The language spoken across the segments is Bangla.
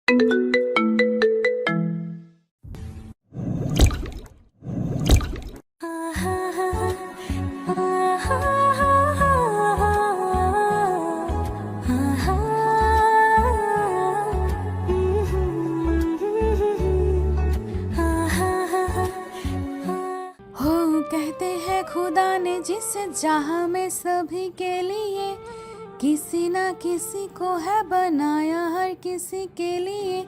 कहते हैं खुदा ने जिस जहां में सभी के लिए किसी ना किसी को है बनाया, हर किसी के लिए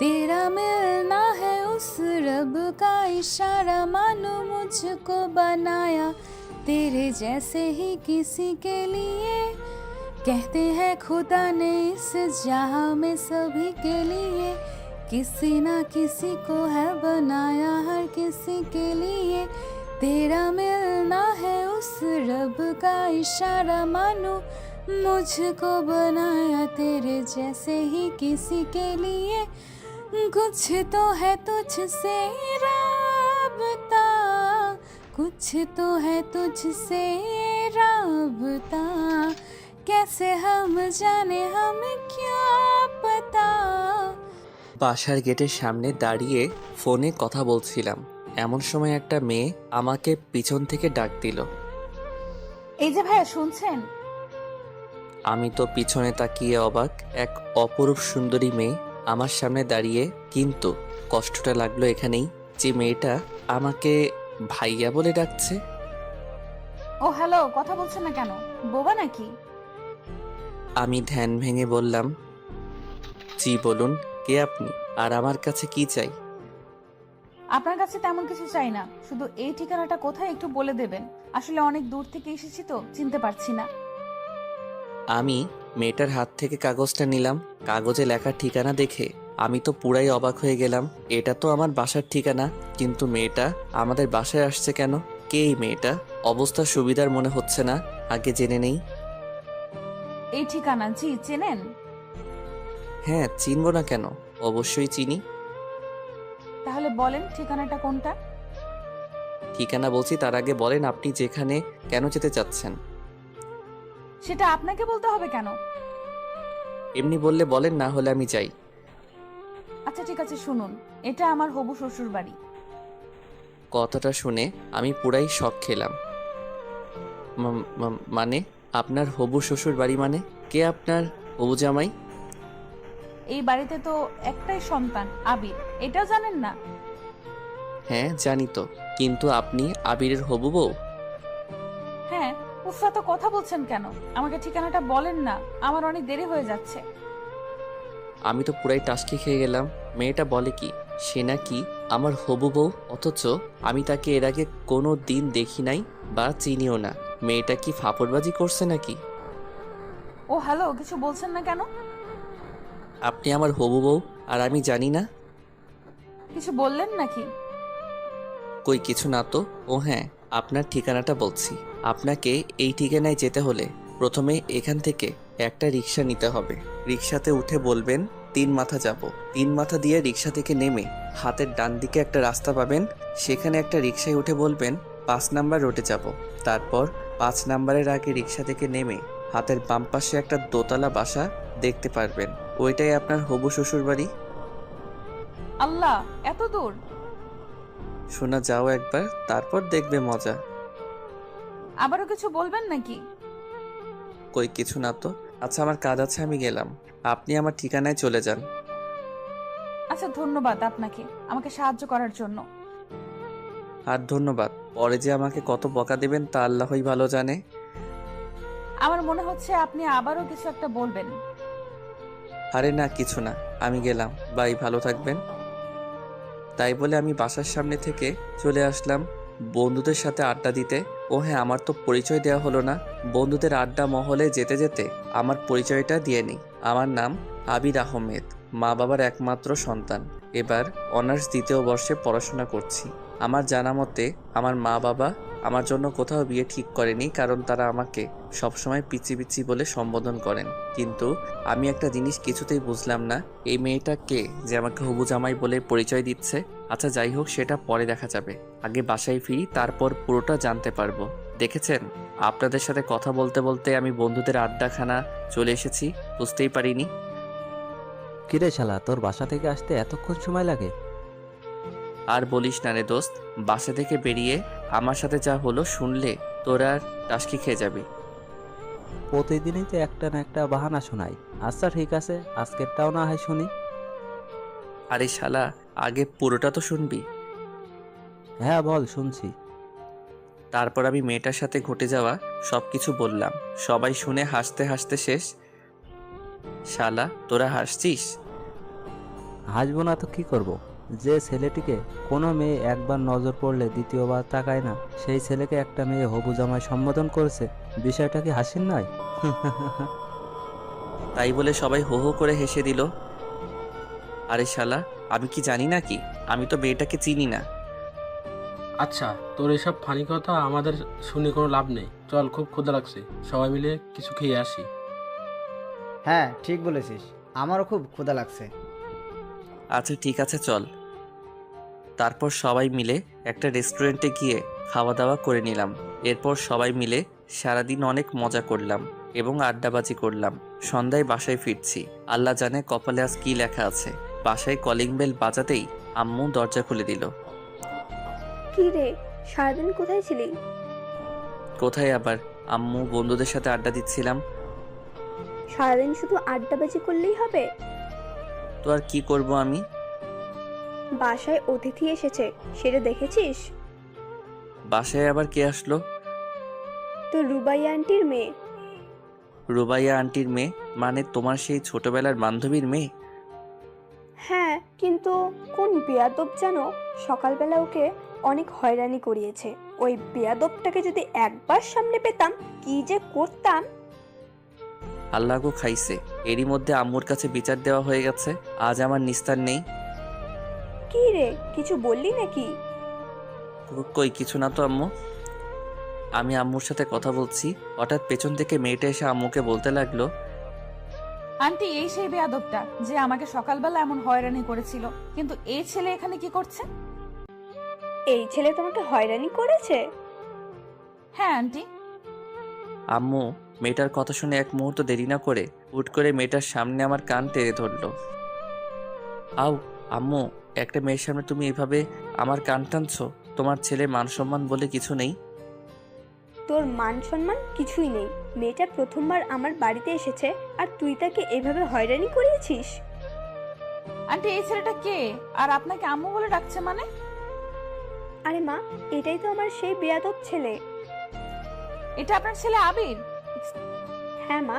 तेरा मिलना है उस रब का इशारा, मानो मुझको बनाया तेरे जैसे ही किसी के लिए। कहते हैं खुदा ने इस जहां में सभी के लिए किसी ना किसी को है बनाया, हर किसी के लिए तेरा मिलना है उस रब का इशारा, मानो मुझको बनाया तेरे जैसे ही किसी के लिए। कुछ तो है तुझसे राबता, कुछ तो है तुझसे राबता, कैसे हम जाने हमें क्या पता। বাসার গেটের সামনে দাঁড়িয়ে ফোনে কথা বলছিলাম, এমন সময় একটা মেয়ে আমাকে পিছন থেকে ডাক দিল। এই যে ভাইয়া শুনছেন? আমি তো পিছনে তাকিয়ে অবাক, এক অপরূপ সুন্দরী মেয়ে আমার সামনে দাঁড়িয়ে। কিন্তু কষ্টটা লাগলো এখানেই যে মেয়েটা আমাকে ভাইয়া বলে ডাকছে। ও হ্যালো, কথা বলছেন না কেন? বোবা নাকি? আমি ধ্যান ভেঙে বললাম, জি বলুন, কে আপনি আর আমার কাছে কি চাই? আপনার কাছে তেমন কিছু চাই না, শুধু এই ঠিকানাটা কোথায় একটু বলে দেবেন। আসলে অনেক দূর থেকে এসেছি তো চিনতে পারছি না। আমি মেয়েটার হাত থেকে কাগজটা নিলাম। কাগজে লেখা ঠিকানা দেখে আমি তো পুরাই অবাক হয়ে গেলাম। এটা তো আমার বাসার ঠিকানা, কিন্তু মেয়েটা আমাদের বাসায় আসছে কেন? কে এই মেয়েটা? অবস্থা সুবিধার মনে হচ্ছে না, আগে জেনে নেই। এই ঠিকানা জি চেনেন? হ্যাঁ, চিনব না কেন, অবশ্যই চিনি। তাহলে বলেন ঠিকানাটা কোনটা? ঠিকানা বলছি, তার আগে বলেন আপনি যেখানে কেন যেতে চাচ্ছেন। সেটা আপনাকে বলতে হবে কেন? এমনি বললে বলেন, না হলে আমি যাই। আচ্ছা ঠিক আছে, শুনুন, এটা আমার হবু শ্বশুর বাড়ি। কথাটা শুনে আমি পুরাই শক খেলাম। মানে আপনার হবু শ্বশুর বাড়ি? মানে কে আপনার হবু জামাই? এই বাড়িতে তো একটাই সন্তান আবির, এটাও জানেন না? হ্যাঁ জানি তো, কিন্তু আপনি আবিরের হবু বউ? হ্যাঁ। উফা, তো কথা বলছেন কেন? আমাকে ঠিকানাটা বলেন না, আমার অনেক দেরি হয়ে যাচ্ছে। আমি তো পুরাই টাসকি খেয়ে গেলাম। মেয়েটা বলে কি সে নাকি আমার হবু বউ, অথচ আমি তাকে এর আগে কোনো দিন দেখি নাই বা চিনিও না। মেয়েটা কি ফাপড়বাজি করছে নাকি? ও হ্যালো, কিছু বলছেন না কেন? আপনি আমার হবু বউ আর আমি জানি না? কিছু বললেন নাকি? কই কিছু না তো। ও হ্যাঁ, আপনার ঠিকানাটা বলছি। আপনাকে এই ঠিকানায় যেতে হলে প্রথমে এখান থেকে একটা রিক্সা নিতে হবে। রিক্সাতে উঠে বলবেন 3 মাথা যাব। 3 মাথা দিয়ে রিক্সা থেকে নেমে হাতের ডান দিকে একটা রাস্তা পাবেন, সেখানে একটা রিক্সায় উঠে বলবেন 5 নাম্বার রোডে যাব। তারপর 5 নাম্বারের আগে রিক্সা থেকে নেমে হাতের বাম পাশে একটা দোতলা বাসা দেখতে পারবেন, ওইটাই আপনার হবু শ্বশুর বাড়ি। আল্লাহ, এত দূর? শোনা যাও একবার, তারপর দেখবে মজা। আবারও কিছু বলবেন নাকি? কই কিছু না তো। আচ্ছা আমার কাজ আছে, আমি গেলাম, আপনি আমার ঠিকানায় চলে যান। আচ্ছা ধন্যবাদ আপনাকে আমাকে সাহায্য করার জন্য। আর ধন্যবাদ, পরে যে আমাকে কত বকা দেবেন তা আল্লাহই ভালো জানে। আমার মনে হচ্ছে আপনি আবারও কিছু একটা বলবেন। আরে না, কিছু না, আমি গেলাম, বাই, ভালো থাকবেন। তাই বলে আমি বাসার সামনে থেকে চলে আসলাম বন্ধুদের সাথে আড্ডা দিতে। ও হ্যাঁ, আমার তো পরিচয় দেওয়া হলো না। বন্ধুদের আড্ডা মহলে যেতে যেতে আমার পরিচয়টা দিয়ে নিই। আমার নাম আবির আহমেদ, মা বাবার একমাত্র সন্তান। এবার অনার্স 2য় বর্ষে পড়াশোনা করছি। আমার জানা মতে আমার মা বাবা আমার জন্য কোথাও বিয়ে ঠিক করেনি, কারণ তারা আমাকে সবসময় পিচি পিচি বলে সম্বোধন করেন। কিন্তু আমি একটা জিনিস কিছুতেই বুঝলাম না, এই মেয়েটা কে যে আমাকে হবু জামাই বলে পরিচয় দিচ্ছে। আচ্ছা যাই হোক, সেটা পরে দেখা যাবে। আগে বাসায় ফিরি, তারপর পুরোটা জানতে পারবো। দেখেছেন, আপনাদের সাথে কথা বলতে বলতে আমি বন্ধুদের আড্ডাখানা চলে এসেছি, বুঝতেই পারিনি। কিরে শালা, তোর বাসা থেকে আসতে এতক্ষণ সময় লাগে? আর বলিস না রে দোস্ত, বাসা থেকে বেরিয়ে আমার সাথে যা হলো শুনলে তোর আর টাসকি খেয়ে যাবি। প্রতিদিনই তো একটা না একটা বাহানা শোনাই। আচ্ছা ঠিক আছে, আজকেরটাও না হয় শুনি। আরে শালা, আগে পুরোটা তো শুনবি। হ্যাঁ বল, শুনছি। তারপর আমি মেয়েটার সাথে ঘটে যাওয়া সব কিছু বললাম। সবাই শুনে হাসতে হাসতে শেষ। শালা, তোরা হাসছিস? হাসবো না তো কি করব? যে ছেলেটিকে কোনো মেয়ে একবার নজর পড়লে দ্বিতীয়বার তাকায় না, সেই ছেলেকে একটা মেয়ে হবু জামাই সম্বোধন করেছে। বিষয়টা কি হাসির নয়? তাই বলে সবাই হো হো করে হেসে দিল। আরে শালা, আমি কি জানি না কি? আমি তো মেয়েটাকে চিনি না। আচ্ছা, তোর এসব ফানি কথা আমাদের শুনে কোনো লাভ নেই। চল, খুব ক্ষুধা লাগছে, সবাই মিলে কিছু খেয়ে আসি। হ্যাঁ ঠিক বলেছিস, আমারও খুব ক্ষুধা লাগছে। আচ্ছা ঠিক আছে, চল। তারপর সবাই মিলে একটা রেস্টুরেন্টে গিয়ে খাওয়া দাওয়া করে নিলাম। এরপর সবাই মিলে সারাদিন অনেক মজা করলাম এবং আড্ডাবাজি করলাম। সন্ধ্যায় বাসায় ফিরছি। আল্লাহ জানে কপালে আজ কি লেখা আছে। বাসায় কলিং বেল বাজাতেই আম্মু দরজা খুলে দিল। কি রে, সারাদিন কোথায় ছিলি? কোথায় আবার, আম্মু, বন্ধুদের সাথে আড্ডা দিচ্ছিলাম। সারাদিন শুধু আড্ডাবাজি করলেই হবে? তো আর কি করব আমি? বাসায় অতিথি এসেছে, সেটা দেখেছিস? বাসায় আবার কে আসলো? তো রুবাইয়া আন্টির মেয়ে। রুবাইয়া আন্টির মেয়ে? মানে তোমার সেই ছোটবেলার বান্ধবীর মেয়ে? হ্যাঁ, কিন্তু কোন বেয়াদব যেন সকালবেলা ওকে অনেক হয়রানি করিয়েছে। ওই বেয়াদবটাকে যদি একবার সামনে পেতাম, কি যে করতাম। আল্লাহ গো খাইছে, এরই মধ্যে আম্মুর কাছে বিচার দেওয়া হয়ে গেছে। আজ আমার নিস্তার নেই। কি রে, কিছু বললি নাকি? কই কিছু না তো আম্মু। আমি আম্মুর সাথে কথা বলছি, হঠাৎ পেছন থেকে মেয়েটা এসে আম্মুকে বলতে লাগলো, আন্টি এই সেই বেয়াদবটা যে আমাকে সকালবেলা এমন হয়রানি করেছিল, কিন্তু এই ছেলে এখানে কি করছে? এই ছেলে তোমাকে হয়রানি করেছে? হ্যাঁ আন্টি। আম্মু মেয়েটার কথা শুনে এক মুহূর্ত দেরি না করে হুট করে মেয়েটার সামনে আমার কান টেনে ধরলো। আউ আম্মু, একটা মেয়ের সামনে তুমি এভাবে আমার কান টানছো? তোমার ছেলে মান সম্মান বলে কিছু নেই? তোর মান সম্মান কিছুই নেই। মেয়েটা প্রথমবার আমার বাড়িতে এসেছে আর তুই তাকে এভাবে হয়রানি করিয়েছিস? আন্টি এই ছেলেটা কে, আর আপনাকে আম্মু বলে ডাকছে মানে? আরে মা, এটাই তো আমার সেই বেয়াদব ছেলে। এটা আপনার ছেলে আবির? হ্যাঁ মা।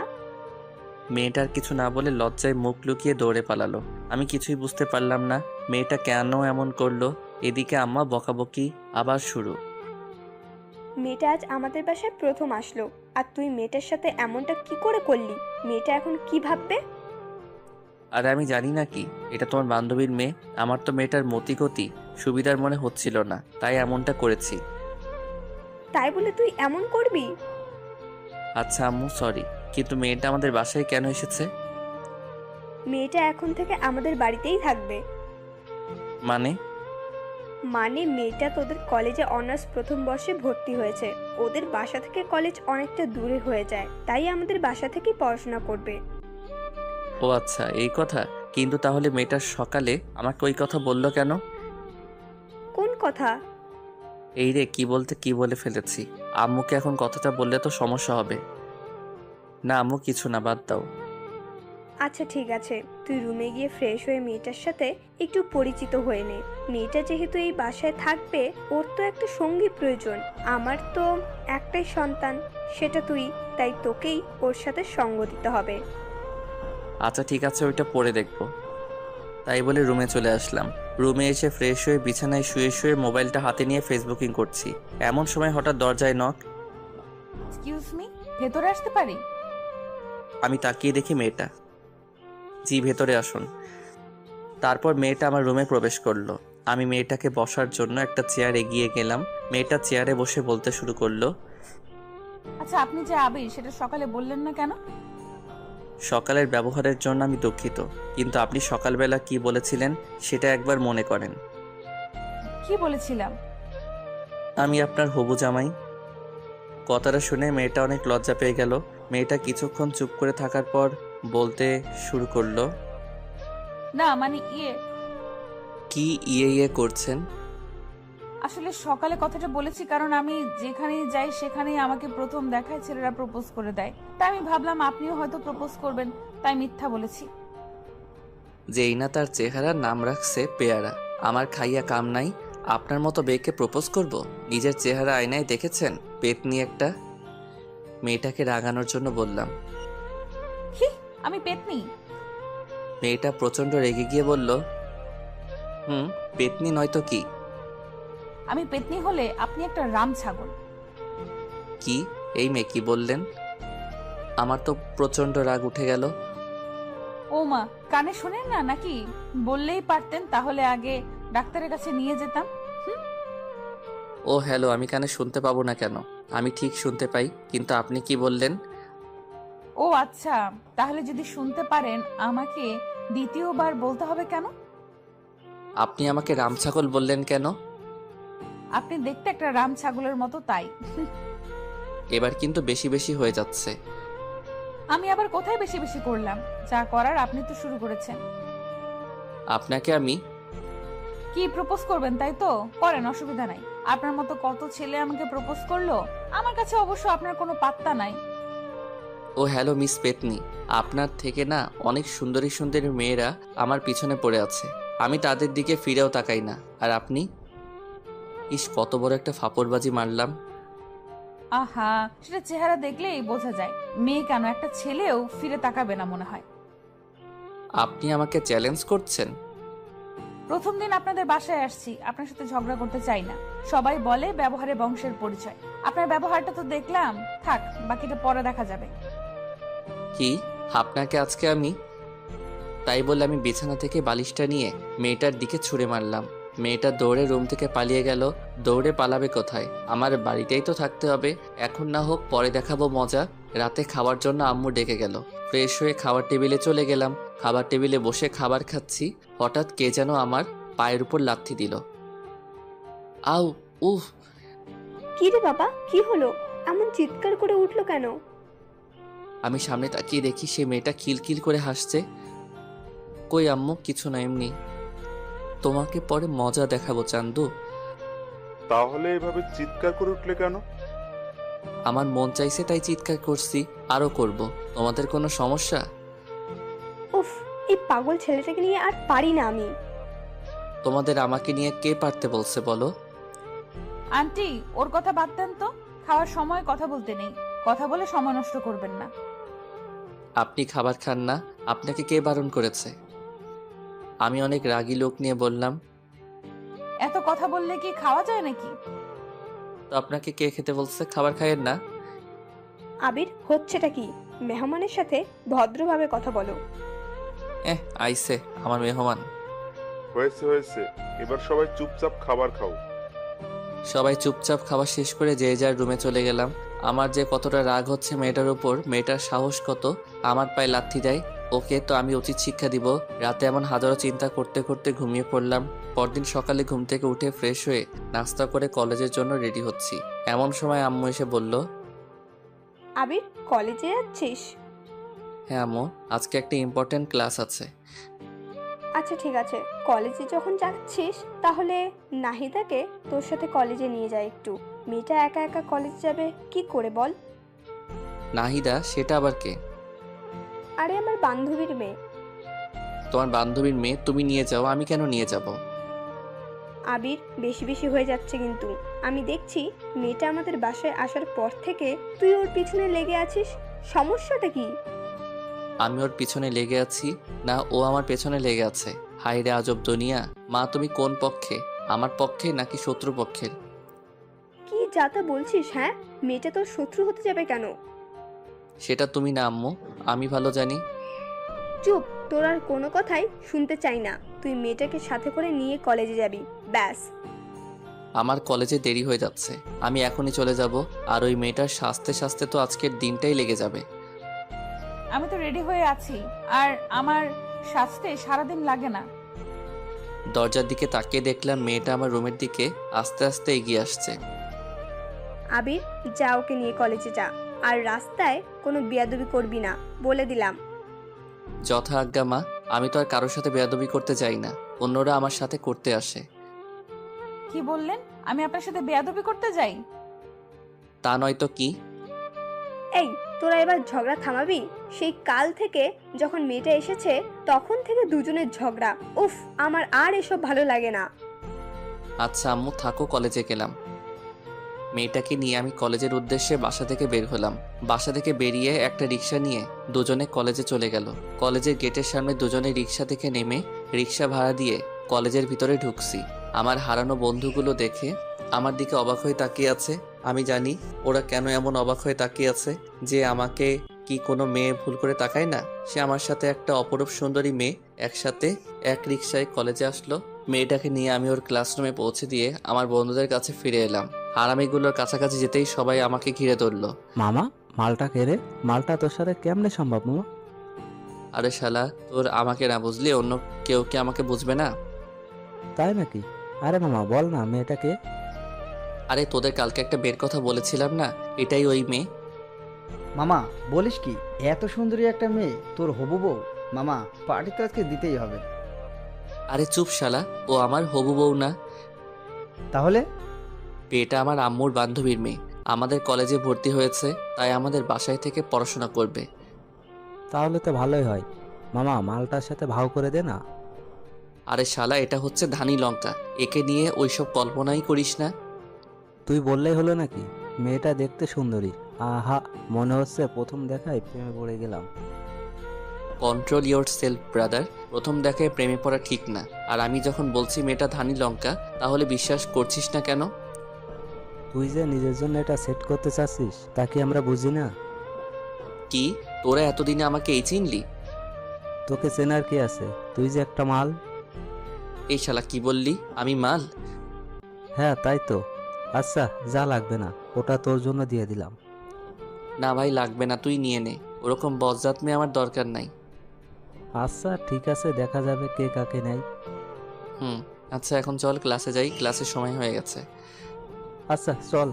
মেয়েটার কিছু না বলে লজ্জায় মুখ লুকিয়ে দৌড়ে পালালো। আমি কিছুই বুঝতে পারলাম না মেয়েটা কেন এমন করলো। এদিকে আম্মা বকাবকি আবার শুরু। মেয়েটা আজ আমাদের বাসায় প্রথম আসলো, আর তুই মেয়েটার সাথে এমনটা কি করে করলি? মেয়েটা এখন কি ভাববে? আর আমি জানি না কি, এটা তোমার বান্ধবীর মেয়ে। আমার তো মেয়েটার মতিগতি সুবিধার মনে হচ্ছিল না, তাই এমনটা করেছি। তাই বলে তুই এমন করবি? আচ্ছা আম্মু, সরি, কিন্তু মেয়েটা আমাদের বাসায় কেন এসেছে? মেয়েটা এখন থেকে আমাদের বাড়িতেই থাকবে। মানে? মানে মেয়েটা তোদের কলেজে অনার্স প্রথম বর্ষে ভর্তি হয়েছে। ওদের বাসা থেকে কলেজ অনেকটা দূরে হয়ে যায়, তাই আমাদের বাসা থেকেই পড়াশোনা করবে। ও আচ্ছা, এই কথা। কিন্তু তাহলে মেয়েটা সকালে আমাকে ওই কথা বললো কেন? কোন কথা? এই রে, কি বলতে কি বলে ফেলেছি। আম্মুকে এখন কথাটা বললে তো সমস্যা হবে। না আম্মু, কিছু না, বাদ দাও। আচ্ছা ঠিক আছে, তুই রুমে গিয়ে ফ্রেশ হয়ে মেয়েটার সাথে একটু পরিচিত হয়ে নে। মেয়েটা যেহেতু এই বাসায় থাকবে, ওর তো একটা সঙ্গী প্রয়োজন। আমার তো একটাই সন্তান, সেটা তুই, তাই তোকেই ওর সাথে সঙ্গ দিতে হবে। আচ্ছা ঠিক আছে, ওইটা পরে দেখবো। তাই বলে রুমে চলে আসলাম। রুমে এসে ফ্রেশ হয়ে বিছানায় শুয়ে শুয়ে মোবাইলটা হাতে নিয়ে ফেসবুকিং করছি। এমন সময় হঠাৎ দরজায় নক। এক্সকিউজ মি, ভেতরে আসতে পারি? আমি তাকিয়ে দেখি মেয়েটা। জি, ভেতরে আসুন। তারপর মেয়েটা আমার রুমে প্রবেশ করলো। আমি মেয়েটাকে বসার জন্য একটা চেয়ার এগিয়ে গেলাম। মেয়েটা চেয়ারে বসে বলতে শুরু করলো, আচ্ছা আপনি যে আবির, সেটা সকালে বললেন না কেন? সকালের ব্যবহারের জন্য আমি দুঃখিত, কিন্তু আপনি সকালবেলা কি বলেছিলেন সেটা একবার মনে করেন। কি বলেছিলাম? আমি আপনার হবু জামাই। কথাটা শুনে মেয়েটা অনেক লজ্জা পেয়ে গেল। মেয়েটা কিছুক্ষণ চুপ করে থাকার পর বলতে শুরু করলো, না মানে কি ইয়ে ইয়ে করছেন? আসলে সকালে কথাটা বলেছি কারণ আমি যেখানেই যাই সেখানেই আমাকে প্রথম দেখায় ছেলেরা প্রপোজ করে দেয়, তাই আমি ভাবলাম আপনিও হয়তো প্রপোজ করবেন, তাই মিথ্যা বলেছি। যেই না তার চেহারার নাম রাখছে পেয়ারা, আমার খাইয়া কাম নাই, আপনার মতো বেকে প্রপোজ করব? নিজের চেহারা আয়নায় দেখেছেন? পেতনি একটা। মেয়েটাকে রাগানোর জন্য বললাম। হি, আমি পেতনি? মেয়েটা প্রচণ্ড রেগে গিয়ে বলল, পেতনি নয়তো কি? আমি পেতনি হলে আপনি একটা রাম ছাগল। কি? এই মেয়ে কি বললেন? আমার তো প্রচণ্ড রাগ উঠে গেল। ও মা, কানে শোনেন না নাকি? বললেই পারতেন, তাহলে আগে ডাক্তারের কাছে নিয়ে যেতাম। ও হ্যালো, আমি কানে শুনতে পাবো না কেন? আমি ঠিক শুনতে পাই, কিন্তু আপনি কি বললেন? ও আচ্ছা, তাহলে যদি শুনতে পারেন আমাকে দ্বিতীয়বার বলতে হবে কেন? আপনি আমাকে রামছাগল বললেন কেন? আপনি দেখতে একটা রাম ছাগলের মতো, তাই। এবার কিন্তু বেশি বেশি হয়ে যাচ্ছে। আমি আবার কোথায় বেশি বেশি করলাম? যা করার আপনি তো শুরু করেছেন। আপনাকে আমি কি প্রপোজ করবেন তাই তো? করেন, অসুবিধা নাই। আপনার মতো কত ছেলে আমাকে প্রপোজ করলো, আমার কাছে অবশ্য আপনার কোনো পাত্তা নাই। ও হ্যালো মিস পেতনি, আপনার থেকে না অনেক সুন্দরী সুন্দরী মেয়েরা আমার পিছনে পড়ে আছে, আমি তাদের দিকে ফিরেও তাকাই না। আর আপনি? ইস, কত বড় একটা ফাপড়বাজি মারলাম। আহা, সেটা চেহারা দেখলেই বোঝা যায়। মেয়ে কেন, একটা ছেলেও ফিরে তাকাবে না মনে হয়। আপনি আমাকে চ্যালেঞ্জ করছেন? প্রথম দিন আপনাদের বাসায় আসছি, আপনার সাথে ঝগড়া করতে চাই না। সবাই বলে ব্যবহারে বংশের পরিচয়। আপনার ব্যবহারটা তো দেখলাম, থাক, বাকিটা পরে দেখা যাবে। কি? আপনাকে আজকে আমি? তাই বলে আমি বিছানা থেকে বালিশটা নিয়ে মেয়েটার দিকে ছুঁড়ে মারলাম। মেয়েটা দৌড়ে রুম থেকে পালিয়ে গেল। দৌড়ে পালাবে কোথায়? আমার বাড়িতেই তো থাকতে হবে। এখন না হোক পরে দেখাবো মজা। রাতে খাওয়ার জন্য আম্মু ডেকে গেল। ফ্রেশ হয়ে খাবার টেবিলে চলে গেলাম। খাবার টেবিলে বসে খাবার খাচ্ছি, হঠাৎ কে যেন আমার পায়ের উপর লাথি দিল। আউ, উফ! কি রে বাবা, কি হলো? এমন চিৎকার করে উঠলো কেন? আমি সামনে তাকিয়ে দেখি সে মেয়েটা খিলখিল করে হাসছে। কই আম্মু, কিছু না, এমনি। তোমাকে পরে মজা দেখাবো চান্দু। তাহলে এভাবে চিৎকার করে উঠলে কেন? আমার মন চাইছে তাই চিৎকার করছি, আরো করব। তোমাদের কোনো সমস্যা? উফ, এই পাগল ছেলেটাকে নিয়ে আর পারি না আমি। তোমাদের আমাকে নিয়ে কে পারতে বলছে বলো? আন্টি, ওর কথা বাদ দেন তো। খাওয়ার সময় কথা বলতে নেই, কথা বলে সময় নষ্ট করবেন না। আপনি খাবার খান না? আপনাকে কে বারণ করেছে? আমি অনেক রাগী লোক নিয়ে বললাম। এত কথা বললে কি খাওয়া যায় নাকি? তো আপনাকে কে খেতে বলছে? খাবার খায়েন না? আবির, হচ্ছেটা কি? মেহমানের সাথে ভদ্রভাবে কথা বলো। আইসে আমার মেহমান। হয়েছে হয়েছে, এবার সবাই চুপচাপ খাবার খাও। সবাই চুপচাপ খাওয়া শেষ করে যে যার রুমে চলে গেলাম। আমার যে কতটা রাগ হচ্ছে মেয়েটার উপর, মেয়েটার সাহস কত আমার পায়ে লাথি দেয়। ওকে তো আমি উচিত শিক্ষা দিব। রাতে এমন হাজারো চিন্তা করতে করতে ঘুমিয়ে পড়লাম। পরদিন সকালে ঘুম থেকে উঠে ফ্রেশ হয়ে নাস্তা করে কলেজের জন্য রেডি হচ্ছি। এমন সময় আম্মু এসে বলল, আবির, কলেজে যাচ্ছিস? হ্যাঁ আম্মু, আজকে একটা ইম্পর্ট্যান্ট ক্লাস আছে। আচ্ছা ঠিক আছে, কলেজে যখন যাচ্ছিস তাহলে নাহিদাকে তোর সাথে কলেজে নিয়ে যায় একটু। মেয়েটা একা একা কলেজ যাবে কি করে বল? নাহিদা? সেটা আবার কে? আরে আমার বান্ধবীর মেয়ে। তোমার বান্ধবীর মেয়ে? তুমি নিয়ে যাও, আমি কেন নিয়ে যাব? আবির, বেশি বেশি হয়ে যাচ্ছে কিন্তু। আমি দেখছি মেয়েটা আমাদের বাসায় আসার পর থেকে তুই ওর পিছনে লেগে আছিস। সমস্যাটা কি? আমি ওর পিছনে লেগে আছি না ও আমার পেছনে লেগে আছে? হাই রে আজব দুনিয়া। মা, তুমি কোন পক্ষে? আমার পক্ষে নাকি শত্রু পক্ষের? কি যাতা বলছিস? হ্যাঁ, মেয়েটা তোর শত্রু হতে যাবে কেন? সেটা তুমি না আম্মু, আমি ভালো জানি। চুপ, তোর আর কোনো কথাই শুনতে চাই না। তুই মেয়েটাকে সাথে করে নিয়ে কলেজে যাবি, ব্যাস। আমার কলেজে দেরি হয়ে যাচ্ছে, আমি এখনই চলে যাব। আর ওই মেয়েটার সাজতে সাজতে তো আজকের দিনটাই লেগে যাবে। আমি তো রেডি হয়ে আছি, আর আমার সাজতে সারাদিন লাগে না। দরজার দিকে তাকিয়ে দেখলাম মেয়েটা আমার রুমের দিকে আস্তে আস্তে এগিয়ে আসছে। আবির, যা, ওকে নিয়ে কলেজে যা। আর রাস্তায় কোনো বিয়াদবি করবি না, বলে দিলাম। যথা আজ্ঞা মা। আমি তো আর কারোর সাথে বেয়াদবি করতে যাই না, অন্যরা আমার সাথে করতে আসে। কি বললেন? আমি আপনার সাথে বেয়াদবি করতে যাই? তা নয় তো কি? এই, তোরা এবার ঝগড়া থামাবি? সেই কাল থেকে যখন মেয়েটা এসেছে তখন থেকে দুজনের ঝগড়া। উফ, আমার আর এসব ভালো লাগে না। আচ্ছা আম্মু থাকো, কলেজে গেলাম। মেয়েটাকে নিয়ে আমি কলেজের উদ্দেশ্যে বাসা থেকে বের হলাম। বাসা থেকে বেরিয়ে একটা রিক্সা নিয়ে দুজনে কলেজে চলে গেল। কলেজের গেটের সামনে দুজনে রিক্সা থেকে নেমে রিক্সা ভাড়া দিয়ে কলেজের ভিতরে ঢুকছি। আমার হারানো বন্ধুগুলো দেখে আমার দিকে অবাক হয়ে তাকিয়ে আছে। আমি জানি ওরা কেন এমন অবাক হয়ে তাকিয়ে আছে, যে আমাকে কি কোনো মেয়ে ভুল করে তাকায় না? সে আমার সাথে একটা অপরূপ সুন্দরী মেয়ে একসাথে এক রিক্সায় কলেজে আসলো। মেয়েটাকে নিয়ে আমি ওর ক্লাসরুমে পৌঁছে দিয়ে আমার বন্ধুদের কাছে ফিরে এলাম। হারামিগুলোর কাছাকাছি যেতেই সবাই আমাকে ঘিরে ধরলো। মামা, মালটা কে রে? মালটা তোর সাথে কেমনে সম্ভব মামা? আরে শালা, তোর আমাকে না বুঝলি অন্য কেউ কি আমাকে বুঝবে না? তাই নাকি? আরে মামা বল না, মেয়েটাকে? আরে তোদের কালকে একটা বের কথা বলেছিলাম না, এটাই ওই মেয়ে। মামা বলিস কি, এত সুন্দরী একটা মেয়ে তোর হবু বউ? মামা, পার্টি তো আজকে দিতেই হবে। আরে চুপ শালা, ও আমার হবু বউ না। তাহলে? এটা আমার আম্মুর বান্ধবীর মেয়ে। আমাদের কলেজে ভর্তি হয়েছে, তাই আমাদের বাসায় থেকে পড়াশোনা করবে। তাহলে তো ভালোই হয়। মামা মালটার সাথে ভাও করে দে না। আরে শালা, এটা হচ্ছে ধানি লঙ্কা, একে নিয়ে ওইসব কল্পনাই করিস না। তুই বললেই হলো নাকি? মেয়েটা দেখতে সুন্দরী। আহা, মনে হচ্ছে প্রথম দেখায় প্রেমে পড়ে গেলাম। Control your self brother. প্রথম দেখায় প্রেমে পড়া ঠিক না। আর আমি যখন বলছি মেয়েটা ধানি লঙ্কা, তাহলে বিশ্বাস করছিস না কেন? তুই যে নিজের জন্য এটা সেট করতে চাচ্ছিস তা কি আমরা বুঝি না? কি, তোরা এতদিনে আমাকে এই চিনলি? তোকে চেনার কি আছে? তুই যে একটা মাল। এই শালা কি বললি? আমি মাল? হ্যাঁ তাই তো। আচ্ছা যা, লাগবে না, ওটা তোর জন্য দিয়ে দিলাম। না ভাই, লাগবে না, তুই নিয়ে নে। ওরকম বজ্জাত মেয়ে আমার দরকার নাই। আচ্ছা ঠিক আছে, দেখা যাবে কে কাকে নেয়। আচ্ছা এখন চল ক্লাসে যাই, ক্লাসের সময় হয়ে গেছে। আচ্ছা চল।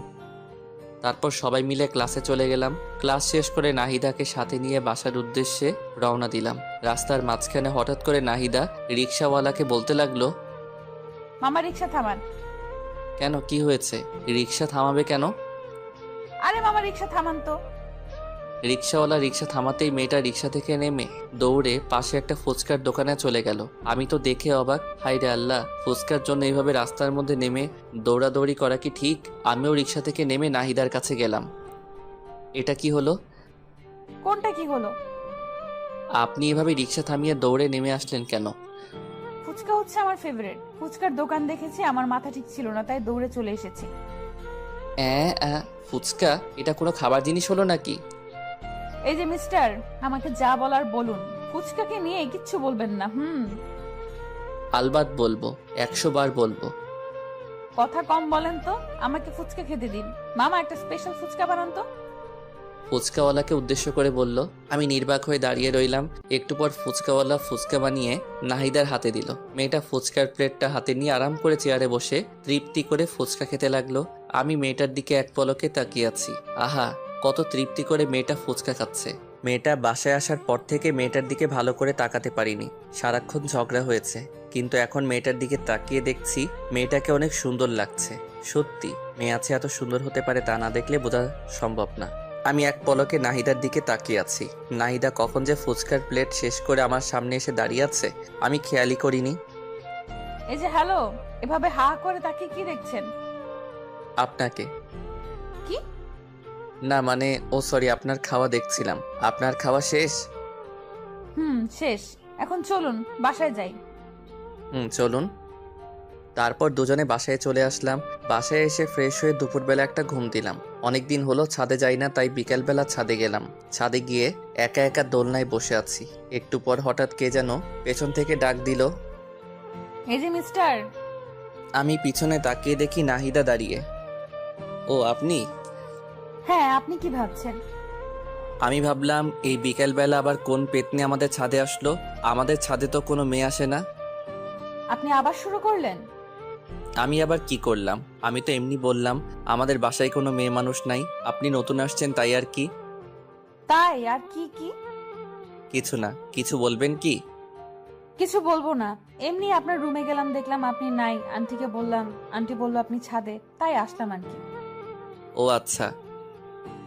তারপর সবাই মিলে ক্লাসে চলে গেলাম। ক্লাস শেষ করে নাহিদাকে সাথে নিয়ে বাসার উদ্দেশ্যে রওনা দিলাম। রাস্তার মাঝখানে হঠাৎ করে নাহিদা রিক্সাওয়ালাকে বলতে লাগলো, মামা রিক্সা থামান। কেন, কি হয়েছে? রিক্সা থামাবে কেন? আরে মামা রিক্সা থামান তো। রিক্সাওয়ালা রিক্সা থামাতেই মেয়েটা রিক্সা থেকে নেমে দৌড়ে পাশে একটা ফুচকার দোকানে চলে গেল। আমি তো দেখে অবাক, হাই রে আল্লাহ, ফুচকার জন্য এইভাবে রাস্তার মধ্যে নেমে দৌড়াদৌড়ি করা কি ঠিক? আমিও রিক্সা থেকে নেমে নাহিদার কাছে গেলাম। এটা কি হলো? কোনটা কি হলো? আপনি এভাবে রিক্সা থামিয়ে দৌড়ে নেমে আসলেন কেন? ফুচকা হচ্ছে আমার ফেভারিট। ফুচকার দোকান দেখেছি, আমার মাথা ঠিক ছিল না, তাই দৌড়ে চলে এসেছি। ফুচকা এটা কোনো খাবার জিনিস হলো নাকি? এই যে মিস্টার, আমাকে যা বলার বলুন, ফুচকাকে নিয়ে কিচ্ছু বলবেন না। আলবাত বলবো, 100 বার বলবো। কথা কম বলেন তো, আমাকে ফুচকা খেতে দিন। মামা একটা স্পেশাল ফুচকা বানান তো। ফুচকাওয়ালাকে উদ্দেশ্য করে বলল। আমি নির্বাক হয়ে দাঁড়িয়ে রইলাম। একটু পর ফুচকাওয়ালা ফুচকা বানিয়ে নাহিদার হাতে দিল। মেয়েটা ফুচকার প্লেটটা হাতে নিয়ে আরাম করে চেয়ারে বসে তৃপ্তি করে ফুচকা খেতে লাগলো। আমি মেয়েটার দিকে এক পলকে তাকিয়ে আছি। আহা, কত তৃপ্তি করে মেয়েটা ফুচকা খাচ্ছে। মেয়েটা বাসায় আসার পর থেকে মেয়েটার দিকে ভালো করে তাকাতে পারিনি। সারাক্ষণ ঝগড়া হয়েছে, কিন্তু এখন মেয়েটার দিকে তাকিয়ে দেখছি মেয়েটাকে অনেক সুন্দর লাগছে। সত্যি মেয়ে আছে এত সুন্দর হতে পারে তা না দেখলে বোঝা সম্ভব না। আমি এক পলকে নাহিদার দিকে তাকিয়ে আছি। নাহিদা কখন যে ফুচকার প্লেট শেষ করে আমার সামনে এসে দাঁড়িয়ে আছে আমি খেয়ালই করিনি। এই যে হ্যালো, এভাবে হা করে তাকিয়ে কি দেখছেন? আপনাকে। কি? না মানে, ও সরি, আপনার খাওয়া দেখছিলাম। আপনার খাওয়া শেষ? শেষ। এখন চলুন বাসায় যাই। চলুন। তারপর দুজনে বাসায় চলে আসলাম। বাসায় এসে ফ্রেশ হয়ে দুপুরবেলা একটা ঘুম দিলাম। অনেকদিন হলো ছাদে যাই না, তাই বিকেলবেলা ছাদে গেলাম। ছাদে গিয়ে একা একা দোলনায় বসে আছি। একটু পর হঠাৎ কে যেন পেছন থেকে ডাক দিল। এই যে মিস্টার। আমি পিছনে তাকিয়ে দেখি নাহিদা দাঁড়িয়ে। ও আপনি? হ্যাঁ, আপনি কি ভাবছেন? আমি ভাবলাম এই বিকেলবেলা আবার কোন পেতনি আমাদের ছাদে আসলো। আমাদের ছাদে তো কোনো মেয়ে আসে না। আপনি আবার শুরু করলেন? আমি আবার কি করলাম? আমি তো এমনি বললাম আমাদের বাসায় কোনো মেয়ে মানুষ নাই, আপনি নতুন আসছেন তাই আর কি। তাই আর কি? কি কিছু না। কিছু বলবেন কি? কিছু বলবো না, এমনি আপনার রুমে গেলাম, দেখলাম আপনি নাই। আন্টিকে বললাম, আন্টি বললো আপনি ছাদে, তাই আসলাম আর কি। ও আচ্ছা,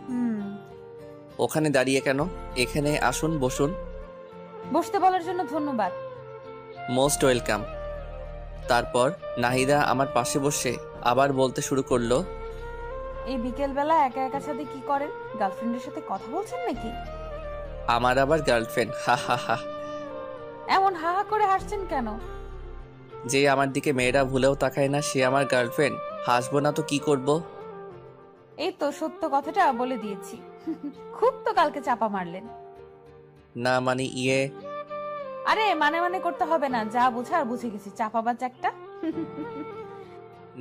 হুম। ওখানে দাঁড়িয়ে কেন? এখানে আসুন, বসুন। বসতে বলার জন্য ধন্যবাদ। Most welcome. তারপর নাহিদা আমার পাশে বসে আবার বলতে শুরু করলো, এই বিকেল বেলা একা একা ছাদে কি করেন? গার্লফ্রেন্ডের সাথে কথা বলছেন নাকি? আমার আবার গার্লফ্রেন্ড? হা হা হা। এমন হা হা করে হাসছেন কেন? যে আমার দিকে মেয়েরা ভুলেও তাকায় না সে আমার গার্লফ্রেন্ড? হাসবো না তো কি করব? এই তো সত্য কথাটা বলে দিয়েছি। খুব তো কালকে চাপা মারলেন। না মানে ইয়ে, আরে মানে মানে করতে হবে না, যা বোঝার বুঝে গেছি, চাপাবাজ একটা।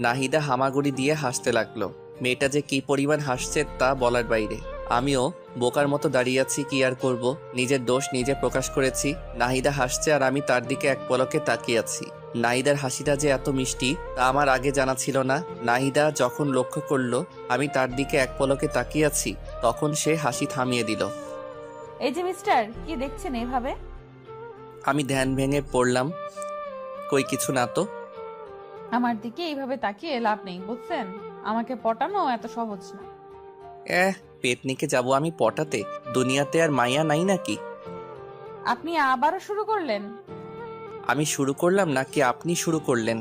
নাহিদা হামাগুড়ি দিয়ে হাসতে লাগলো। মেয়েটা যে কি পরিমাণ হাসছে তা বলার বাইরে। আমিও বোকার মতো দাঁড়িয়ে আছি, কি আর করব, নিজের দোষ নিজে প্রকাশ করেছি। নাহিদা হাসছে আর আমি তার দিকে এক পলকে তাকিয়ে আছি। নাহিদার হাসিটা যে এত মিষ্টি তা আমার আগে জানা ছিল না। নাহিদা যখন লক্ষ্য করলো আমি তার দিকে এক পলকে তাকিয়ে আছি, তখন সে হাসি থামিয়ে দিল। এই যে মিস্টার, কি দেখছেন এভাবে? আমি ধ্যান ভেঙে পড়লাম, কই কিছু না তো। আমার দিকে এইভাবে তাকিয়ে লাভ নেই, বুঝছেন? আমাকে পটানো এত সহজ না। পেতনিকে যাব আমি পটাতে? দুনিয়াতে আর মাইয়া নাই নাকি? আপনি আবারও শুরু করলেন? আমি শুরু করলাম নাকি আপনি শুরু করলেন?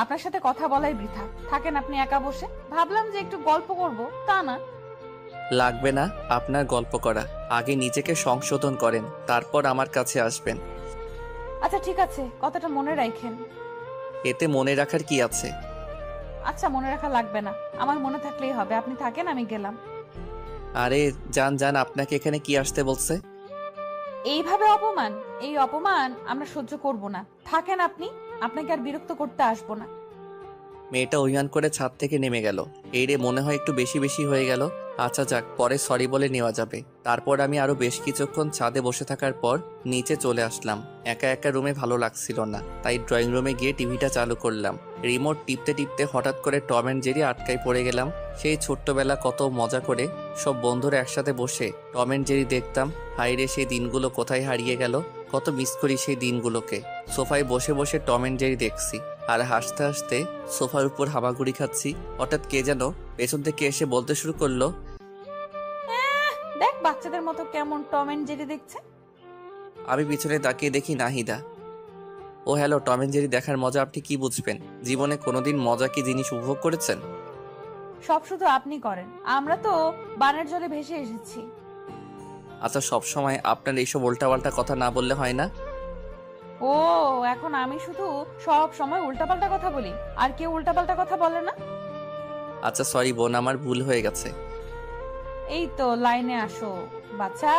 আপনার সাথে কথা বলাই বৃথা, থাকেন আপনি একা বসে। ভাবলাম যে একটু গল্প করব, তা না। লাগবে না আপনার গল্প করা, আগে নিজেকে সংশোধন করেন, তারপর আমার কাছে আসবেন। আচ্ছা ঠিক আছে, কথাটা মনে রাখেন। এতে মনে রাখার কি আছে? আচ্ছা মনে রাখা লাগবে না, আমার মনে থাকলেই হবে। আপনি থাকেন, আমি গেলাম। আরে যান যান, আপনাকে এখানে কি আসতে বলছে? এইভাবে অপমান, এই অপমান আমরা সহ্য করব না। থাকেন আপনি, আপনাকে আর বিরক্ত করতে আসবো না। মেয়েটা অভিমান করে ছাদ থেকে নেমে গেল। এই রে, মনে হয় একটু বেশি বেশি হয়ে গেল। আচ্ছা যাক, পরে সরি বলে নেওয়া যাবে। তারপর আমি আরো বেশ কিছুক্ষণ ছাদে বসে থাকার পর নিচে চলে আসলাম। একা একা রুমে ভালো লাগছিল না, তাই ড্রয়িং রুমে গিয়ে টিভিটা চালু করলাম। রিমোট টিপতে টিপতে হঠাৎ করে টম অ্যান্ড জেরি আটকায় পড়ে গেলাম। সেই ছোট্টবেলা কত মজা করে সব বন্ধুরা একসাথে বসে টম অ্যান্ড জেরি দেখতাম। হাইরে, সেই দিনগুলো কোথায় হারিয়ে গেল! কত মিস করি সেই দিনগুলোকে। সোফায় বসে বসে টম অ্যান্ড জেরি দেখছি আর হাসতে হাসতে সোফার উপর হামাগুড়ি খাচ্ছি। হঠাৎ কে যেন পেছন থেকে এসে বলতে শুরু করলো, দেখ বাচ্চাদের মতো কেমন টম এন্ড জেরি দেখছে। আমি পিছনে তাকিয়ে দেখি নাহিদা। ও হ্যালো, টম অ্যান্ড জেরি দেখার মজা আপনি কি বুঝবেন? জীবনে কোনোদিন মজা কি জিনিস উপভোগ করেছেন? সব শুধু আপনি করেন, আমরা তো বানের জলে ভেসে এসেছি। আচ্ছা, সব সময় আপনার এইসব উল্টাপাল্টা কথা না বললে হয় না? ও, এখন আমি শুধু সব সময় উল্টাপাল্টা কথা বলি, আর কেউ উল্টাপাল্টা কথা বলে না? আচ্ছা সরি বোন, আমার ভুল হয়ে গেছে। এই তো লাইনে আসো বাচ্চা।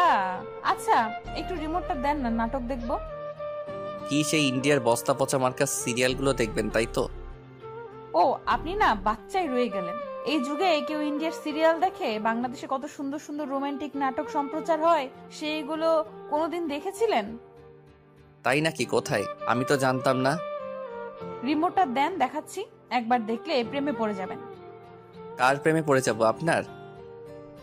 আচ্ছা একটু রিমোটটা দেন না, নাটক দেখবো। কি সেই ইন্ডিয়ার বস্তা পচা মার্কা সিরিয়ালগুলো দেখবেন তাই তো? ও, আপনি না বাচ্চাই রয়ে গেলেন। এই যুগে কেউ ইন্ডিয়ার সিরিয়াল দেখে? বাংলাদেশে কত সুন্দর সুন্দর রোমান্টিক নাটক সম্প্রচার হয়, সেইগুলো কোনোদিন দেখেছিলেন? তাই নাকি? কোথায়? আমি তো জানতাম না। রিমোটটা দেন, দেখাচ্ছি। একবার দেখলে প্রেমে পড়ে যাবেন। কার প্রেমে পড়ে যাব? আপনার?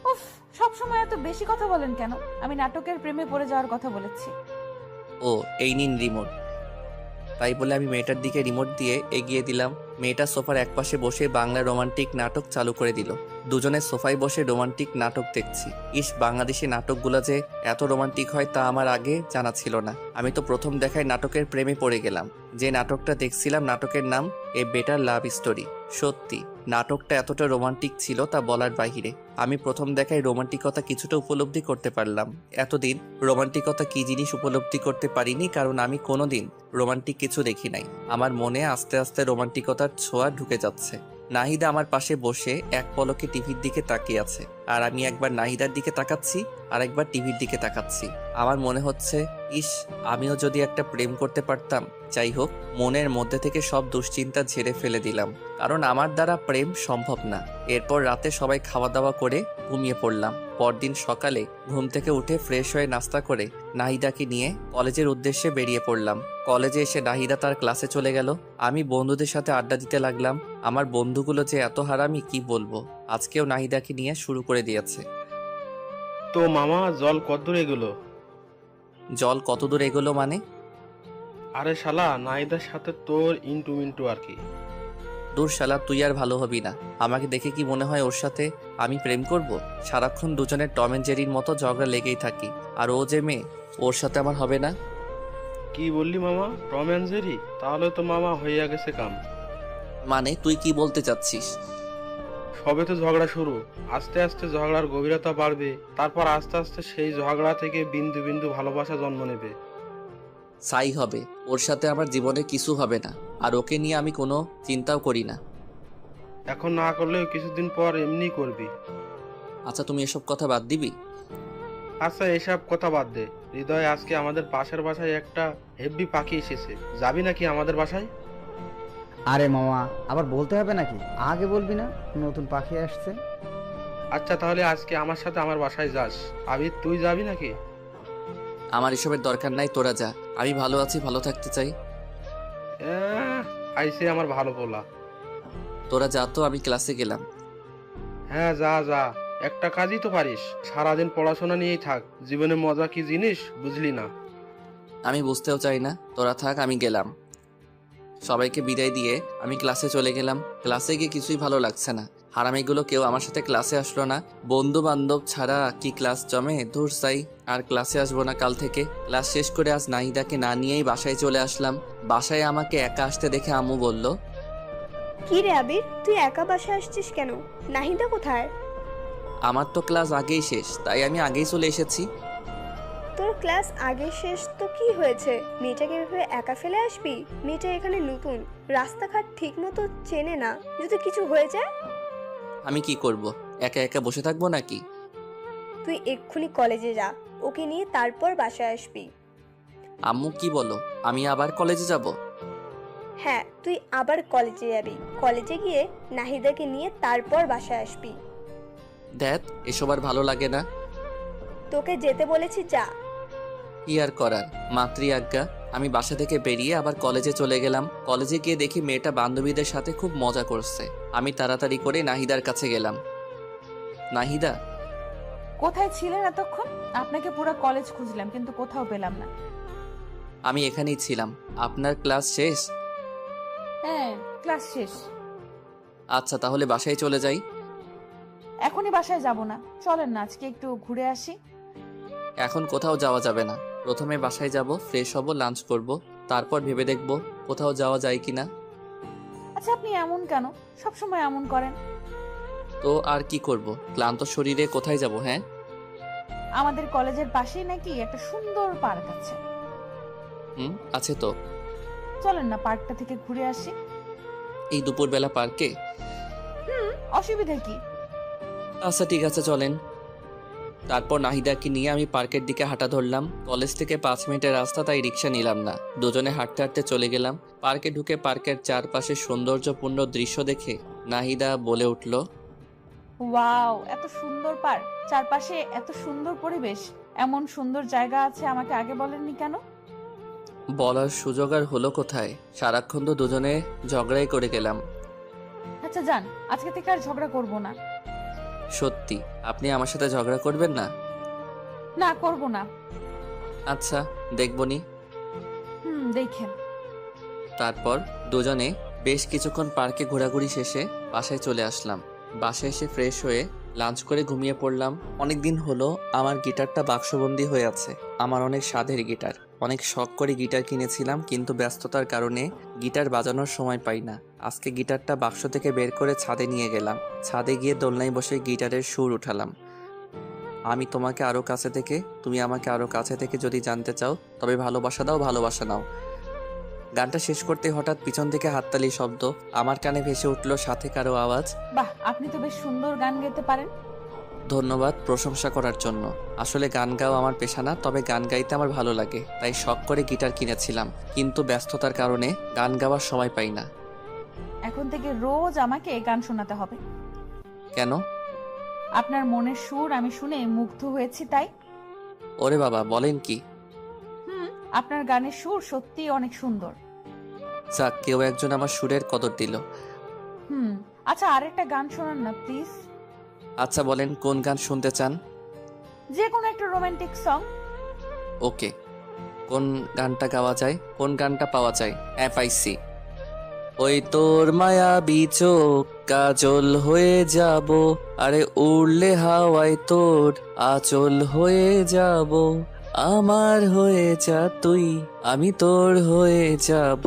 উফ, সব সময় এত বেশি কথা বলেন কেন? আমি নাটকের প্রেমে পড়ে যাওয়ার কথা বলেছি। ও, এই নিন রিমোট। তাই বলে আমি মেয়েটার দিকে রিমোট দিয়ে এগিয়ে দিলাম। মেয়েটা সোফার একপাশে বসে বাংলা রোমান্টিক নাটক চালু করে দিল। দুজনে সোফায় বসে রোমান্টিক নাটক দেখছি। ইস, বাংলাদেশি নাটকগুলো যে এত রোমান্টিক হয় তা আমার আগে জানা ছিল না। আমি তো প্রথম দেখায় নাটকের প্রেমে পড়ে গেলাম। যে নাটকটা দেখছিলাম নাটকের নাম এ বেটার লাভ স্টোরি। সত্যি নাটকটা এতটা রোমান্টিক ছিল তা বলার বাহিরে। আমি প্রথম দেখায় রোমান্টিকতা কিছুটা উপলব্ধি করতে পারলাম। এতদিন রোমান্টিকতা কি জিনিস উপলব্ধি করতে পারিনি, কারণ আমি কোনোদিন রোমান্টিক কিছু দেখি নাই। আমার মনে আস্তে আস্তে রোমান্টিকতার ছোঁয়া ঢুকে যাচ্ছে। নাহিদা আমার পাশে বসে এক পলকে টিভির দিকে তাকিয়ে আছে, আর আমি একবার নাহিদার দিকে তাকাচ্ছি আর একবার টিভির দিকে তাকাচ্ছি। আমার মনে হচ্ছে, ইস, আমিও যদি একটা প্রেম করতে পারতাম। যাই হোক, মনের মধ্যে থেকে সব দুশ্চিন্তা ঝেড়ে ফেলে দিলাম, কারণ আমার দ্বারা প্রেম সম্ভব না। এরপর রাতে সবাই খাওয়া দাওয়া করে ঘুমিয়ে পড়লাম। পরদিন সকালে ঘুম থেকে উঠে ফ্রেশ হয়ে নাস্তা করে নাহিদাকে নিয়ে কলেজের উদ্দেশ্যে বেরিয়ে পড়লাম। কলেজে এসে নাহিদা তার ক্লাসে চলে গেল। আমি বন্ধুদের সাথে আড্ডা দিতে লাগলাম। আমার বন্ধুগুলো যে এত হারামি কি বলবো। আজকেও নাহিদাকে নিয়ে শুরু করে দিয়েছে। তো মামা, জল কত দূর এগুলো? জল কত দূর এগোলো মানে? আরে শালা, নাইদার সাথে তোর ইন্টু মিন্টু আর কি। দূর শালা, তুই আর ভালো হবি না। আমাকে দেখে কি মনে হয় ওর সাথে আমি প্রেম করব? সারাক্ষণ দুজনের টম এন্ড জেরির মতো ঝগড়া লেগেই থাকি। আর ও যে মেয়ে, ওর সাথে আমার হবে না। কি বললি মামা? Tom and Jerry? তাহলে তো মামা হইয়া গেছে কাম। মানে তুই কি বলতে চাচ্ছিস? সবে তো ঝগড়া শুরু, আস্তে আস্তে ঝগড়ার গভীরতা বাড়বে, তারপর আস্তে আস্তে সেই ঝগড়া থেকে বিন্দু বিন্দু ভালোবাসা জন্ম নেবে। সাই হবে, ওর সাথে আমার জীবনে কিছু হবে না। আর ওকে নিয়ে আমি কোনো চিন্তাও করি না। এখন না করলেও কিছুদিন পর এমনি করবি। আচ্ছা, তুমি এসব কথা বাদ দিবি? আচ্ছা, এসব কথা বাদ দে। হৃদয়, আজকে আমাদের পাশের বাসায় একটা হেব্বি পাখি এসেছে, যাবি নাকি আমাদের বাসায়? আরে মামা, আবার বলতে হবে নাকি? আগে বলবি না নতুন পাখি আসছে? আচ্ছা, তাহলে আজকে আমার সাথে আমার বাসায় যাস। আবির, তুই যাবি নাকি? আমার এসবের দরকার নাই, তোরা যা। আমি ভালো আছি, ভালো থাকতে চাই। আইসে আমার ভালো বলা। তোরা যা তো, আমি ক্লাসে গেলাম। হ্যাঁ, যা যা, একটা কাজই তো পারিস, সারাদিন পড়াশোনা নিয়েই থাক। জীবনে মজা কি জিনিস বুঝলি না? আমি বুঝতেও চাই না, তোরা থাক, আমি গেলাম। সবাইকে বিদায় দিয়ে আমি ক্লাসে চলে গেলাম। ক্লাসে গিয়ে কিছুই ভালো লাগছে না। হারামিগুলো কেউ আমার সাথে ক্লাসে আসলো না। বন্ধু বান্ধব ছাড়া কি ক্লাস জমে? দূর চাই, আর ক্লাসে আসবো না কাল থেকে। ক্লাস শেষ করে আজ নাহিদাকে না নিয়েই বাসায় চলে আসলাম। বাসায় আমাকে একা আসতে দেখে আম্মু বলল, কি রে আবির, তুই একা বাসায় আসছিস কেন? নাহিদা কোথায়? আমার তো ক্লাস আগেই শেষ, তাই আমি আগেই চলে এসেছি। তোর ক্লাস আগে শেষ তো কি হয়েছে? মেয়েটাকে এভাবে একা ফেলে আসবি? মেয়েটা এখানে নতুন, রাস্তাঘাট ঠিক মতো চেনে না, যদি কিছু হয়ে যায়? আমি কি করব? একা একা বসে থাকবো নাকি? তুই এক্ষুনি কলেজে যা, ওকে নিয়ে তারপর বাসায় আসবি। আম্মু কি বলো, আমি আবার কলেজে যাব? হ্যাঁ, তুই আবার কলেজে যাবি। কলেজে গিয়ে নাহিদাকে নিয়ে তারপর বাসায় আসবি। দেখ, এসব আর ভালো লাগে না। তোকে যেতে বলেছি, যা। কি আর করার, মাতৃ আজ্ঞা। আমি বাসা থেকে বেরিয়ে আবার কলেজে চলে গেলাম। কলেজে গিয়ে দেখি মেয়েটা বান্ধবীদের সাথে খুব মজা করছে। আমি তাড়াতাড়ি করে নাহিদার কাছে গেলাম। নাহিদা, কোথায় ছিলেন এতক্ষণ? আপনাকে পুরো কলেজ খুঁজলাম কিন্তু কোথাও পেলাম না। আমি এখানেই ছিলাম। আপনার ক্লাস শেষ? হ্যাঁ, ক্লাস শেষ। আচ্ছা, তাহলে বাসায় চলে যাই। এখনই বাসায় যাব না, চলেন না আজকে একটু ঘুরে আসি। এখন কোথাও যাওয়া যাবে না। প্রথমে বাসায় যাব, ফ্রেশ হব, লাঞ্চ করব, তারপর ভেবে দেখব কোথাও যাওয়া যায় কিনা। আচ্ছা, আপনি এমন কেন? সবসময় এমন করেন। তো আর কি করব, ক্লান্ত শরীরে কোথায় যাব? হ্যাঁ, আমাদের কলেজের পাশেই নাকি একটা সুন্দর পার্ক আছে। আছে তো। চলেন না পার্কটা থেকে ঘুরে আসি। এই দুপুরবেলা পার্কে? অসুবিধা কি? আচ্ছা ঠিক আছে, চলেন। তারপর নাহিদাকে নিয়ে আমি পার্কের দিকে হাঁটা ধরলাম। কলেজ থেকে 5 মিনিটের রাস্তা, তাই রিক্সা নিলাম না। দুজনে হাঁটতে হাঁটতে চলে গেলাম। পার্কে ঢুকে পার্কের চারপাশে সৌন্দর্যপূর্ণ দৃশ্য দেখে নাহিদা বলে উঠল, ওয়াও, এত সুন্দর পার্ক, চারপাশে এত সুন্দর পরিবেশ, এমন সুন্দর জায়গা আছে, আমাকে আগে বলেননি কেন? বলার সুযোগ আর হলো কোথায়? সারাক্ষণ তো দুজনে ঝগড়াই করে গেলাম। আচ্ছা যান, আজকে থেকে আর ঝগড়া করব না। সত্যি আপনি আমার সাথে ঝগড়া করবেন না? না, করব না। আচ্ছা, দেখবনি। দেখেন। তারপর দুজনে বেশ কিছুক্ষণ পার্কে ঘোরাঘুরি শেষে বাসায় চলে আসলাম। বাসায় এসে ফ্রেশ হয়ে লাঞ্চ করে ঘুমিয়ে পড়লাম। অনেকদিন হলো আমার গিটারটা বাক্সবন্দি হয়ে আছে। আমার অনেক স্বাদের গিটার, অনেক শখ করে গিটার কিনেছিলাম, কিন্তু ব্যস্ততার কারণে গিটার বাজানোর সময় পাই না। আজকে গিটারটা বাক্স থেকে বের করে ছাদে নিয়ে গেলাম। ছাদে গিয়ে দোলনায় বসে গিটারের সুর উঠালাম। আমি তোমাকে আরো কাছে থেকে, তুমি আমাকে আরো কাছে থেকে যদি জানতে চাও, তবে ভালোবাসা দাও, ভালোবাসা নাও। গানটা শেষ করতে হঠাৎ পিছন থেকে হাততালি শব্দ আমার কানে ভেসে উঠল, সাথে কারো আওয়াজ। বাহ, আপনি তো বেশ সুন্দর গান গাইতে পারেন। ধন্যবাদ প্রশংসা করার জন্য। আসলে গান গাওয়া আমার পেশা না, তবে গান গাইতে আমার ভালো লাগে, তাই শখ করে গিটার কিনেছিলাম, কিন্তু ব্যস্ততার কারণে গান গাওয়ার সময় পাই না। এখন থেকে রোজ আমাকে গান শোনাতে হবে। কেন? আপনার মনের সুর আমি শুনে মুগ্ধ হয়েছি তাই। ওরে বাবা, বলেন কি? আপনার গানের সুর সত্যি অনেক সুন্দর। যাক, কেউ একজন আমার সুরের কদর দিল। আচ্ছা, আরেকটা গান শোনান না প্লিজ। আচ্ছা বলেন, কোন গান শুনতে চান? যে কোনো একটা রোমান্টিক সং। ওকে, কোন গানটা গাওয়া যায়, কোন গানটা পাওয়া যায়? হ্যাঁ, পাইছি। ওই তোর মায়াবী চোখ কাজল হয়ে যাব, আরে উড়লে হাওয়ায় তোর আঁচল হয়ে যাব, আমার হয়ে যা তুই, আমি তোর হয়ে যাব।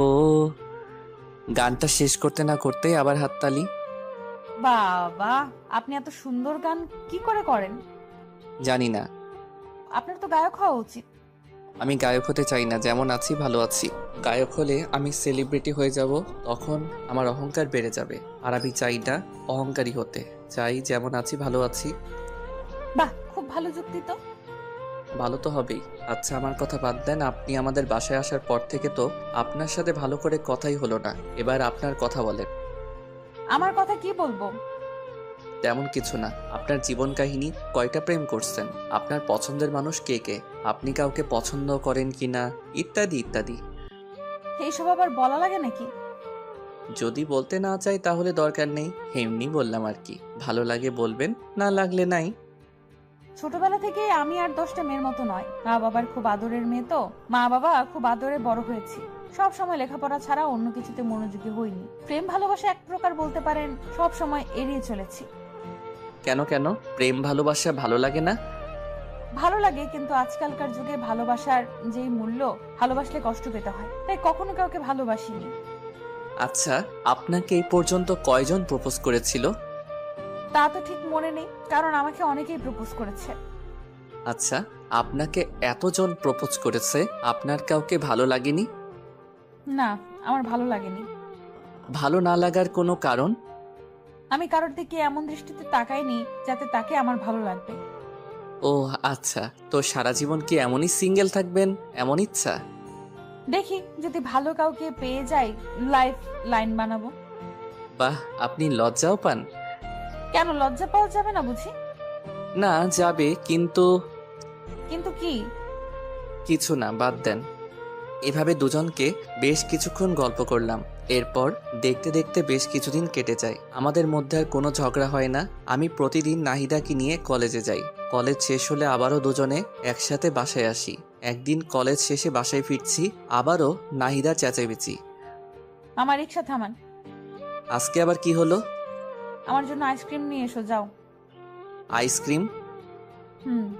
গানটা শেষ করতে না করতে আবার হাততালি। বাবা, আপনি এত সুন্দর গান কি করে করেন? জানি না, আপনার তো গায়ক হওয়া উচিত। আমি গায়ক হতে চাই না, যেমন আছি ভালো আছি। গায়ক হলে আমি সেলিব্রিটি হয়ে যাব, তখন আমার অহংকার বেড়ে যাবে। আর আমি চাই না অহংকারী হতে, চাই যেমন আছি ভালো আছি। বাহ, খুব ভালো যুক্তি তো। ভালো তো হবেই। আচ্ছা, আমার কথা বাদ দেন, আপনি আমাদের বাসায় আসার পর থেকে তো আপনার সাথে ভালো করে কথাই হলো না। এবার আপনার কথা বলেন। আমার কথা কি বলবো? তেমন কিছু না। আপনার জীবন কাহিনী, কয়টা প্রেম করছেন, আপনার পছন্দের মানুষ কে কে, আপনি কাউকে পছন্দ করেন কিনা, ইত্যাদি ইত্যাদি। এইসব আবার বলা লাগে নাকি? যদি বলতে না চাই তাহলে দরকার নেই, এমনি বললাম আর কি। ভালো লাগে বলবেন, না লাগলে নাই। ছোটবেলা থেকে আমি আর 10টা মেয়ের মতো নয়। মা বাবার খুব আদরের মেয়ে তো, মা বাবা খুব আদরে বড় হয়েছি। সব সময় লেখাপড়া ছাড়া অন্য কিছুতে মনোযোগী হইনি। প্রেম ভালোবাসা এক প্রকার বলতে পারেন সব সময় এড়িয়ে চলেছি। কেন কেন প্রেম ভালোবাসা ভালো লাগে না? ভালো লাগে, কিন্তু আজকালকার যুগে ভালোবাসার যেই মূল্য, ভালোবাসলে কষ্ট পেতে হয়, তাই কখনো কাউকে ভালোবাসিনি। আচ্ছা, আপনাকে এই পর্যন্ত কয়জন প্রপোজ করেছিল? তা তো ঠিক মনে নেই, কারণ আমাকে অনেকেই প্রপোজ করেছে। আচ্ছা, আপনাকে এতজন প্রপোজ করেছে, আপনার কাউকে ভালো লাগেনি? না, আমার ভালো লাগেনি। ভালো না লাগার কোনো কারণ? আমি কারোর দিকে এমন দৃষ্টিতে তাকাইনি যাতে তাকে আমার ভালো লাগবে। ও আচ্ছা, তো সারা জীবন কি এমনই সিঙ্গেল থাকবেন, এমন ইচ্ছা? দেখি যদি ভালো কাউকে পেয়ে যাই, লাইফ লাইন বানাবো। বাহ, আপনি লজ্জাও পান? কেন, লজ্জা পাওয়া যাবে না বুঝি? না, যাবে, কিন্তু কিন্তু কি? কিছু না, বাদ দেন। এভাবে দুজনকে বেশ কিছুক্ষণ গল্প করলাম। এরপর দেখতে দেখতে বেশ কিছুদিন কেটে যায়। আমাদের মধ্যে আর কোনো ঝগড়া হয় না। আমি প্রতিদিন নাহিদাকে নিয়ে কলেজে যাই। কলেজ শেষ হলে আবারও দুজনে একসাথে বাসায় আসি। একদিন কলেজ শেষে বাসায় ফিরছি, আবারও নাহিদা চেঁচামেচি। আমার রিক্সা থামান। আজকে আবার কি হলো? আমার জন্য আইসক্রিম নিয়ে এসো, যাও। আইসক্রিম?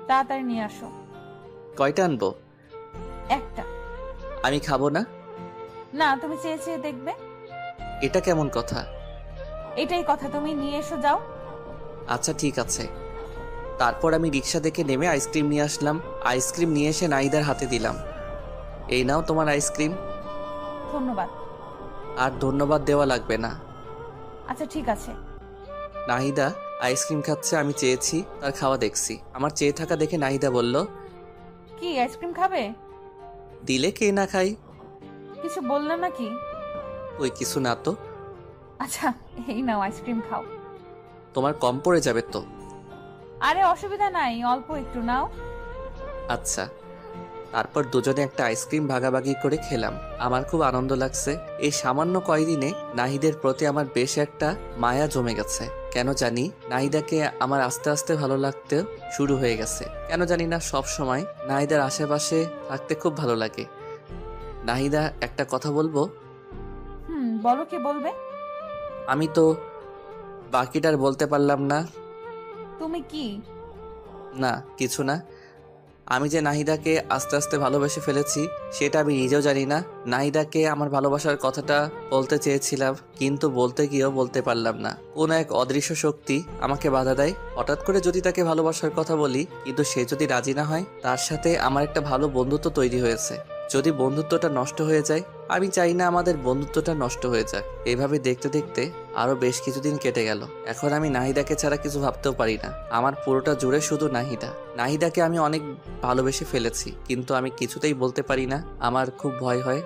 তাড়াতাড়ি নিয়ে আসো। কয়টা আনবো? একটা। আমি খাবো না। না, তুমি চেয়ে চেয়ে দেখবে। এটা কেমন কথা? এটাই কথা, তুমি নিয়ে এসো, যাও। আচ্ছা ঠিক আছে। তারপর আমি রিক্সা দেখে নেমে আইসক্রিম নিয়ে আসলাম। আইসক্রিম নিয়ে এসে নাহিদার হাতে দিলাম। এই নাও তোমার আইসক্রিম। ধন্যবাদ। আর ধন্যবাদ দেওয়া লাগবে না। আচ্ছা ঠিক আছে। নাহিদা আইসক্রিম খাচ্ছে, আমি চেয়েছি, তার খাওয়া দেখছি। আমার চেয়ে থাকা দেখে নাহিদা বলল, কি আইসক্রিম খাবে? দিলে কে না খাই। কিছু বললাম নাকি? ওই কিছু না তো। আচ্ছা, এই নাও আইসক্রিম খাও। তোমার কম পড়ে যাবে তো। আরে অসুবিধা নাই, অল্প একটু নাও। আচ্ছা। তারপর দুজনে একটা আইসক্রিম ভাগাভাগি করে খেলাম। আমার খুব আনন্দ লাগছে। এই সামান্য কয়দিনে নাহিদের প্রতি আমার বেশ একটা মায়া জমে গেছে। কেন জানি নাহিদাকে আমার আস্তে আস্তে ভালো লাগতে শুরু হয়ে গেছে। কেন জানি না, সব সময় নাহিদার আশেপাশে থাকতে খুব ভালো লাগে। নাহিদা, একটা কথা বলবো? বলো, কি বলবে? আমি তো বাকিটার বলতে পারলাম না। তুমি কি? না, কিছু না। আমি যে নাহিদাকে আস্তে আস্তে ভালোবেসে ফেলেছি সেটা আমি নিজেও জানি না। নাহিদাকে আমার ভালোবাসার কথাটা বলতে চেয়েছিলাম, কিন্তু বলতে গিয়েও বলতে পারলাম না। কোন এক অদৃশ্য শক্তি আমাকে বাধা দেয়। হঠাৎ করে যদি তাকে ভালোবাসার কথা বলি, কিন্তু সে যদি রাজি না হয়, তার সাথে আমার একটা ভালো বন্ধুত্ব তৈরি হয়েছে। যদি বন্ধুত্বটা নষ্ট হয়ে যায়, আমি চাই না আমাদের বন্ধুত্বটা নষ্ট হয়ে যাক। এভাবে দেখতে দেখতে আরো বেশ কিছুদিন কেটে গেল। এখন আমি নাহিদাকে ছাড়া কিছু ভাবতেও পারি না। আমার পুরোটা জুড়ে শুধু নাহিদা। নাহিদাকে আমি অনেক ভালোবেসে ফেলেছি, কিন্তু আমি কিছুতেই বলতে পারি না। আমার খুব ভয় হয়।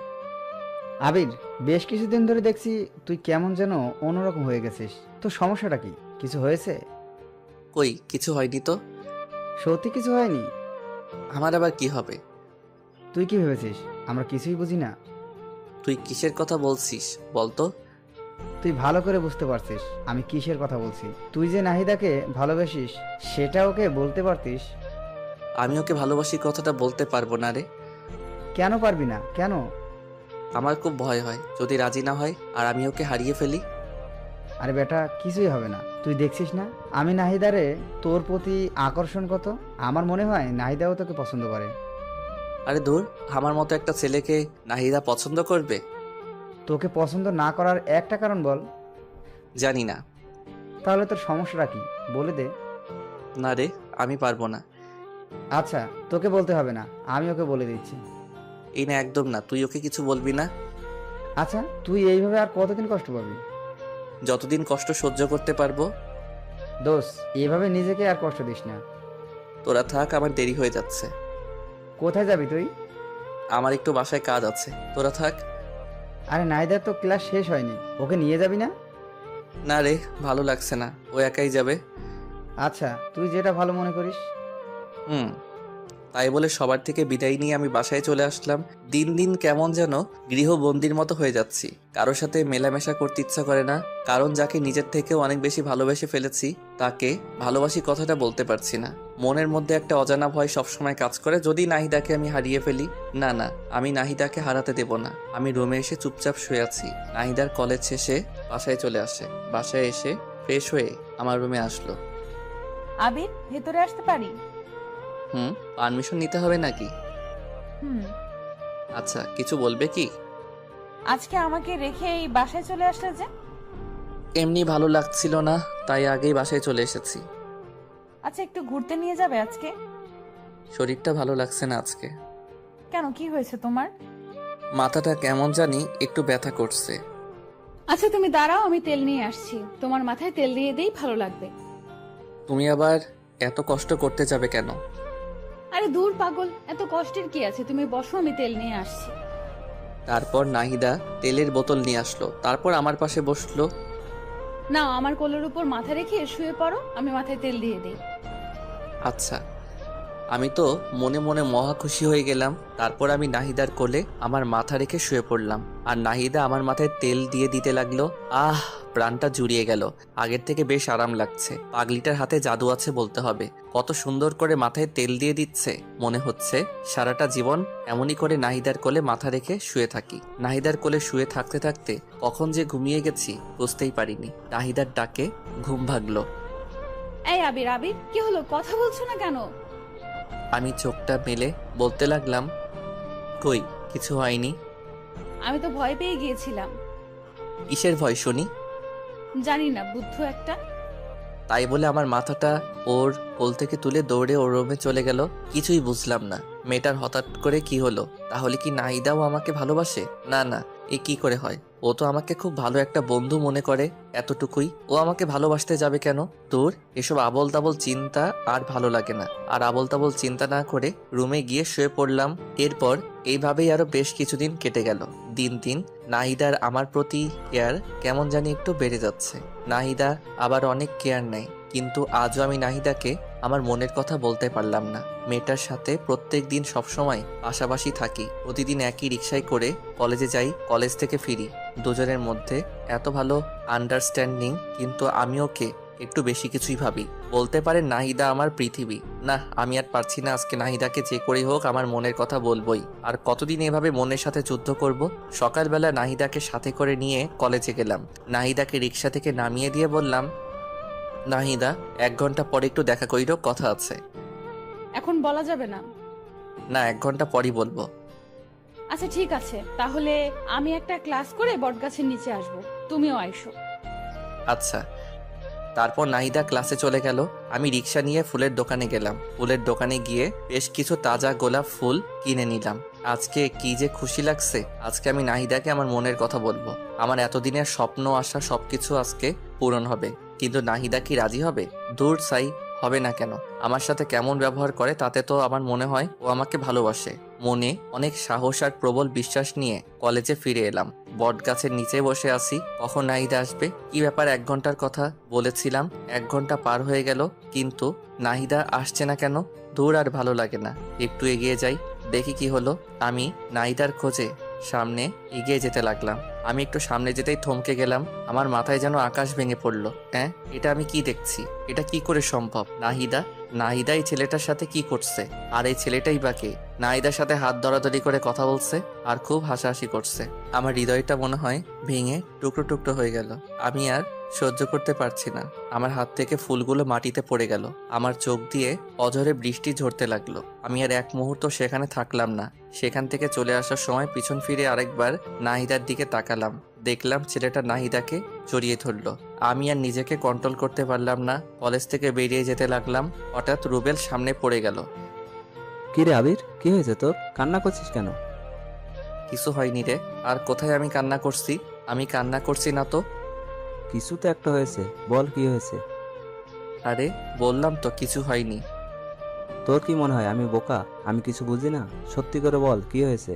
আবির, বেশ কিছুদিন ধরে দেখছি তুই কেমন যেন অন্যরকম হয়ে গেছিস। তো সমস্যাটা কি? কিছু হয়েছে? কই, কিছু হয়নি তো। সত্যি কিছু হয়নি? আমার আবার কি হবে? তুই কি ভেবেছিস আমরা কিছুই বুঝি না? তুই কিসের কথা বলছিস বলতো? তুই ভালো করে বুঝতে পারছিস আমি কিসের কথা বলছি। তুই যে নাহিদাকে ভালোবাসিস সেটা ওকে বলতে পারতিস। আমি ওকে ভালোবাসি কথাটা বলতে পারবো না রে। কেন পারবি না? কেন? আমার খুব ভয় হয় যদি রাজি না হয় আর আমি ওকে হারিয়ে ফেলি। আরে বেটা, কিছুই হবে না। তুই দেখছিস না আমি নাহিদারে তোর প্রতি আকর্ষণ কত। আমার মনে হয় নাহিদাও তোকে পছন্দ করে। আরে দূর, আমার মতো একটা ছেলেকে নাহিদা পছন্দ করবে? তোকে পছন্দ না করার একটা কারণ বল। জানি না। তাহলে তোর সমস্যাটা কি বলে দে। না রে, আমি পারবো না। আচ্ছা, তোকে বলতে হবে না, আমি ওকে বলে দিচ্ছি। এই না, একদম না, তুই ওকে কিছু বলবি না। আচ্ছা, তুই এইভাবে আর কতদিন কষ্ট পাবি? যতদিন কষ্ট সহ্য করতে পারবো। দোষ, এইভাবে নিজেকে আর কষ্ট দিস না। তোরা থাক, আমার দেরি হয়ে যাচ্ছে। কোথায় যাবি তুই? আমার একটু বাসায় কাজ আছে, তোরা থাক। আরে নাহিদার তো ক্লাস শেষ হয়নি, ওকে নিয়ে যাবি না? না রে, ভালো লাগছে না, ও একাই যাবে। আচ্ছা, তুই যেটা ভালো মনে করিস। হুম। তাই বলে সবার থেকে বিদায় নিয়ে আমি বাসায় চলে আসলাম। দিন দিন কেমন যেন গৃহবন্দির মতো হয়ে যাচ্ছি। কারোর সাথে মেলামেশা করতে ইচ্ছা করে না, কারণ যাকে নিজের থেকেও অনেক বেশি ভালোবেসে ফেলেছি তাকে ভালোবাসি কথাটা বলতে পারছি না। মনের মধ্যে একটা অজানা ভয় সবসময় কাজ করে, যদি নাহিদাকে আমি হারিয়ে ফেলি। না না, আমি নাহিদাকে হারাতে দেব না। আমি রুমে এসে চুপচাপ শুয়ে আছি। নাহিদার কলেজ শেষে বাসায় চলে আসে। বাসায় এসে ফ্রেশ হয়ে আমার রুমে আসলো। আবির, ভেতরে আসতে পারি? পারমিশন নিতে হবে নাকি? হুম। আচ্ছা, কিছু বলবে কি? আজকে আমাকে রেখে এই বাসায় চলে আসলে যে? এমনি ভালো লাগছিল না, তাই আগেই বাসায় চলে এসেছি। আচ্ছা, একটু ঘুরতে নিয়ে যাবে আজকে? শরীরটা ভালো লাগছে না আজকে। কেন, কি হয়েছে তোমার? মাথাটা কেমন জানি একটু ব্যথা করছে। আচ্ছা তুমি দাঁড়াও, আমি তেল নিয়ে আসছি। তোমার মাথায় তেল দিয়ে দেই, ভালো লাগবে। তুমি আবার এত কষ্ট করতে যাবে কেন? আরে দূর পাগল, এত কষ্টের কি আছে, তুমি বসো, আমি তেল নিয়ে আসছি। তারপর নাহিদা তেলের বোতল নিয়ে আসলো, তারপর আমার পাশে বসলো। নাও, আমার কোলের উপর মাথা রেখে শুয়ে পড়ো, আমি মাথায় তেল দিয়ে দেই। আচ্ছা। আমি তো মনে মনে মহা খুশি হয়ে গেলাম। তারপর আমি নাহিদার কোলে আমার মাথা রেখে শুয়ে পড়লাম, আর নাহিদা আমার মাথায় তেল দিয়ে দিতে লাগলো। আহ, প্রাণটা জুড়িয়ে গেল। আগের থেকে বেশ আরাম লাগছে। পাগলিটার হাতে জাদু আছে বলতে হবে। কত সুন্দর করে মাথায় তেল দিয়ে দিচ্ছে। মনে হচ্ছে সারাটা জীবন এমনই করে নাহিদার কোলে মাথা রেখে শুয়ে থাকি। নাহিদার কোলে শুয়ে থাকতে থাকতে কখন যে ঘুমিয়ে গেছি বুঝতেই পারিনি। নাহিদার ডাকে ঘুম ভাগলো। এই আবির, আবির কি হলো, কথা বলছো না কেন? আমি চোখটা মেলে বলতে লাগলাম, কই কিছু হয়নি। আমি তো ভয় পেয়ে গিয়েছিলাম। কিসের ভয় শুনি? জানি না, বুদ্ধ একটা। তাই বলে আমার মাথাটা ওর কোল থেকে তুলে দৌড়ে ওর রুমে চলে গেল। কিছুই বুঝলাম না মেয়েটার হঠাৎ করে কি হলো। তাহলে কি নাহিদাও আমাকে ভালোবাসে? না না, এ কি করে হয়? ও তো আমাকে খুব ভালো একটা বন্ধু মনে করে, এতটুকুই। ও আমাকে ভালোবাসতে যাবে কেন? দূর, এসব আবল তাবল চিন্তা আর ভালো লাগে না। আর আবল তাবল চিন্তা না করে রুমে গিয়ে শুয়ে পড়লাম। এরপর এইভাবেই আরো বেশ কিছুদিন কেটে গেল। দিন দিন নাহিদার আমার প্রতি কেয়ার কেমন জানি একটু বেড়ে যাচ্ছে। নাহিদা আবার অনেক কেয়ার নেয়, কিন্তু আজও আমি নাহিদাকে আমার মনের কথা বলতে পারলাম না। মেয়েটার সাথে প্রত্যেক দিন সবসময় পাশাপাশি থাকি। প্রতিদিন একই রিক্সায় করে কলেজে যাই, কলেজ থেকে ফিরি। দুজনের মধ্যে এত ভালো আন্ডারস্ট্যান্ডিং, কিন্তু আমি ওকে একটু বেশি কিছুই ভাবি। বলতে পারে নাহিদা আমার পৃথিবী। না, আমি আর পারছি না। আজকে নাহিদাকে যে করেই হোক আমার মনের কথা বলবোই। আর কতদিন এভাবে মনের সাথে যুদ্ধ করব? সকালবেলা নাহিদাকে সাথে করে নিয়ে কলেজে গেলাম। নাহিদাকে রিক্সা থেকে নামিয়ে দিয়ে বললাম, নাহিদা 1 ঘন্টা পরে একটু দেখা কইরো, কথা আছে। এখন বলা যাবে না। না, 1 ঘন্টা পরই বলবো। আচ্ছা ঠিক আছে, তাহলে আমি একটা ক্লাস করে বটগাছের নিচে আসবো, তুমিও আইসো। আচ্ছা। তারপর নাহিদা ক্লাসে চলে গেল। আমি রিক্সা নিয়ে ফুলের দোকানে গেলাম। ফুলের দোকানে গিয়ে বেশ কিছু তাজা গোলাপ ফুল কিনে নিলাম। আজকে কি যে খুশি লাগছে। আজকে আমি নাহিদাকে আমার মনের কথা বলবো। আমার এতদিনের স্বপ্ন আশা সবকিছু আজকে পূরণ হবে। কিন্তু নাহিদা কি রাজি হবে? দূর সাই, হবে না কেন? আমার সাথে কেমন ব্যবহার করে তাতে তো আমার মনে হয় ও আমাকে ভালোবাসে। মনে অনেক সাহস আর প্রবল বিশ্বাস নিয়ে কলেজে ফিরে এলাম। বট গাছের নিচে বসে আছি, কখন নাহিদা আসবে। কি ব্যাপার, 1 ঘন্টার কথা বলেছিলাম, 1 ঘন্টা পার হয়ে গেল, কিন্তু নাহিদা আসছে না কেন? দূর, আর ভালো লাগে না। একটু এগিয়ে যাই, দেখি কি হলো। আমি নাহিদার খোঁজে সামনে এগিয়ে যেতে লাগলাম। আমি একটু সামনে যেতেই থমকে গেলাম। আমার মাথায় যেন আকাশ ভেঙে পড়লো। হ্যাঁ, এটা আমি কি দেখছি? এটা কি করে সম্ভব? নাহিদা নাহিদা এই ছেলেটার সাথে কি করছে? আর এই ছেলেটাই বা কে? নাহিদার সাথে হাত ধরাধরি করে কথা বলছে আর খুব হাসাহাসি করছে। আমার হৃদয়টা মনে হয় ভেঙে টুকরো টুকরো হয়ে গেল। আমি আর সহ্য করতে পারছি না। আমার হাত থেকে ফুলগুলো মাটিতে পড়ে গেল। আমার চোখ দিয়ে অঝরে বৃষ্টি ঝরতে লাগলো। আমি আর এক মুহূর্ত সেখানে থাকলাম না। সেখান থেকে চলে আসার সময় পিছন ফিরে আরেকবার নাহিদার দিকে তাকালাম। দেখলাম ছেলেটা নাহিদাকে জড়িয়ে ধরলো। আমি আর নিজেকে কন্ট্রোল করতে পারলাম না। কলেজ থেকে বেরিয়ে যেতে লাগলাম। হঠাৎ রুবেল সামনে পড়ে গেল। কি রে আবির, কি হয়েছে তোর? কান্না করছিস কেন? কিছু হয়নি রে। আর কোথায় আমি কান্না করছি? আমি কান্না করছি না তো। কিছু তো একটা হয়েছে, বল কি হয়েছে? আরে বললাম তো কিছু হয়নি। তোর কি মনে হয় আমি বোকা? আমি কিছু বুঝি না? সত্যি করে বল কি হয়েছে?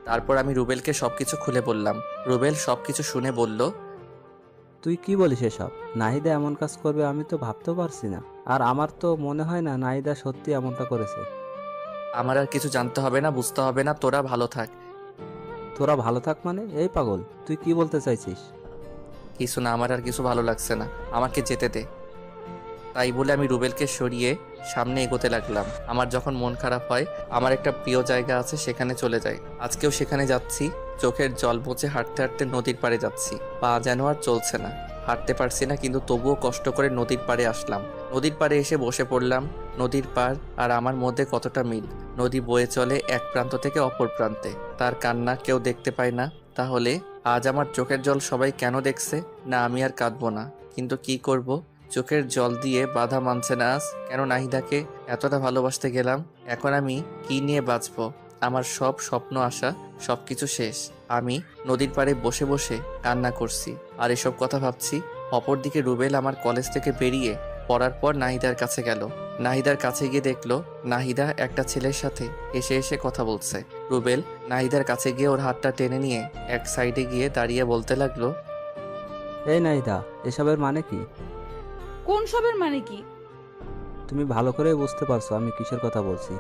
তারপর আমি রুবেলকে সবকিছু খুলে বললাম। রুবেল সবকিছু শুনে বলল, তুই কি বলিস এসব? নাহিদা এমন কাজ করবে আমি তো ভাবতেও পারছি না। আর আমার তো মনে হয় না নাহিদা সত্যি এমনটা করেছে। আমার আর কিছু জানতে হবে না, বুঝতে হবে না, তোরা ভালো থাক। তোরা ভালো থাক মানে? এই পাগল, তুই কি বলতে চাইছিস? কিছু না, আমার আর কিছু ভালো লাগছে না, আমাকে যেতে দে। তাই বলে আমি রুবেলকে সরিয়ে সামনে এগোতে লাগলাম। আমার যখন মন খারাপ হয় আমার একটা প্রিয় জায়গা আছে, সেখানে চলে যাই। আজকেও সেখানে যাচ্ছি। চোখের জল মুছে হাঁটতে হাঁটতে নদীর পাড়ে যাচ্ছি। পা যেন আর চলছে না, হাঁটতে পারছি না, কিন্তু তবুও কষ্ট করে নদীর পাড়ে আসলাম। নদীর পাড়ে এসে বসে পড়লাম। নদীর পাড় আর আমার মধ্যে কতটা মিল। নদী বয়ে চলে এক প্রান্ত থেকে অপর প্রান্তে। তার কান্না কেউ দেখতে পায় না। তাহলে আজ আমার চোখের জল সবাই কেন দেখছে? না, আমি আর কাঁদবো না, কিন্তু কি করব? চোখের জল দিয়ে বাধা মানছে না আজ। কেন নাহিদাকে এতটা ভালোবাসতে গেলাম? এখন আমি কি নিয়ে বাঁচবো? আমার সব স্বপ্ন আশা সবকিছু শেষ। আমি নদীর পাড়ে বসে বসে কান্না করছি আর এসব কথা ভাবছি। অপরদিকে রুবেল আমার কলেজ থেকে বেরিয়ে পড়ার পর নাহিদার কাছে গেল। নাহিদার কাছে গিয়ে দেখলো নাহিদা একটা ছেলের সাথে এসে এসে কথা বলছে। রুবেল নাহিদার কাছে গিয়ে ওর হাতটা টেনে নিয়ে এক সাইডে গিয়ে দাঁড়িয়ে বলতে লাগলো, এই নাহিদা, এসবের মানে কি? কোন সবের মানে কি? তুমি ভালো করে বুঝতে পারছো আমি কিসের কথা বলছি?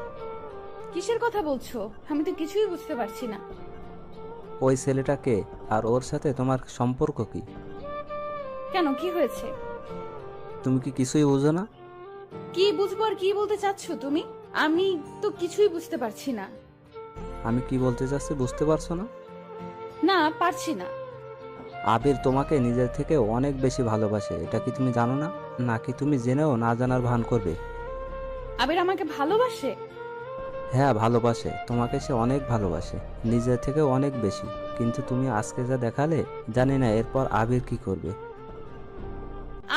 কিসের কথা বলছো? আমি তো কিছুই বুঝতে পারছি না। ওই ছেলেটাকে আর ওর সাথে তোমার সম্পর্ক কি? কেন, কি হয়েছে? তুমি কি কিছুই বুঝো না? কি বুঝবো আর কি বলতে চাচ্ছ তুমি? আমি তো কিছুই বুঝতে পারছি না। আমি কি বলতে চাচ্ছি বুঝতে পারছো না? না, পারছি না। আবির তোমাকে নিজের থেকে অনেক বেশি ভালোবাসে, এটা কি তুমি জানো না? নাকি তুমি জেনেও না জানার ভান করবে? আবির আমাকে ভালোবাসে? হ্যাঁ ভালোবাসে, তোমাকে সে অনেক ভালোবাসে, নিজের থেকে অনেক বেশি। কিন্তু তুমি আজকে যা দেখালে, জানি না এরপর আবির কি করবে।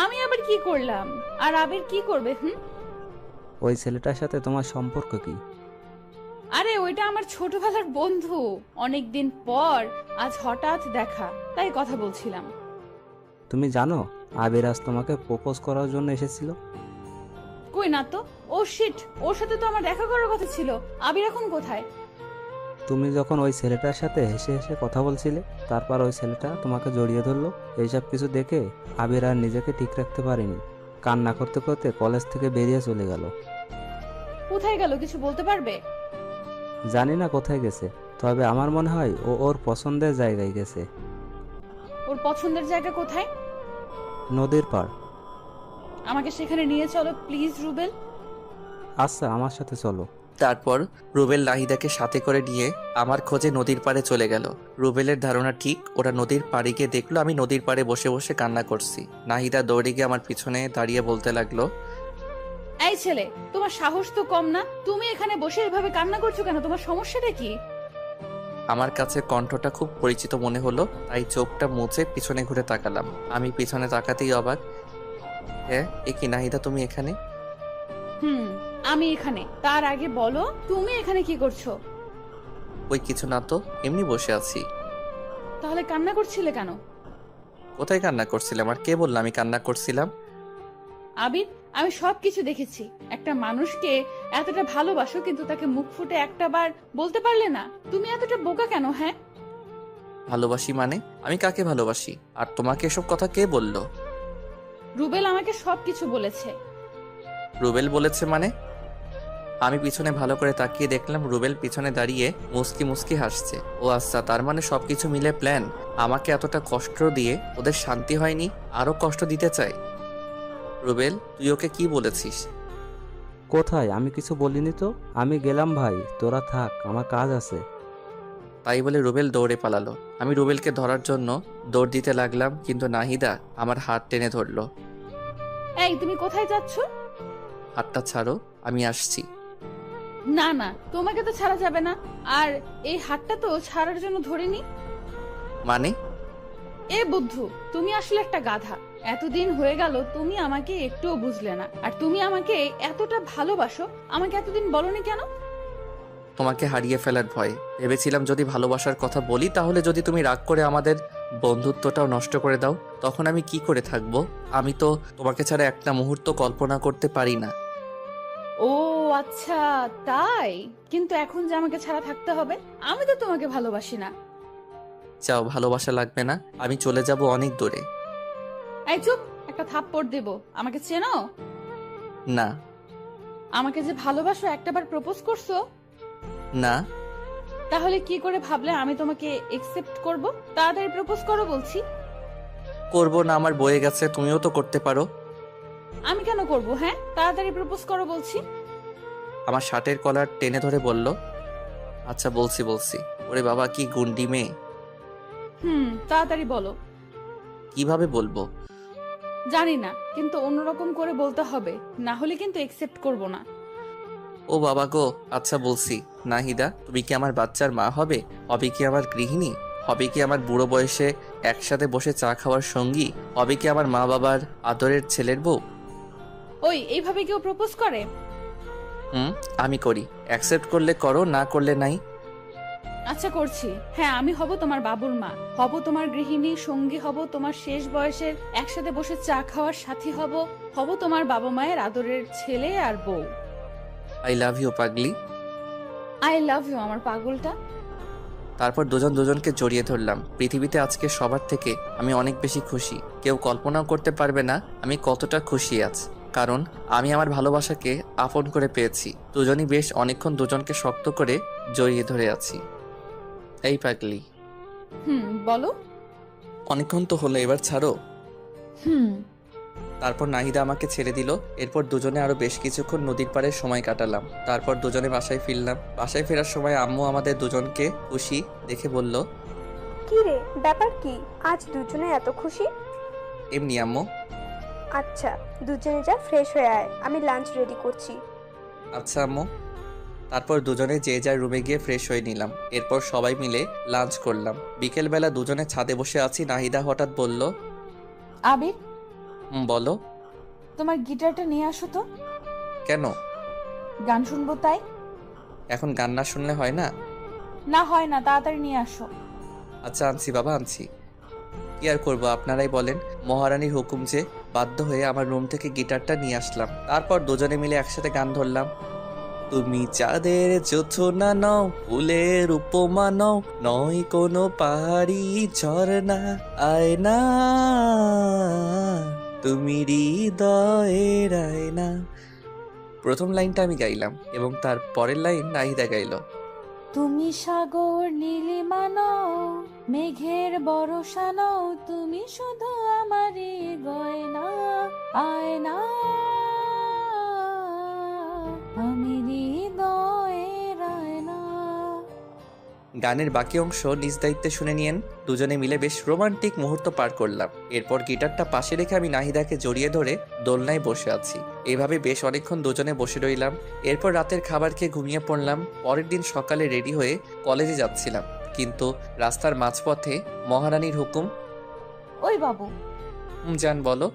আমি আবার কি করলাম? আর আবির কি করবে? ওই ছেলেটার সাথে তোমার সম্পর্ক কি? আরে ওইটা আমার ছোটবেলার বন্ধু। অনেকদিন পর আজ হঠাৎ দেখা, তাই কথা বলছিলাম। তুমি জানো আবির আজ তোমাকে প্রপোজ করার জন্য এসেছিল? কই না তো। ও শিট, ওর সাথে তো আমার দেখা করার কথা ছিল। আবির এখন কোথায়? তুমি যখন ওই ছেলেটার সাথে হেসে হেসে কথা বলছিলে, তারপর ওই ছেলেটা তোমাকে জড়িয়ে ধরলো। এইসব কিছু দেখে আবির আর নিজেকে ঠিক রাখতে পারেনি, কান্না করতে করতে কলেজ থেকে বেরিয়ে চলে গেল। কোথায় গেল কিছু বলতে পারবে? জানি না কোথায় গেছে, তবে আমার মনে হয় ও ওর পছন্দের জায়গায় গেছে। ওর পছন্দের জায়গা কোথায়? নদীর পাড়। আমাকে সেখানে নিয়ে চলো প্লিজ রুবেল। আচ্ছা, আমার সাথে চলো। তারপর রুবেল নাহিদাকে সাথে করে নিয়ে আমার খোঁজে নদীর পাড়ে চলে গেল। রুবেলের ধারণা ঠিক, ওরা নদীর পাড়ে গিয়ে দেখলো আমি নদীর পাড়ে বসে বসে কান্না করছি। নাহিদা দৌড়ে গিয়ে আমার পিছনে দাঁড়িয়ে বলতে লাগলো, এই ছেলে, তোমার সাহস তো কম না? তুমি এখানে বসে এভাবে কান্না করছো কেন? তোমার সমস্যাটা কি? আমার কাছে কণ্ঠটা খুব পরিচিত মনে হলো, তাই চোখটা মুছে পিছনে ঘুরে তাকালাম। আমি পিছনে তাকাতেই অবাক। হ্যাঁ, এ কি নাহিদা, তুমি এখানে? আমি এখানে। তার আগে বলো তুমি এখানে কি করছো? ওই কিছু না তো, এমনি বসে আছি। তাহলে কান্না করছিলে কেন? কোথায় কান্না করছিলাম? আর কে বললাম আমি কান্না করছিলাম? আবির, আমি সবকিছু দেখেছি। একটা মানুষকে এতটা ভালোবাসো কিন্তু তাকে মুখ ফুটে একটা বার বলতে পারলে না। তুমি এতটা বোকা কেন? হ্যাঁ, ভালোবাসি মানে? আমি কাকে ভালোবাসি? আর তোমাকে এসব কথা কে বললো? রুবেল আমাকে সবকিছু বলেছে। রুবেল বলেছে মানে? আমি পিছনে ভালো করে তাকিয়ে দেখলাম রুবেল পিছনে দাঁড়িয়ে মুস্কি মুস্কি হাসছে। ও আচ্ছা, তার মানে সবকিছু মিলে প্ল্যান। আমাকে এতটা কষ্ট দিয়ে ওদের শান্তি হয়নি, আরো কষ্ট দিতে চায়। রুবেল, তুই ওকে কি বলেছিস? কোথায়? আমি কিছু বলিনি তো। আমি গেলাম ভাই, তোরা থাক, আমার কাজ আছে। তাই বলে রুবেল দৌড়ে পালালো। আমি রুবেলকে ধরার জন্য দৌড় দিতে লাগলাম, কিন্তু নাহিদা আমার হাত টেনে ধরলো। এই, তুমি কোথায় যাচ্ছ? হাতটা ছাড়ো, আমি আসছি। না না, তোমাকে তো ছাড়া যাবে না। আর এই হাতটা তো ছাড়ার জন্য ধরিনি। মানে? এ বুদ্ধু, তুমি আসলে একটা গাধা। এতদিন হয়ে গেল তুমি আমাকে একটুও বুঝলে না। আর তুমি আমাকে এতটা ভালোবাসো, আমাকে এতদিন বলনি কেন? তোমাকে হারিয়ে ফেলার ভয়ে। ভেবেছিলাম যদি ভালোবাসার কথা বলি তাহলে যদি তুমি রাগ করে আমাদের বন্ধুত্বটাও নষ্ট করে দাও, তখন আমি কি করে থাকবো? আমি তো তোমাকে ছাড়া একটা মুহূর্ত কল্পনা করতে পারি না। ও আচ্ছা, তাই? কিন্তু এখন যে আমাকে ছাড়া থাকতে হবে, আমি তো তোমাকে ভালোবাসি না। চাও, ভালোবাসা লাগবে না, আমি চলে যাব অনেক দূরে। এই চুপ, একটা থাপ্পড় দেব। আমাকে চেনো? না। আমাকে যে ভালোবাসো একটাবার প্রপোজ করছো? না। তাহলে কি করে ভাবলে আমি তোমাকে একসেপ্ট করব? তাড়াতাড়ি প্রপোজ করো বলছি। করবো না, আমার বয়ে গেছে, তুমিও তো করতে পারো। আমি কেন করব? হ্যাঁ, তাড়াতাড়ি প্রপোজ করো বলছি। আমার শার্টের কলার টেনে ধরে বলল, আচ্ছা বলছি বলছি। ওরে বাবা, কি গুন্ডি মেয়ে! তাড়াতাড়ি বলো। কিভাবে বলবো? জানি না, কিন্তু অন্যরকম করে বলতে হবে, না হলে কিন্তু একসেপ্ট করব না। ও বাবা গো, আচ্ছা বলছি। নাহিদা, তুমি কি আমার বাচ্চার মা হবে? হবে কি আমার গৃহিণী? হবে কি আমার বুড়ো বয়সে একসাথে বসে চা খাওয়ার সঙ্গী? হবে কি আমার মা বাবার আদরের ছেলের বউ? ওই, এইভাবে কেউ প্রপোজ করে? আমি করি। অ্যাকসেপ্ট করলে করো, না করলে নাই। আচ্ছা করছি। হ্যাঁ, আমি হব তোমার বাবুর মা, হব তোমার গৃহিণী, সঙ্গী হব তোমার শেষ বয়সের, একসাথে বসে চা খাওয়ার সাথী হব, হব তোমার বাবা মায়ের আদরের ছেলে আর বউ। আই লাভ ইউ পাগলি। আই লাভ ইউ আমার পাগলটা। তারপর দুজন দুজনকে জড়িয়ে ধরলাম। পৃথিবীতে আজকে সবার থেকে আমি অনেক বেশি খুশি। কেউ কল্পনাও করতে পারবে না আমি কতটা খুশি আছি, কারণ আমি আমার ভালোবাসাকে আপন করে পেয়েছি। দুজনই বেশ অনেকক্ষণ দুজনকে শক্ত করে জড়িয়ে ধরে আছি। এই পাগলি, বলো। অনেকক্ষণ তো হলো, এবার ছাড়ো। হুম। তারপর নাহিদা আমাকে ছেড়ে দিল। এরপর দুজনে আরো বেশ কিছুক্ষণ নদীর পাড়ে সময় কাটালাম। তারপর দুজনে বাসায় ফিরলাম। বাসায় ফেরার সময় আম্মু আমাদের দুজনকে খুশি দেখে বলল, কি রে, ব্যাপার কি? আজ দুজনে এত খুশি? এমনি আম্মু। আচ্ছা, দুজনে যা, ফ্রেশ হয়ে আয়, আমি লাঞ্চ রেডি করছি। আচ্ছা আম্মু। তারপর দুজনে যে যার রুমে গিয়ে ফ্রেশ হয়ে নিলাম। এরপর সবাই মিলে লাঞ্চ করলাম। বিকেলবেলা দুজনে ছাদে বসে আছি, নাহিদা হঠাৎ বলল, আবির, বলো। তোমার গিটারটা নিয়ে আসো তো। কেন? গান শুনবো তাই। এখন গান না শুনলে হয় না? না হয় না, তাড়াতাড়ি নিয়ে আসো। আচ্ছা আনছি বাবা, আনছি। কি আর করবো, আপনারাই বলেন। মহারানীর হুকুম যে, বাধ্য হয়ে আমার রুম থেকে গিটারটা নিয়ে আসলাম। তারপর দুজনে মিলে একসাথে গান ধরলাম। তুমি চাঁদের জোছনা নও, ফুলের উপমা নও, নয় কোনো পাহাড়ি ঝর্ণা, আয়না তুমি হৃদয়ের আয়না। প্রথম লাইনটা আমি গাইলাম এবং তার পরের লাইন নাহিদা গাইল। তুমি সাগর নীলিমা নও, মেঘের বর্ষা নও, তুমি শুধু আমারই গয়না, আয়না আমি হৃদয়ের আয়না। গানের বাকি অংশ নিজ দায়িত্বে শুনে নিয়েন। দুজনে মিলে বেশ রোমান্টিক মুহূর্ত পার করলাম। এরপর গিটারটা পাশে রেখে আমি নাহিদাকে জড়িয়ে ধরে দোলনায় বসে আছি। এভাবে বেশ অনেকক্ষণ দুজনে বসে রইলাম। এরপর রাতের খাবার খেয়ে ঘুমিয়ে পড়লাম। পরের দিন সকালে রেডি হয়ে কলেজে যাচ্ছিলাম, কিন্তু রাস্তার মাঝপথে মহারানীর হুকুম। ওই বাবু, জান বলো।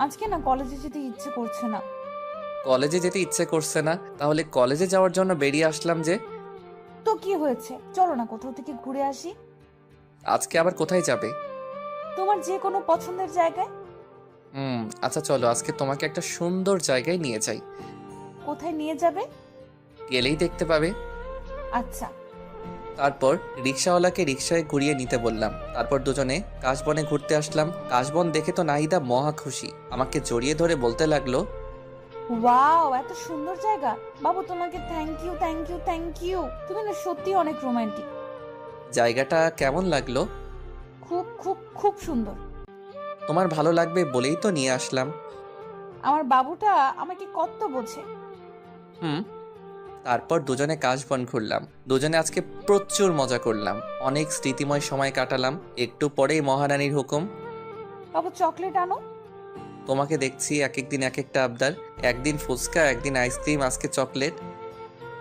আজকে না কলেজে যেতে ইচ্ছে করছে না। কলেজে যেতে ইচ্ছে করছে না? তাহলে কলেজে যাওয়ার জন্য বেরিয়ে আসলাম যে। তো কি হয়েছে, চলো না কোথাও থেকে ঘুরে আসি। আজকে আবার কোথায় যাবে? তোমার যে কোনো পছন্দের জায়গায়। আচ্ছা চলো, আজকে তোমাকে একটা সুন্দর জায়গায় নিয়ে যাই। কোথায় নিয়ে যাবে? গেলেই দেখতে পাবে। আচ্ছা। তারপর রিক্সাওয়ালাকে রিক্সায় ঘুরিয়ে নিতে বললাম। তারপর দুজনে কাশবনে ঘুরতে আসলাম। কাশবন দেখে তো নাহিদা মহা খুশি, আমাকে জড়িয়ে ধরে বলতে লাগলো, ওয়াও, এত সুন্দর জায়গা। বাবু তোমাকে thank you, thank you, thank you. তুমি না সত্যি অনেক রোমান্টিক। জায়গাটা কেমন লাগলো? খুব খুব খুব সুন্দর। তোমার ভালো লাগবে বলেই তো নিয়ে আসলাম। আমার বাবুটা আমাকে কত বোঝে। হুম। তারপর দুজনে কাশবন ঘুরলাম। দুজনে আজকে প্রচুর মজা করলাম, অনেক স্মৃতিময় সময় কাটালাম। একটু পরেই মহারানীর হুকুম। বাবু চকলেট আনো। তোমাকে দেখছি এক একদিন এক একটা আবদার, একদিন ফুচকা, একদিন আইসক্রিম, আজকে চকলেট।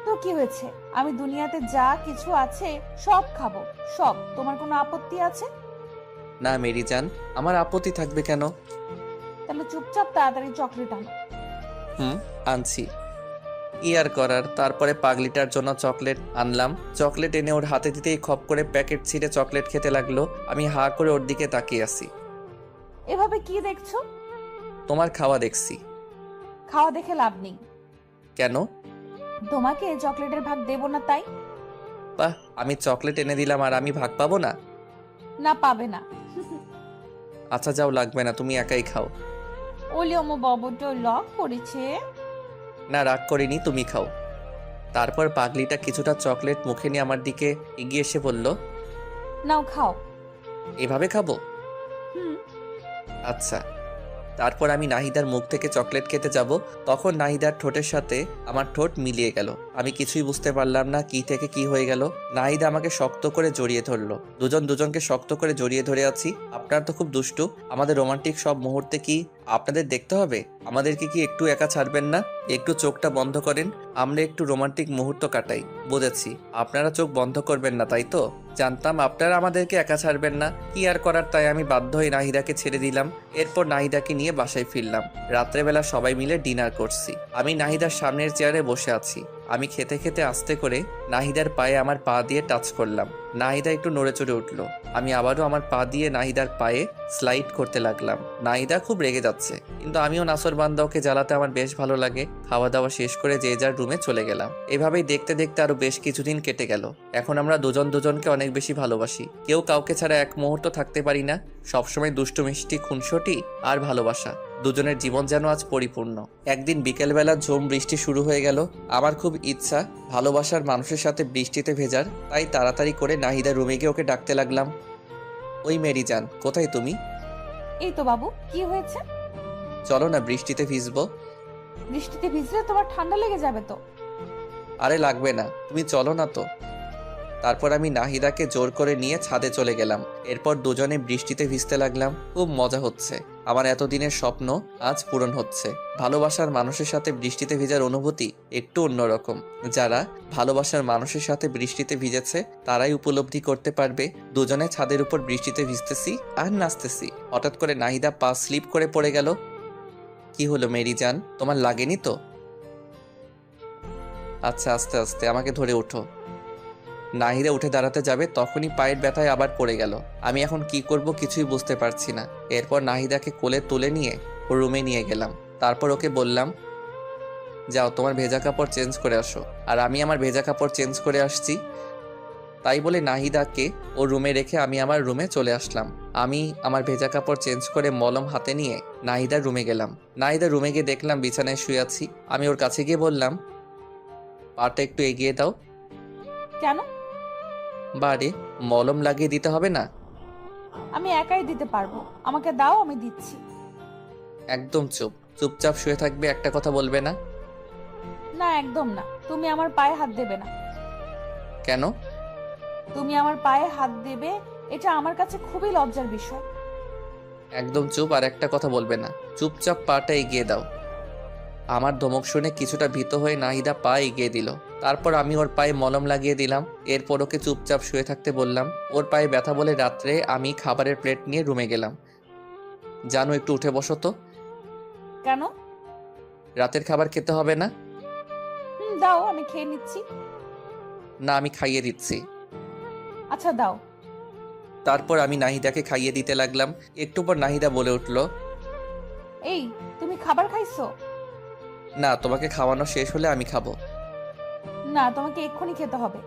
তো কি হয়েছে, আমি দুনিয়াতে যা কিছু আছে সব খাবো, সব। তোমার কোনো আপত্তি আছে? না মেরিজান, আমার আপত্তি থাকবে কেন? তাহলে চুপচাপ তাড়াতাড়ি চকলেট আনো। হুম, আনছি। কি আর করার, তারপরে পাগলিটার জন্য চকলেট আনলাম। চকলেট এনে ওর হাতে দিতেই খপ করে প্যাকেট ছিঁড়ে চকলেট খেতে লাগলো। আমি হা করে ওর দিকে তাকিয়ে আছি। এভাবে কি দেখছো? তোমার খাওয়া দেখছি। খাওয়া দেখে লাভ নেই। কেন? তোমাকে চকলেটের ভাগ দেব না তাই। বাহ, আমি চকলেট এনে দিলাম আর আমি ভাগ পাবো না? না, পাবে না। আচ্ছা যাও, লাগবে না, তুমি একাই খাও। ওলি আমার বাবুটা লক করেছে। না, রাগ করিনি, তুমি খাও। তারপর পাগলিটা কিছুটা চকলেট মুখে নিয়ে আমার দিকে এগিয়ে এসে বলল, নাও খাও। এভাবে খাবো? হুম। আচ্ছা। তারপর আমি নাহিদার মুখ থেকে চকলেট খেতে যাব, তখন নাহিদার ঠোঁটের সাথে আমার ঠোঁট মিলিয়ে গেল। আমি কিছুই বুঝতে পারলাম না কি থেকে কি হয়ে গেল। নাহিদা আমাকে শক্ত করে জড়িয়ে ধরলো। দুজন দুজনকে শক্ত করে জড়িয়ে ধরে আছি। আপনারা তো খুব দুষ্টু। আমাদের রোমান্টিক সব মুহূর্তে কি আপনাদের দেখতে হবে? আমাদেরকে কি একটু একা ছাড়বেন না? একটু চোখটা বন্ধ করেন, আমরা একটু রোমান্টিক মুহূর্ত কাটাই। বুঝেছি, আপনারা চোখ বন্ধ করবেন না, তাই তো? জানতাম আপনারা আমাদেরকে একা ছাড়বেন না। কি আর করার, তাই আমি বাধ্য হয়ে নাহিদাকে ছেড়ে দিলাম। এরপর নাহিদাকে নিয়ে বাসায় ফিরলাম। রাত্রেবেলা সবাই মিলে ডিনার করছি। আমি নাহিদার সামনের চেয়ারে বসে আছি। আমি খেতে খেতে আস্তে করে নাহিদার পায়ে আমার পা দিয়ে টাচ করলাম। নাহিদা একটু নড়ে চড়ে উঠলো। আমি আবারও আমার পা দিয়ে নাহিদার পায়ে স্লাইড করতে লাগলাম। নাহিদা খুব রেগে যাচ্ছে, কিন্তু আমিও নাসরবান্দা, ওকে জ্বালাতে আমার বেশ ভালো লাগে। খাওয়া দাওয়া শেষ করে যে যার রুমে চলে গেলাম। এভাবেই দেখতে দেখতে আরো বেশ কিছুদিন কেটে গেল। এখন আমরা দুজন দুজনকে অনেক বেশি ভালোবাসি। কেউ কাউকে ছাড়া এক মুহূর্ত থাকতে পারি না। সবসময় দুষ্টু মিষ্টি, খুনসুটি আর ভালোবাসা। দুজনের জীবন যেন আজ পরিপূর্ণ। একদিন বিকেলবেলা ঝুম বৃষ্টি শুরু হয়ে গেল। আমার খুব ইচ্ছা ভালোবাসার মানুষের সাথে বৃষ্টিতে ভেজার, তাই তাড়াতাড়ি করে নাহিদা রুমে গিয়ে ওকে ডাকতে লাগলাম। ওই মেরিজান, কোথায় তুমি? এই তো বাবু, কি হয়েছে? চলো না, বৃষ্টিতে ভিজবো। বৃষ্টিতে ভিজলে তোমার ঠান্ডা লেগে যাবে তো। আরে লাগবে না, তুমি চলো না তো। তারপর আমি নাহিদাকে জোর করে নিয়ে ছাদে চলে গেলাম। এরপর দুজনে বৃষ্টিতে ভিজতে লাগলাম। খুব মজা হচ্ছে। আমার এতদিনের স্বপ্ন আজ পূরণ হচ্ছে। ভালোবাসার মানুষের সাথে বৃষ্টিতে ভিজার অনুভূতি একটু অন্যরকম। যারা ভালোবাসার মানুষের সাথে বৃষ্টিতে ভিজেছে তারাই উপলব্ধি করতে পারবে। দুজনে ছাদের উপর বৃষ্টিতে ভিজতেছি আর নাচতেছি। হঠাৎ করে নাহিদা পা স্লিপ করে পড়ে গেল। কি হলো মেরিজান, তোমার লাগেনি তো? আচ্ছা, আস্তে আস্তে, আমাকে ধরে ওঠো। নাহিদা উঠে দাঁড়াতে যাবে, তখনই পায়ের ব্যথায় আবার পড়ে গেল। আমি এখন কি করব কিছুই বুঝতে পারছি না। এরপর নাহিদাকে কোলে তুলে নিয়ে ওর রুমে নিয়ে গেলাম। তারপর ওকে বললাম, যাও তোমার ভেজা কাপড় চেঞ্জ করে আসো। আর আমি আমার ভেজা কাপড় চেঞ্জ করে আসছি। তাই বলে নাহিদাকে ওর রুমে রেখে আমি আমার রুমে চলে আসলাম। আমি আমার ভেজা কাপড় চেঞ্জ করে মলম হাতে নিয়ে নাহিদার রুমে গেলাম। নাহিদার রুমে গিয়ে দেখলাম বিছানায় শুয়ে আছি। আমি ওর কাছে গিয়ে বললাম, পাটা একটু এগিয়ে দাও। কেন? বারে, মলম লাগিয়ে দিতে হবে না? আমি একাই দিতে পারবো, আমাকে দাও, আমি দিচ্ছি। একদম চুপ, চুপচাপ শুয়ে থাকবে, একটা কথা বলবে না। না, একদম না। তুমি আমার পায়ে হাত দেবে না। কেন? তুমি আমার পায়ে হাত দেবে, এটা আমার কাছে খুবই লজ্জার বিষয়। একদম চুপ, আর একটা কথা বলবে না। চুপচাপ পাটা এগিয়ে দাও। আমার ধমক শুনে কিছুটা ভীত হয়ে নাহিদা পা এগিয়ে দিল। তারপর আমি ওর পায়ে মলম লাগিয়ে দিলাম। এরপর ওকে চুপচাপ শুয়ে থাকতে বললাম। ওর পায়ে ব্যথা বলে রাত্রে আমি খাবারের প্লেট নিয়ে রুমে গেলাম। জানো, একটু উঠে বসো তো। কেন? রাতের খাবার খেতে হবে না? দাও, আমি খেয়ে নিচ্ছি। না, আমি খাইয়ে দিচ্ছি। আচ্ছা দাও। তারপর আমি নাহিদাকে খাইয়ে দিতে লাগলাম। একটু পর নাহিদা বলে উঠল, এই, তুমি খাবার খাইছো? না, তোমাকে খাওয়ানো শেষ হলে আমি খাবো। না, তোমাকে এক্ষুনি খেতে হবে।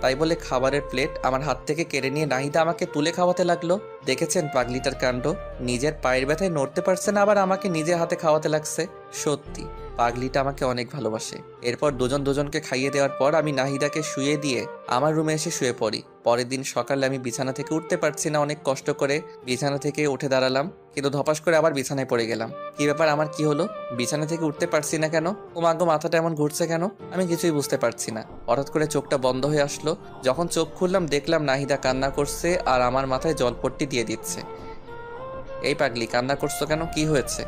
তাই বলে খাবারের প্লেট আমার হাত থেকে কেড়ে নিয়ে নাহিদা আমাকে তুলে খাওয়াতে লাগলো। দেখেছেন পাগলিটার কাণ্ড, নিজের পায়ের ব্যথায় নড়তে পারছে না, আবার আমাকে নিজের হাতে খাওয়াতে লাগছে। সত্যি পাগলিটা আমাকে অনেক ভালোবাসে। এরপর দুজনকে খাইয়ে দেওয়ার পর আমি নাহিদাকে শুয়ে দিয়ে আমার রুমে এসে শুয়ে পড়ি। পরের দিন সকালে আমি বিছানা থেকে উঠতে পারছি না, অনেক কষ্ট করে বিছানা থেকে উঠে দাঁড়ালাম, কিন্তু ধপাস করে আবার বিছানায় পড়ে গেলাম। কি ব্যাপার, আমার কি হলো? বিছানা থেকে উঠতে পারছি না কেন? ও মাগো, মাথাটা এমন ঘুরছে কেন? আমি কিছুই বুঝতে পারছি না। হঠাৎ করে চোখটা বন্ধ হয়ে আসলো। যখন চোখ খুললাম দেখলাম নাহিদা কান্না করছে আর আমার মাথায় জলপট্টি দিয়ে দিচ্ছে। এই পাগলি, কান্না করছো কেন? কি হয়েছে?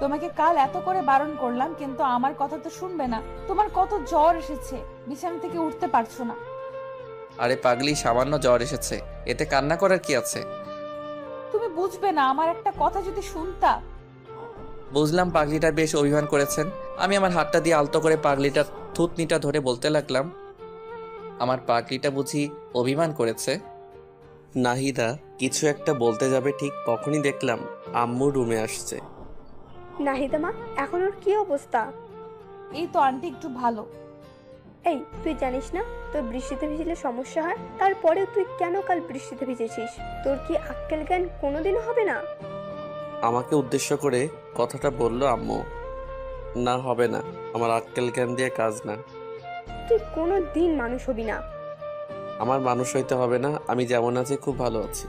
তোমাকে কাল এত করে বারণ করলাম, কিন্তু আমার কথা তো শুনবে না। তোমার কত জ্বর এসেছে, বিছানা থেকে উঠতে পারছো না। আরে পাগলি, সামান্য জ্বর এসেছে, এতে কান্না করার কি আছে? তুমি বুঝবে না, আমার একটা কথা যদি শুনতা। বুঝলাম পাগলিটা বেশ অভিমান করেছেন। আমি আমার হাতটা দিয়ে আলতো করে পাগলিটার থুতনিটা ধরে বলতে লাগলাম, আমার পাগলিটা বুঝি অভিমান করেছে? নাহিদা কিছু একটা বলতে যাবে, ঠিক তখনই দেখলাম আম্মু রুমে আসছে। নাহিদা মা, এখন ওর কি অবস্থা? এই তো আন্টি একটু ভালো। এই, তুই জানিস না তোর বৃষ্টিতে ভিজলে সমস্যা হয়? তারপরেও তুই কেন কাল বৃষ্টিতে ভিজেছিস? তোর কি আক্কেল জ্ঞান কোনোদিনও হবে না? আমাকে উদ্দেশ্য করে কথাটা বলল আম্মু। না, হবে না, আমার আক্কেল জ্ঞান দিয়ে কাজ না। তুই কোনো দিন মানুষ হবি না। আমার মানুষ হইতে হবে না, আমি যেমন আছি খুব ভালো আছি।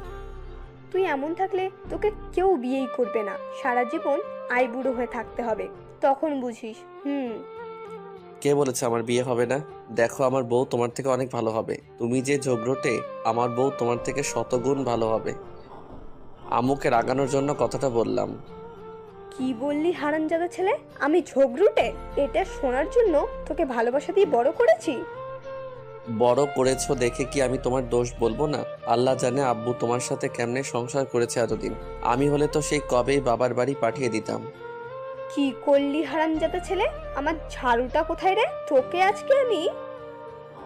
তুই এমন থাকলে তোকে কেউ বিয়েই করবে না। সারা জীবন আইবুড়ো হয়ে থাকতে হবে, তখন বুঝিস। কে বলেছে আমার বিয়ে হবে না? দেখো, আমার বউ তোমার থেকে অনেক ভালো হবে। তুমি যে ঝগড়টে, আমার বউ তোমার থেকে শতগুণ ভালো হবে। আম্মুকে রাগানোর জন্য কথাটা বললাম। কি বললি হারামজাদা ছেলে? আমি ঝগড়ুটে? এটা শোনার জন্য তোকে ভালোবাসা দিয়ে বড় করেছি। বড় করেছো দেখে কি আমি তোমার দোষ বলবো না? আল্লাহ জানে আব্বু তোমার সাথে কেমনে সংসার করেছে এতদিন। আমি হলে তো সেই কবেই বাবার বাড়ি পাঠিয়ে দিতাম। কি করলি হারামজাদা ছেলে? আমার ঝাড়ুটা কোথায় রে? তোকে আজকে আমি।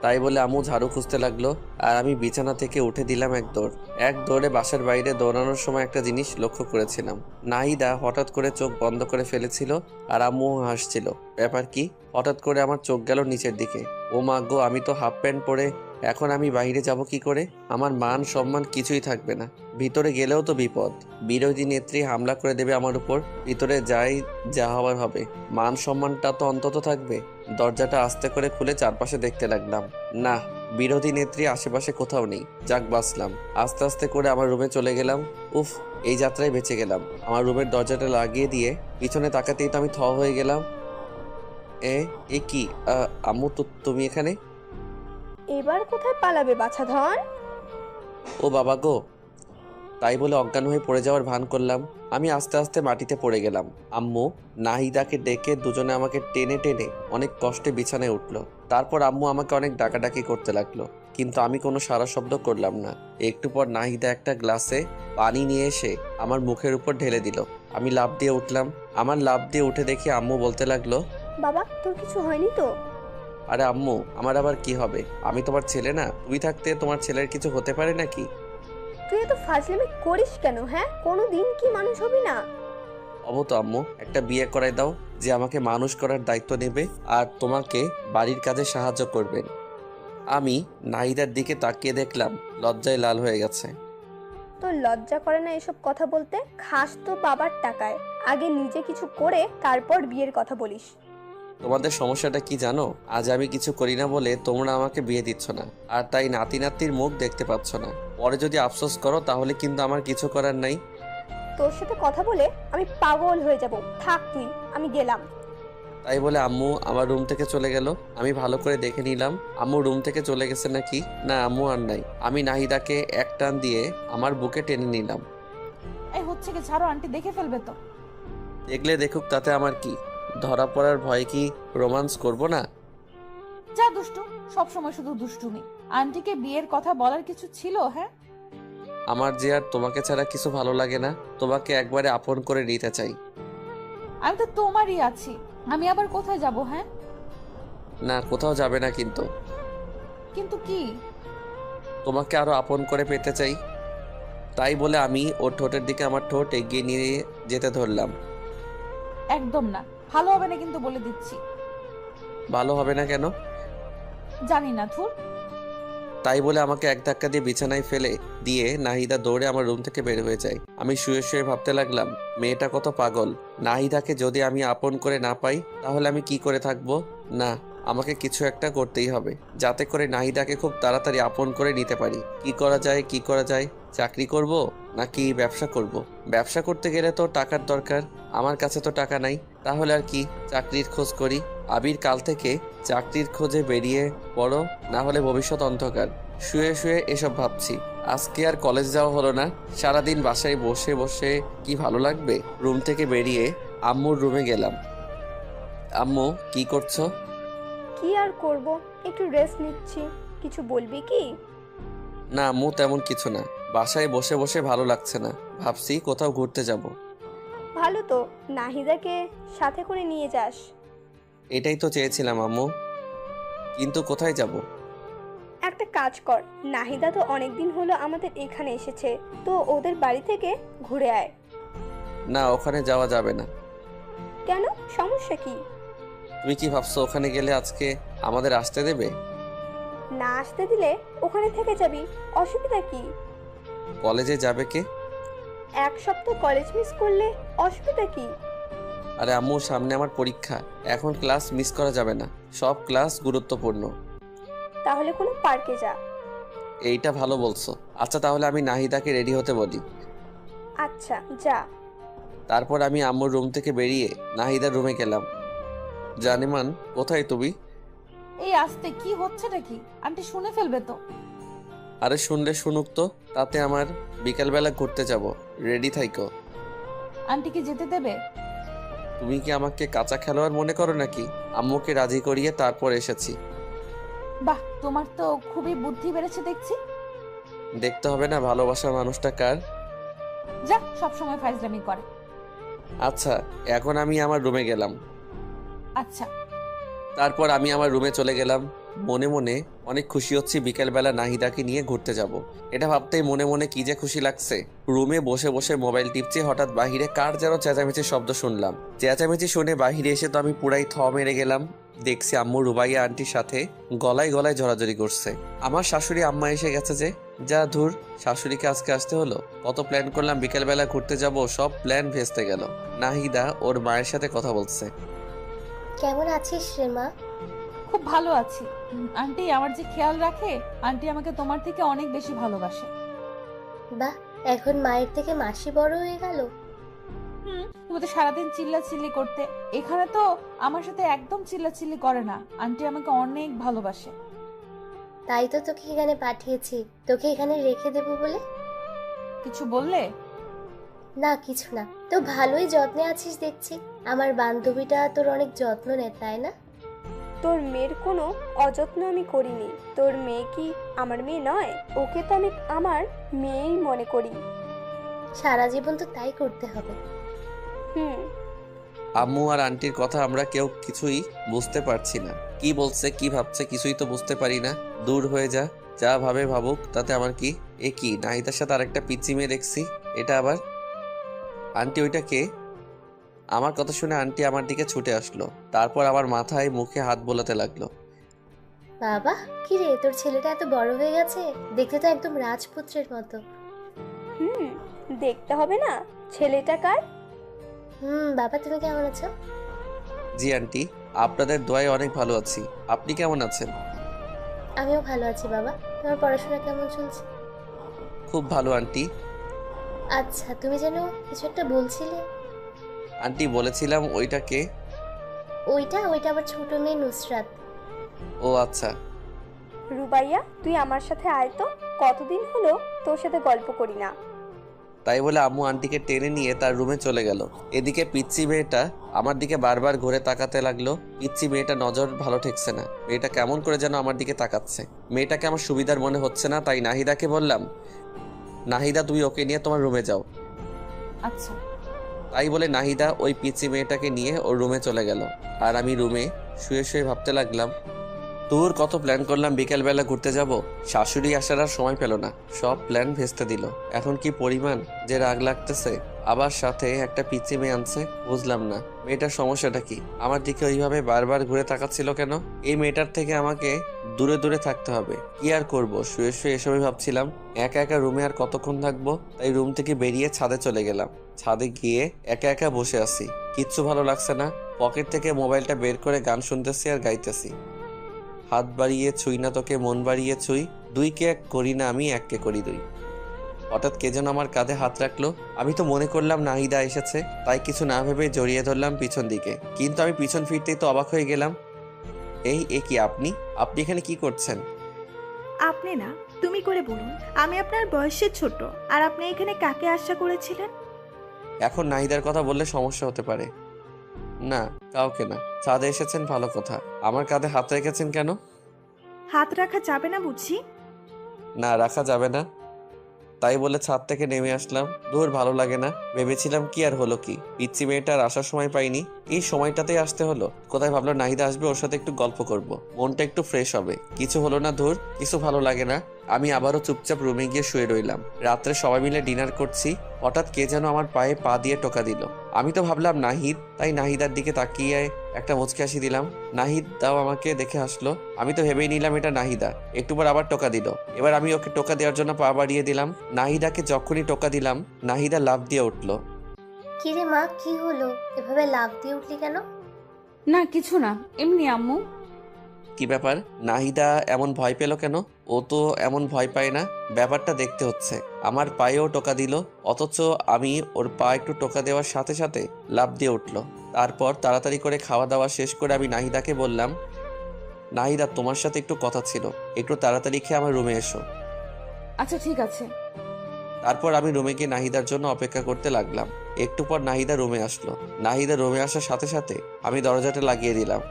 তাই বলে আম্মু ঝাড়ু খুঁজতে লাগলো, আর আমি বিছানা থেকে উঠে দিলাম এক দৌড়ে বাসার বাইরে দৌড়ানোর সময় একটা জিনিস লক্ষ্য করেছিলাম। নাহিদা হঠাৎ করে চোখ বন্ধ করে ফেলেছিল আর আম্মু হাসছিল। ব্যাপার কি? হঠাৎ করে আমার চোখ গেল নিচের দিকে। ও মা গো, আমি তো হাফ প্যান্ট পরে, এখন আমি বাইরে যাব কি করে? আমার মান সম্মান কিছুই থাকবে না। ভিতরে গেলেও তো বিপদ, বিরোধী নেত্রী হামলা করে দেবে আমার উপর। ভিতরে যাই, যা হওয়ার হবে, মান সম্মানটা তো অন্তত থাকবে। দরজাটা আস্তে করে খুলে চারপাশে দেখতে লাগলাম। না, বিরোধী নেত্রী আশেপাশে কোথাও নেই। যাক, বাঁচলাম। আস্তে আস্তে করে আমার রুমে চলে গেলাম। উফ, এই যাত্রায় বেঁচে গেলাম। আমার রুমের দরজাটা লাগিয়ে দিয়ে পিছনে তাকাতেই তো আমি থ হয়ে গেলাম। এ কি? আম্মু, তো তুমি এখানে? এবার কোথায় পালাবে বাছাধন? ও বাবা গো! তাই বলে অজ্ঞান হয়ে পড়ে যাওয়ার ভান করলাম। আমি আস্তে আস্তে মাটিতে পড়ে গেলাম। আম্মু নাহিদাকে ডেকে দুজনে আমাকে টেনে টেনে অনেক কষ্টে বিছানায় উঠলো। তারপর আম্মু আমাকে অনেক ডাকাডাকি করতে লাগলো, কিন্তু আমি কোনো সারা শব্দ করলাম না। একটু পর নাহিদা একটা গ্লাসে পানি নিয়ে এসে আমার মুখের উপর ঢেলে দিল। আমি লাফ দিয়ে উঠলাম। আমার লাফ দিয়ে উঠে দেখি আম্মু বলতে লাগলো, বাবা, তোর কিছু হয়নি তো? আরে আম্মু, আমার আবার কি হবে? আমি তোমার ছেলে না? তুমি থাকতে তোমার ছেলের কিছু হতে পারে নাকি? তুই এত ফাজলামি করিস কেন? হ্যাঁ, কোনোদিন কি মানুষ হবি না? তো আম্মু, একটা বিয়ে করাই দাও, যে আমাকে মানুষ করার দায়িত্ব নেবে আর তোমাকে বাড়ির কাজে সাহায্য করবে। আমি নাহিদার দিকে তাকিয়ে দেখলাম লজ্জায় লাল হয়ে গেছে। তোর লজ্জা করে না এসব কথা বলতে? খাস তো বাবার টাকায়। আগে নিজে কিছু করে তারপর বিয়ের কথা বলিস। তোমাদের সমস্যাটা কি জানো? আজ আমি কিছু করি না বলে তোমরা আমাকে বিয়ে দিচ্ছ না, আর তাই নাতি নাতির মুখ দেখতে পাচ্ছ না। পরে যদি আফসোস করো তাহলে কিন্তু আমার কিছু করার নাই। তোর সাথে কথা বলে আমি পাগল হয়ে যাব। থাক তুই, আমি গেলাম। তাই বলে আম্মু আমার রুম থেকে চলে গেল। আমি ভালো করে দেখে নিলাম আম্মু রুম থেকে চলে গেছে নাকি। না, আম্মু আর নাই। আমি নাহিদাকে এক টান দিয়ে আমার বুকে টেনে নিলাম। এই হচ্ছে কি, ছাড়ো, আন্টি দেখে ফেলবে তো। দেখলে দেখুক, তাতে আমার কি? ধরা পড়ার ভয় কি রোমান্স করব না? যা দুষ্টু, সব সময় শুধু দুষ্টুমি। আন্টিকে বিয়ের কথা বলার কিছু ছিল? হ্যাঁ, আমার যে আর তোমাকে ছাড়া কিছু ভালো লাগে না। তোমাকে একবারে আপন করে নিতে চাই। আমি তো তোমারই আছি, আমি আবার কোথায় যাব? হ্যাঁ, না, কোথাও যাবে না, কিন্তু কিন্তু কি? তোমাকে আরো আপন করে পেতে চাই। তাই বলে আমি ওর ঠোঁটের দিকে আমার ঠোঁট এগিয়ে নিয়ে যেতে ধরলাম। একদম না, ভালো হবে না কিন্তু বলে দিচ্ছি। ভালো হবে না কেন? জানি না, ধুর। তাই বলে আমাকে এক ধাক্কা দিয়ে বিছানায় ফেলে দিয়ে নাহিদা দৌড়ে আমার রুম থেকে বের হয়ে যায়। আমি শুয়ে শুয়ে ভাবতে লাগলাম, মেয়েটা কত পাগল। নাহিদাকে যদি আমি আপন করে না পাই তাহলে আমি কি করে থাকবো? না, আমাকে কিছু একটা করতেই হবে যাতে করে নাহিদাকে খুব তাড়াতাড়ি আপন করে নিতে পারি। কি করা যায়? চাকরি করব নাকি ব্যবসা করব? ব্যবসা করতে গেলে তো টাকার দরকার, আমার কাছে তো টাকা নাই। তাহলে আর কি, চাকরির খোঁজ করি। আবির কাল থেকে চাকরির খোঁজে বেরিয়ে পড়ো, না হলে ভবিষ্যৎ অন্ধকার। শুয়ে শুয়ে এসব ভাবছি। আজকে আর কলেজ যাওয়া হলো না, সারাদিন বাসায় বসে বসে কি ভালো লাগবে। রুম থেকে বেরিয়ে আম্মুর রুমে গেলাম। আম্মু কি করছো? কি আর করব, একটু রেস্ট নিচ্ছি। কিছু বলবি কি? না আম্মু, তেমন কিছু না, বাসায় বসে বসে ভালো লাগছে না, ভাবছি কোথাও ঘুরতে যাব। ভালো তো, নাহিদাকে সাথে করে নিয়ে যাস। এটাই তো চেয়েছিলাম আম্মু, কিন্তু কোথায় যাব? একটা কাজ কর, নাহিদা তো অনেকদিন হলো আমাদের এখানে এসেছে, তো ওদের বাড়ি থেকে ঘুরে আয়। না, ওখানে যাওয়া যাবে না। কেন, সমস্যা কি? তুমি কি ভাবছো ওখানে গেলে আজকে আমাদের আসতে দেবে? না আসতে দিলে ওখানে থেকে যাবি, অসুবিধা কি? কলেজে যাবে কে? এক সপ্তাহ কলেজ মিস করলে অসুবিধা কি? আরে আম্মু, সামনে আমার পরীক্ষা, এখন ক্লাস মিস করা যাবে না, সব ক্লাস গুরুত্বপূর্ণ। তাহলে কোনো পার্কে যা। এইটা ভালো বলছো। আচ্ছা তাহলে আমি নাহিদাকে রেডি হতে বলি। আচ্ছা যা। তারপর আমি আম্মুর রুম থেকে বেরিয়ে নাহিদার রুমে গেলাম। জানেমান, কোথায় তুমি? এই আসতে কি হচ্ছে নাকি? আন্টি শুনে ফেলবে তো। আরে শুনলে শুনুক তো, তাতে আমার বিকালবেলা ঘুরতে যাব, রেডি থাইকো। আন্টি কি যেতে দেবে? তুমি কি আমাকে কাঁচা খেলোয়াড় মনে করো নাকি? আম্মুকে রাজি করিয়ে তারপর এসেছি। বাহ, তোমার তো খুবই বুদ্ধি বেড়েছে দেখছি। দেখতে হবে না ভালোবাসার মানুষটা কার? যা, সব সময় ফাইজলামি করে। আচ্ছা, এখন আমি আমার রুমে গেলাম। আচ্ছা। তারপর আমি আমার রুমে চলে গেলাম। মনে মনে অনেক খুশি হচ্ছি বিকেলবেলা নাহিদাকে নিয়ে ঘুরতে যাব। এটা ভাবতেই মনে মনে কি যে খুশি লাগছে। রুমে বসে বসে মোবাইল টিপছি, হঠাৎ বাহিরে কার যেন চেঁচামেচির শব্দ শুনলাম। চেঁচামেচি শুনে বাহিরে এসে তো আমি পুরাই থ মেরে গেলাম। দেখছি আম্মু রুবাইয়া আন্টির সাথে গলায় গলায় জড়াজড়ি করছে। আমার শাশুড়ি আম্মা এসে গেছে যে, যা ধুর, শাশুড়িকে আজকে আসতে হলো। কত প্ল্যান করলাম বিকেলবেলা ঘুরতে যাব, সব প্ল্যান ভেস্তে গেল। নাহিদা ওর মায়ের সাথে কথা বলছে। কেমন আছিস রে মা? খুব ভালো আছি। আন্টি আমার যে খেয়াল রাখে, আন্টি আমাকে তোমার থেকে অনেক বেশি ভালোবাসে। বাহ, এখন মায়ের থেকে মাসি বড় হয়ে গেল। তুমি তো সারাদিন চিল্লাচিল্লি করতে, এখানে তো আমার সাথে একদম চিল্লাচিল্লি করে না। আন্টি আমাকে অনেক ভালোবাসে। তাই তো তোকে এখানে পাঠিয়েছি, তোকে এখানে রেখে দেবো বলে। কিছু বললে? না কিছু না, তো ভালোই যত্নে আছিস দেখছি। আমার বান্ধবীটা তোর অনেক যত্ন নেয় তাই না? তোর মেয়ের কোনো অযত্ন আমি করিনি। তোর মেয়ে কি আমার মেয়ে নয়? ওকে তো আমি আমার মেয়েই মনে করি। সারা জীবন তো তাই করতে হবে। আম্মু আর আন্টির কথা আমরা কেউ কিছুই বুঝতে পারছি না। কি বলছে কি ভাবছে কিছুই তো বুঝতে পারি না। দূর হয়ে যা, যা ভাবে ভাবুক, তাতে আমার কি। এ কি, নাহিদার সাথে আরেকটা পিচ্চি মেয়ে দেখছি। এটা আবার আন্টি? ওইটা কে? আমার কথা শুনে আন্টি আমার দিকে ছুটে আসলো, তারপর আমার মাথায় মুখে হাত বোলাতে লাগলো। বাবা, কি রে, তোর ছেলেটা এত বড় হয়ে গেছে, দেখতে তো একদম রাজপুত্রের মতো। দেখতে হবে না, ছেলেটা কার? বাবা তুমি কেমন আছো? জি আন্টি, আপনাদের দোয়ায় অনেক ভালো আছি। আপনি কেমন আছেন? আমিও ভালো আছি বাবা। তোমার পড়াশোনা কেমন চলছে? খুব ভালো আন্টি। আচ্ছা, তুমি যেন কিছু একটা বলছিলে। আন্টি বলেছিলাম ওইটা কে? ওইটা আমার ছোট মেয়ে নুসরাত। ও আচ্ছা। রুবাইয়া, তুই আমার সাথে আয় তো, কতদিন হলো তোর সাথে গল্প করি না। তাই বলে আম্মু আন্টিকে টেনে নিয়ে তার রুমে চলে গেল। এদিকে পিচ্চি মেয়েটা আমার দিকে বারবার ঘুরে তাকাতে লাগলো। পিচ্চি মেয়েটা নজর ভালো ঠেকছে না, মেয়েটা কেমন করে যেন আমার দিকে তাকাচ্ছে। মেয়েটাকে আমার সুবিধার মনে হচ্ছে না, তাই নাহিদাকে বললাম, নাহিদা তুমি ওকে নিয়ে তোমার রুমে যাও। আচ্ছা। তাই বলে নাহিদা ওই পিচ্চি মেয়েটাকে নিয়ে ওর রুমে চলে গেল। আর আমি রুমে শুয়ে শুয়ে ভাবতে লাগলাম, তোর কত প্ল্যান করলাম বিকেলবেলা ঘুরতে যাব, শাশুড়ি আসার আর সময় পেল না, সব প্ল্যান ভেস্তে দিল। এখন কি পরিমাণ যে রাগ লাগতেছে। আবার সাথে একটা পিচ্চি মেয়ে আনছে, বুঝলাম না মেয়েটার সমস্যাটা কি, আমার দিকে ওইভাবে বারবার ঘুরে তাকাচ্ছিল কেন। এই মেয়েটার থেকে আমাকে দূরে দূরে থাকতে হবে। কি আর করব, শুয়ে শুয়ে এসবই ভাবছিলাম। একা একা রুমে আর কতক্ষণ থাকবো, তাই রুম থেকে বেরিয়ে ছাদে চলে গেলাম। ছাদে গিয়ে একা একা বসে আছি, কিচ্ছু ভালো লাগছে না। পকেট থেকে মোবাইলটা বের করে গান শুনতেছি আর গাইতেছি। হাত বাড়িয়ে ছুঁই না তোকে, মন বাড়িয়ে ছুঁই, দুইকে এক করি না আমি, এককে করি দুই। হঠাৎ কে যেন আমার কাঁধে হাত রাখলো। আমি তো মনে করলাম নাহিদা এসেছে, তাই কিছু না ভেবে জড়িয়ে ধরলাম পিছন দিকে। কিন্তু আমি পিছন ফিরতেই তো অবাক হয়ে গেলাম। এ কি আপনি আপনি এখানে কি করছেন? আপনি না, তুমি করে বলুন। আমি আপনার বয়সে ছোট, আর আপনি এখানে কাকে আশা করেছিলেন? এখন নাহিদার কথা বললে সমস্যা হতে পারে। না, কাউকে না। ছাদে এসেছেন ভালো কথা, আমার কাঁধে হাত রেখেছেন কেন? হাত রাখা যাবে না বুঝি? না, রাখা যাবে না, তাই বলে ছাদ থেকে নেমে আসলাম। দূর ভালো লাগে না। ভেবেছিলাম কি আর হলো কি, পিচ্চি মেয়েটার আসার সময় পাইনি, এই সময়টাতেই আসতে হলো। কোথায় ভাবলো নাহিদা আসবে, ওর সাথে একটু গল্প করব, মনটা একটু ফ্রেশ হবে। কিছু হলো না, ধুর কিছু ভালো লাগে না। আমি আবারও চুপচাপ রুমে গিয়ে শুয়ে রইলাম। রাত্রে সবাই মিলে ডিনার করছি, হঠাৎ কে যেন আমার পায়ে পা দিয়ে টোকা দিল। আমি তো ভাবলাম নাহিদ, তাই নাহিদার দিকে তাকিয়ে একটা মুচকি হাসি দিলাম। নাহিদ দাও আমাকে দেখে হাসলো। আমি তো ভেবেই নিলাম এটা নাহিদা। একটু পর আবার টোকা দিল। এবার আমি ওকে টোকা দেওয়ার জন্য পা বাড়িয়ে দিলাম। নাহিদাকে যখনই টোকা দিলাম, নাহিদা লাফ দিয়ে উঠলো। কিরে মা, কি হলো? এভাবে লাফ দিয়ে উঠলি কেন? না কিছু না, এমনি আম্মু। কি ব্যাপার, নাহিদা এমন ভয় পেল কেন? ও তো এমন ভয় পায় না। ব্যাপারটা দেখতে হচ্ছে। আমার পায়েও টোকা দিল, অথচ আমি ওর পা একটু টোকা দেওয়ার সাথে সাথে লাফ দিয়ে উঠলো। তারপর তাড়াতাড়ি করে খাওয়া দাওয়া শেষ করে আমি নাহিদাকে বললাম, নাহিদা তোমার সাথে একটু কথা ছিল, একটু তাড়াতাড়ি খেয়ে আমার রুমে এসো। আচ্ছা ঠিক আছে। তারপর আমি রুমে গিয়ে নাহিদার জন্য অপেক্ষা করতে লাগলাম। একটু পর নাহিদা রুমে আসলো। নাহিদা রুমে আসার সাথে সাথে আমি দরজাটা লাগিয়ে দিলাম।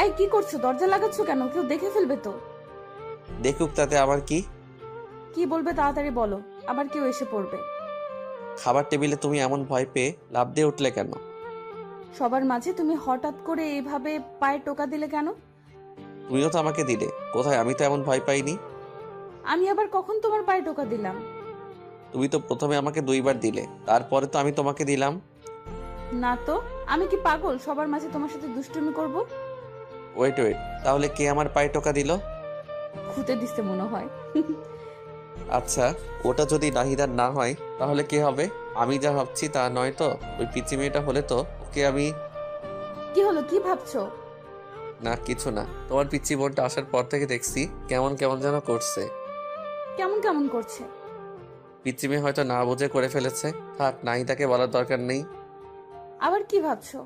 এই কি করছো? দরজা লাগাচ্ছ কেন? কেউ দেখে ফেলবে তো। দেখুক, তাতে আমার কি? কি বলবে তাড়াতাড়ি বলো, আবার কেউ এসে পড়বে। খাবার টেবিলে তুমি এমন ভয় পেয়ে লাফ দিয়ে উঠলে কেন? সবার মাঝে তুমি হঠাৎ করে এইভাবে পায়ে টোকা দিলে কেন? তুমিও তো আমাকে দিলে। কোথায়, আমি তো এমন ভয় পাইনি। আমি আবার কখন তোমার পায়ে টোকা দিলাম? তুমি তো প্রথমে আমাকে 2 বার দিলে, তারপরে তো আমি তোমাকে দিলাম। না তো, আমি কি পাগল সবার মাঝে তোমার সাথে দুষ্টুমি করব? ওয়েট, তাহলে কে আমার পায়ে টোকা দিল? খুঁতে দিতে মনে হয়। আচ্ছা, ওটা যদি নাহিদার না হয় তাহলে কে হবে? আমি যা ভাবছি তা নয় তো? ওই পিচ্চি মেয়েটা হলে তো ওকে আমি। কি হলো, কি ভাবছো? না কিছু না, তোমার পিচ্চি বোনটা আসার পর থেকে দেখছি কেমন কেমন যেন করছে। কেমন কেমন করছে? পিচ্চি মেয়ে হয়তো না বুঝে করে ফেলেছে। থাক, নাহিদাকে বলার দরকার নেই। আবার কি ভাবছো?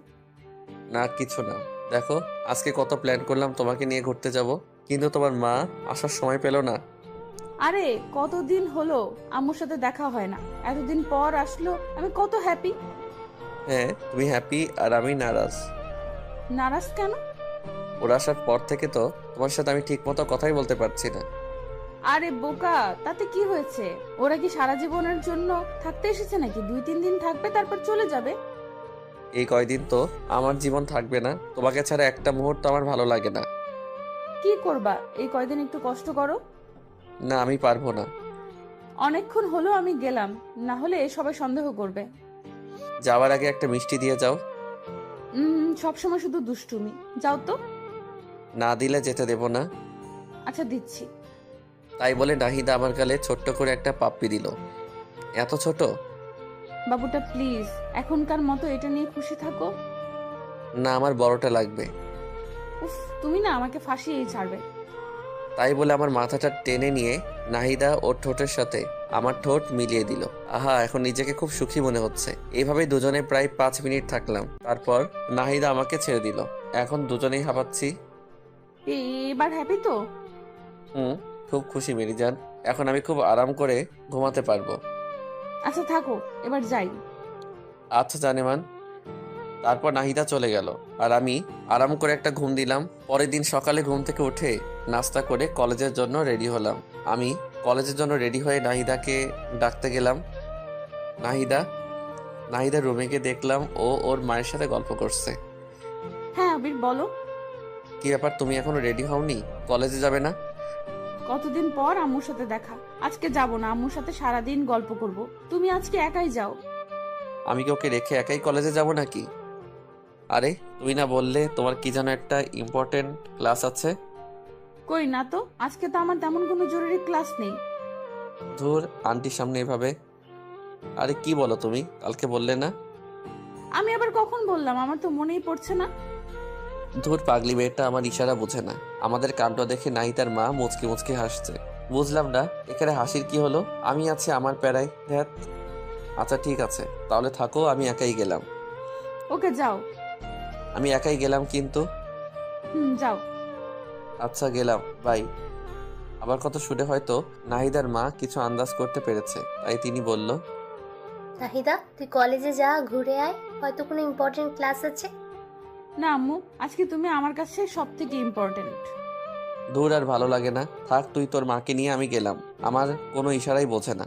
না কিছু না। দেখো, আজকে কত প্ল্যান করলাম তোমাকে নিয়ে ঘুরতে যাব, কিন্তু তোমার মা আসার সময় পেল না। আরে কতদিন হলো আম্মুর সাথে দেখা হয় না, এতদিন পর আসলো, আমি কত হ্যাপি। হ্যাঁ, তুমি হ্যাপি আর আমি নারাজ। নারাজ কেন? ওরা আসার পর থেকে তো তোমার সাথে আমি ঠিক মতো কথাই বলতে পারছি না। আরে বোকা, তাতে কি হয়েছে? ওরা কি সারা জীবনের জন্য থাকতে এসেছে নাকি? 2-3 দিন থাকবে তারপর চলে যাবে। এই কয়দিন তো আমার জীবন থাকবে না, তোমাকে ছাড়া একটা মুহূর্ত আমার ভালো লাগে না। কি করবা, এই কয়দিন একটু কষ্ট করো। না, আমি পারবো না। অনেকক্ষণ হলো আমি গেলাম, না হলে সবাই সন্দেহ করবে। যাওয়ার আগে একটা মিষ্টি দিয়ে যাও। সবসময় শুধু দুষ্টুমি, যাও তো। না দিলে যেতে দেব না। আচ্ছা দিচ্ছি। তাই বলে নাহিদা আমার গালে ছোট্ট করে একটা পাপ্পি দিল। এত ছোট? বাবুটা প্লিজ এখনকার মতো এটা নিয়ে খুশি থাকো। না, আমার বড়টা লাগবে। উফ, তুমি না আমাকে ফাঁসিয়েই ছাড়বে। তাই বলে আমার মাথাটা টেনে নিয়ে নাহিদা ওর ঠোঁটের সাথে আমার ঠোঁট মিলিয়ে দিল। আহা, এখন নিজেকে খুব সুখী মনে হচ্ছে। এইভাবে দুজনে প্রায় 5 মিনিট থাকলাম। তারপর নাহিদা আমাকে ছেড়ে দিল। এখন দুজনেই হাঁপাচ্ছি। এবার হ্যাপি তো? খুব খুশি মেরিজান। এখন আমি খুব আরাম করে ঘুমাতে পারবো। আচ্ছা থাকো, এবার যাই। আচ্ছা জানেমান। তারপর নাহিদা চলে গেল আর আমি আরাম করে একটা ঘুম দিলাম। পরের দিন সকালে ঘুম থেকে উঠে নাস্তা করে কলেজের জন্য রেডি হলাম। আমি কলেজের জন্য রেডি হয়ে নাহিদাকে ডাকতে গেলাম। নাহিদা রুমে গিয়ে দেখলাম ও ওর মায়ের সাথে গল্প করছে। হ্যাঁ আবির বলো। কি ব্যাপার, তুমি এখনো রেডি হওনি? কলেজে যাবে না? কতদিন পর আম্মুর সাথে দেখা, আজকে যাব না, আম্মুর সাথে সারাদিন গল্প করব। তুমি আজকে একাই যাও। আমি কি ওকে রেখে একাই কলেজে যাব নাকি? আরে তুমি না বললে তোমার কি যেন একটা ইম্পর্টেন্ট ক্লাস আছে? কই না তো, আজকে তো আমার তেমন কোনো জরুরি ক্লাস নেই। ধুর, আন্টির সামনে এভাবে। আরে কি বলো তুমি, কালকে বললে না? আমি আবার কখন বললাম? আমার তো মনেই পড়ছে না। ধুর, পাগলি মেয়েটা আমার ইশারা বুঝে না। আমাদের কাণ্ড দেখে নাহিদার মা মুচকি মুচকি হাসছে। বুঝলাম না এখানে হাসির কি হলো, আমি আছি আমার প্যারায়। ধ্যাত। আচ্ছা ঠিক আছে, তাহলে থাকো, আমি একাই গেলাম। ওকে যাও। আমি একাই গেলাম কিন্তু। যাও। আচ্ছা গেলাম, বাই। আবার কত শুনে হয়তো নাহিদার মা কিছু আন্দাজ করতে পেরেছে, তাই তিনি বলল, নাহিদা, তুই কলেজে যা, ঘুরে আয়, হয়তো কোনো ইম্পর্টেন্ট ক্লাস আছে। না আম্মু, আজকে তুমি আমার কাছে সব থেকে ইম্পর্টেন্ট। দূর, আর ভালো লাগে না, থাক তুই তোর মাকে নিয়ে, আমি গেলাম। আমার কোনো ইশারাই বোঝে না।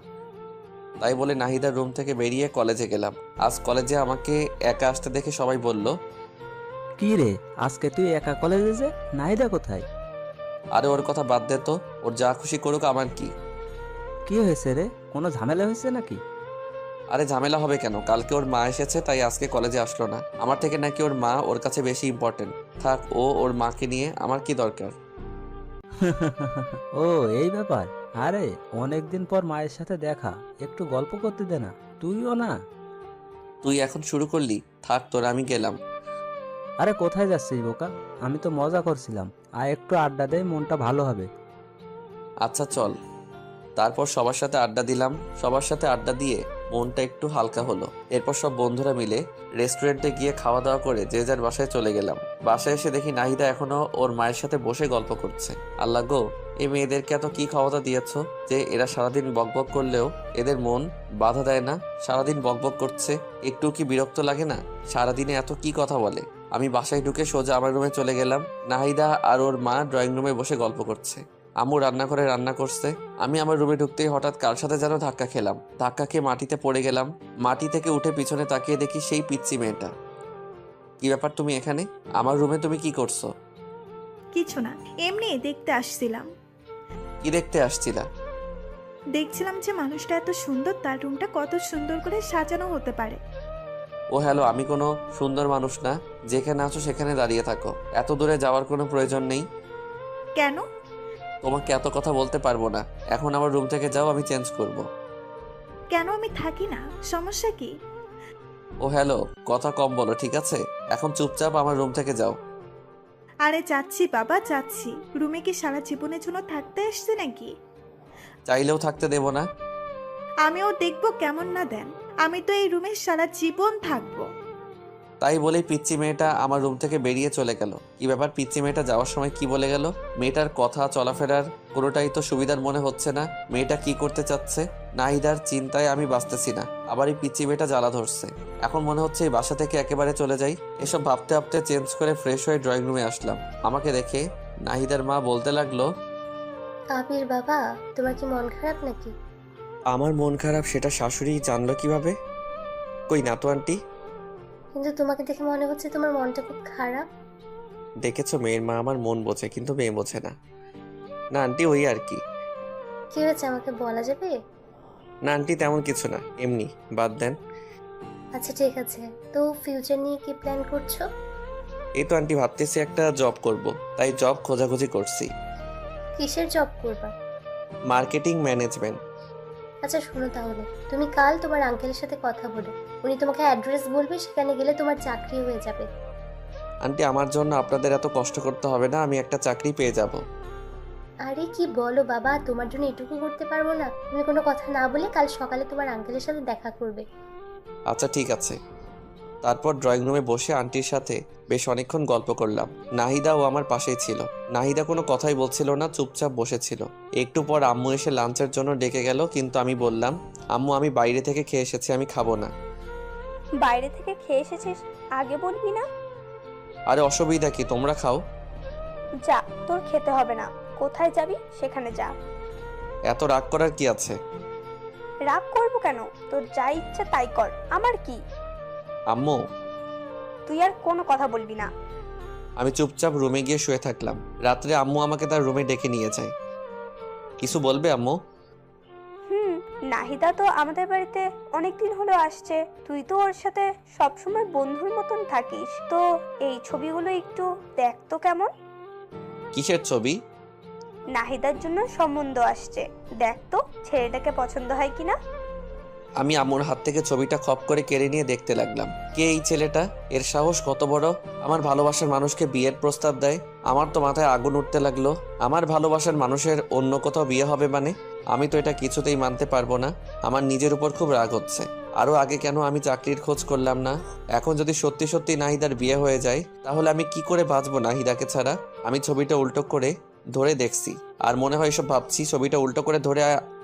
তাই বলে নাহিদার রুম থেকে বেরিয়ে কলেজে গেলাম। আজ কলেজে আমাকে একা আসতে দেখে সবাই বলল, কি রে, আজকে তুই একা কলেজে যে? নাহিদা কোথায়? আরে ওর কথা বাদ দে তো, ওর যা খুশি করুক, আমার কি। কি হয়েছে রে, কোনো ঝামেলা হয়েছে নাকি? আরে ঝামেলা হবে কেন, কালকে ওর মা এসেছে তাই আজকে কলেজে আসলো না। আমার থেকে নাকি ওর মা ওর কাছে বেশি ইম্পর্টেন্ট। থাক, ও ওর মাকে নিয়ে, আমার কি দরকার। ও এই ব্যাপার। আরে অনেকদিন পর মায়ের সাথে দেখা, একটু গল্প করতে দে না, তুইও না। তুই এখন শুরু করলি, থাক তোর, আমি গেলাম। আরে কোথায় যাচ্ছিস বোকা? আমি তো মজা করছিলাম, আর একটু আড্ডা দে, মনটা ভালো হবে। আচ্ছা চল। তারপর সবার সাথে আড্ডা দিলাম। সবার সাথে আড্ডা দিয়ে মনটা একটু হালকা হলো। এরপর সব বন্ধুরা মিলে রেস্টুরেন্টে গিয়ে খাওয়া দাওয়া করে যে যার বাসায় চলে গেলাম। বাসায় এসে দেখি নাহিদা এখনো ওর মায়ের সাথে বসে গল্প করছে। আল্লাহ গো, এই মেয়েদেরকে এত কি ক্ষমতা দিয়েছো যে এরা সারাদিন বকবক করলেও এদের মন বাধা দেয় না? সারাদিন বকবক করছে, একটু কি বিরক্ত লাগে না? সারাদিনে এত কি কথা বলে। আমি বাসায় ঢুকে সোজা আমার রুমে চলে গেলাম। নাহিদা আর ওর মা ড্রয়িং রুমে বসে গল্প করছে। আম্মু রান্নাঘরে রান্না করছে। আমি আমার রুমে ঢুকতেই হঠাৎ কার সাথে যেন ধাক্কা খেলাম। ধাক্কা খেয়ে মাটিতে পড়ে গেলাম। মাটি থেকে উঠে পিছনে তাকিয়ে দেখি সেই পিচ্চি মেয়েটা। কি ব্যাপার, তুমি এখানে? আমার রুমে তুমি কি করছো? কিছু না, এমনি দেখতে আসছিলাম। কি দেখতে আসছিলা? দেখছিলাম যে মানুষটা এত সুন্দর, তার রুমটা কত সুন্দর করে সাজানো হতে পারে। ও হ্যালো, আমি কোনো সুন্দর মানুষ না। যেখানে আছো সেখানে দাঁড়িয়ে থাকো, এত দূরে যাওয়ার কোনো প্রয়োজন নেই। কেন? তোমাকে এত কথা বলতে পারবো না। এখন আমার রুম থেকে যাও, আমি চেঞ্জ করব। কেন? আমি থাকি না, সমস্যা কি? ও হ্যালো, কথা কম বলো ঠিক আছে? এখন চুপচাপ আমার রুম থেকে যাও। আরে যাচ্ছি বাবা, যাচ্ছি। রুমে কি সারা জীবনের জন্য থাকতে আসছে নাকি? চাইলেও থাকতে দেব না। আমিও দেখবো কেমন না দেন। আমি তো এই রুমে সারা জীবন থাকবো। তাই বলেই পিচ্চি মেয়েটা আমার রুম থেকে বেরিয়ে চলে গেল। কি ব্যাপার, পিচ্চি মেয়েটা যাওয়ার সময় কি বলে গেল? মেয়েটার কথা চলাফেরার কোনোটাই তো সুবিধার মনে হচ্ছে না। মেয়েটা কি করতে চাচ্ছে? নাহিদার চিন্তায় আমি বাঁচতেছি না। আবার এই পিচ্চি মেয়েটা জ্বালা ধরছে। এখন মনে হচ্ছে এই বাসা থেকে একেবারে চলে যাই। এসব ভাবতে ভাবতে চেঞ্জ করে ফ্রেশ হয়ে ড্রয়িং রুমে আসলাম। আমাকে দেখে নাহিদার মা বলতে লাগলো, আবির বাবা, তোমার কি মন খারাপ নাকি? আমার মন খারাপ সেটা শাশুড়ি জানলো কিভাবে? কই না তো আন্টি। কিন্তু তোমাকে দেখে মনে হচ্ছে তোমার মনটা খুব খারাপ। দেখেছো, মেয়ের মা আমার মন বোঝে কিন্তু মেয়ে বোঝে না। না আন্টি, ওই আর কি। কি হয়েছে আমাকে বলা যাবে? না আন্টি, তেমন কিছু না, এমনি, বাদ দেন। আচ্ছা ঠিক আছে, তো ফিউচার নিয়ে কি প্ল্যান করছো? এই তো আন্টি, ভাবতেছি একটা জব করব, তাই জব খোঁজাখুঁজি করছি। কিসের জব করবা? Marketing management. আচ্ছা শোনো তাহলে, তুমি কাল তোমার আঙ্কেলের সাথে কথা বলো। উনি তোমাকে অ্যাড্রেস বলবে, সেখানে গেলে তোমার চাকরি হয়ে যাবে। আন্টি, আমার জন্য আপনাদের এত কষ্ট করতে হবে না, আমি একটা চাকরি পেয়ে যাব। আরে কি বলো বাবা, তোমার জন্য এটুকু করতে পারবো না? তুমি কোনো কথা না বলে কাল সকালে তোমার আঙ্কেলের সাথে দেখা করবে। আচ্ছা ঠিক আছে। তারপর ড্রয়িং রুমে বসে আন্টির সাথে বেশ অনেকক্ষণ গল্প করলাম। নাহিদাও আমার পাশেই ছিল। নাহিদা কোনো কথাই বলছিল না, চুপচাপ বসেছিল। একটু পর আম্মু এসে লাঞ্চের জন্য ডেকে গেল, কিন্তু আমি বললাম, আম্মু আমি বাইরে থেকে খেয়ে এসেছি, আমি খাবো না। বাইরে থেকে খেয়ে এসেছিস, আগে বলবি না? আরে অসুবিধা কি, তোমরা খাও। যা, তোর খেতে হবে না। কোথায় যাবি সেখানে যা। এত রাগ করার কি আছে? রাগ করবো কেন? তোর যা ইচ্ছা তাই কর, আমার কি। আম্মু। তুই আর কোনো কথা বলবি না। আমি চুপচাপ রুমে গিয়ে শুয়ে থাকলাম। রাত্রে আম্মু আমাকে তার রুমে ডেকে নিয়ে যায়। কিছু বলবে আম্মু? নাহিদা তো আমাদের বাড়িতে অনেকদিন হলো আসছে, তুই তো ওর সাথে সবসময় বন্ধুর মতন থাকিস, তো এই ছবিগুলো একটু দেখ তো কেমন। কিসের ছবি? নাহিদার জন্য সম্বন্ধ আসছে, দেখ তো ছেলেটাকে পছন্দ হয় কিনা। আমি আম্মুর হাত থেকে ছবিটা খপ করে কেড়ে নিয়ে দেখতে লাগলাম। কে এই ছেলেটা? এর সাহস কত বড়! আমার ভালোবাসার মানুষকে বিয়ের প্রস্তাব দেয়। আমার তো মাথায় আগুন উঠতে লাগলো। আমার ভালোবাসার মানুষের অন্য কোথাও বিয়ে হবে মানে? আমি তো এটা কিছুতেই মানতে পারবো না। আমার নিজের উপর খুব রাগ হচ্ছে। আরো আগে কেন আমি চাকরির খোঁজ করলাম না? এখন যদি সত্যি সত্যি নাহিদার বিয়ে হয়ে যায়, তাহলে আমি কি করে বাঁচবো নাহিদাকে ছাড়া? আমি ছবিটা উল্টো করে ধরে দেখছি, আর মনে হয় সব ভাবছি। ছবিটা উল্টো করে ধরে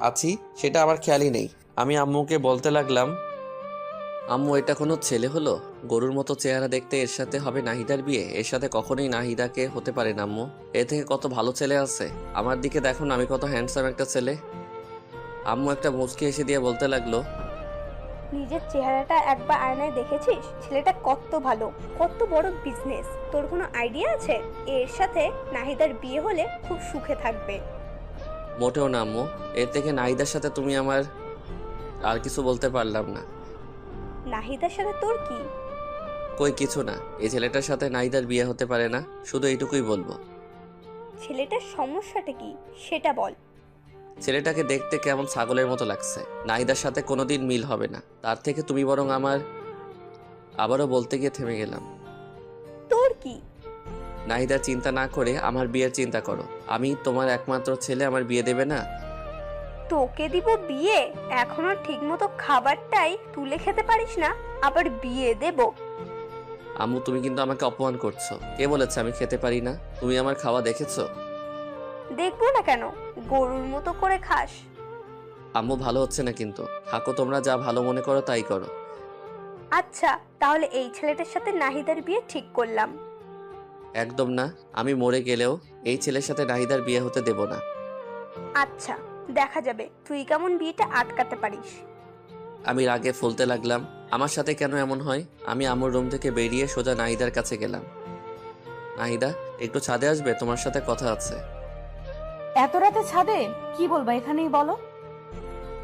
আছি, সেটা আমার খেয়ালই নেই। আমি আম্মুকে বলতে লাগলাম, আম্মু এটা কোনো ছেলে হলো? গরুর মতো চেহারা দেখতে, এর সাথে হবে নাহিদার বিয়ে? এর সাথে কখনোই নাহিদাকে হতে পারে না আম্মু। এর থেকে কত ভালো ছেলে আছে। আমার দিকে দেখুন, আমি কত হ্যান্ডসাম একটা ছেলে। আম্মু একটা মুচকি এসে দিয়ে বলতে লাগলো, নিজের চেহারাটা একবার আয়নায় দেখেছিস? ছেলেটা কত ভালো, কত বড় বিজনেস। তোর কোনো আইডিয়া আছে? এর সাথে নাহিদার বিয়ে হলে খুব সুখে থাকবে। মোটেও না আম্মু। এর থেকে নাহিদার সাথে তুমি আমার আর কিছু বলতে পারলাম না। নাহিদার সাথে তোর কি? কই কিছু না। এই ছেলেটার সাথে নাহিদার বিয়ে হতে পারে না, শুধু এইটুকুই বলবো। ছেলেটার সমস্যাটা কি সেটা বল। ছেলেটাকে দেখতে কেমন ছাগলের মতো লাগছে। নাহিদার সাথে কোনোদিন মিল হবে না। তার থেকে তুমি বরং আমার... আবারও বলতে গিয়ে থেমে গেলাম। তোর কি? নাহিদার চিন্তা না করে আমার বিয়ের চিন্তা করো। আমি তোমার একমাত্র ছেলে, আমার বিয়ে দেবে না? তোকে দিব বিয়ে? এখনো ঠিকমতো খাবারটাই তুলে খেতে পারিস না, আবার বিয়ে দেব? আম্মু তুমি কিন্তু আমাকে অপমান করছো। কে বলেছে আমি খেতে পারি না? তুমি আমার খাওয়া দেখেছো? দেখবো না কেন, গরুর মতো করে খাস। আম্মু ভালো হচ্ছে না কিন্তু। থাকো, তোমরা যা ভালো মনে করো তাই করো। আচ্ছা তাহলে এই ছেলেটার সাথে নাহিদার বিয়ে ঠিক করলাম। একদম না। আমি মরে গেলেও এই ছেলের সাথে নাহিদার বিয়ে হতে দেব না। আচ্ছা দেখা যাবে তুই কেমন বিয়েটা আটকাতে পারিস। আমি রাগে ফুলতে লাগলাম। আমার সাথে কেন এমন হয়? আমি আম্মুর রুম থেকে বেরিয়ে সোজা নাহিদার কাছে গেলাম। নাহিদা, একটু ছাদে আসবে? তোমার সাথে কথা আছে। এত রাতে ছাদে? কি বলবা এখানেই বলো।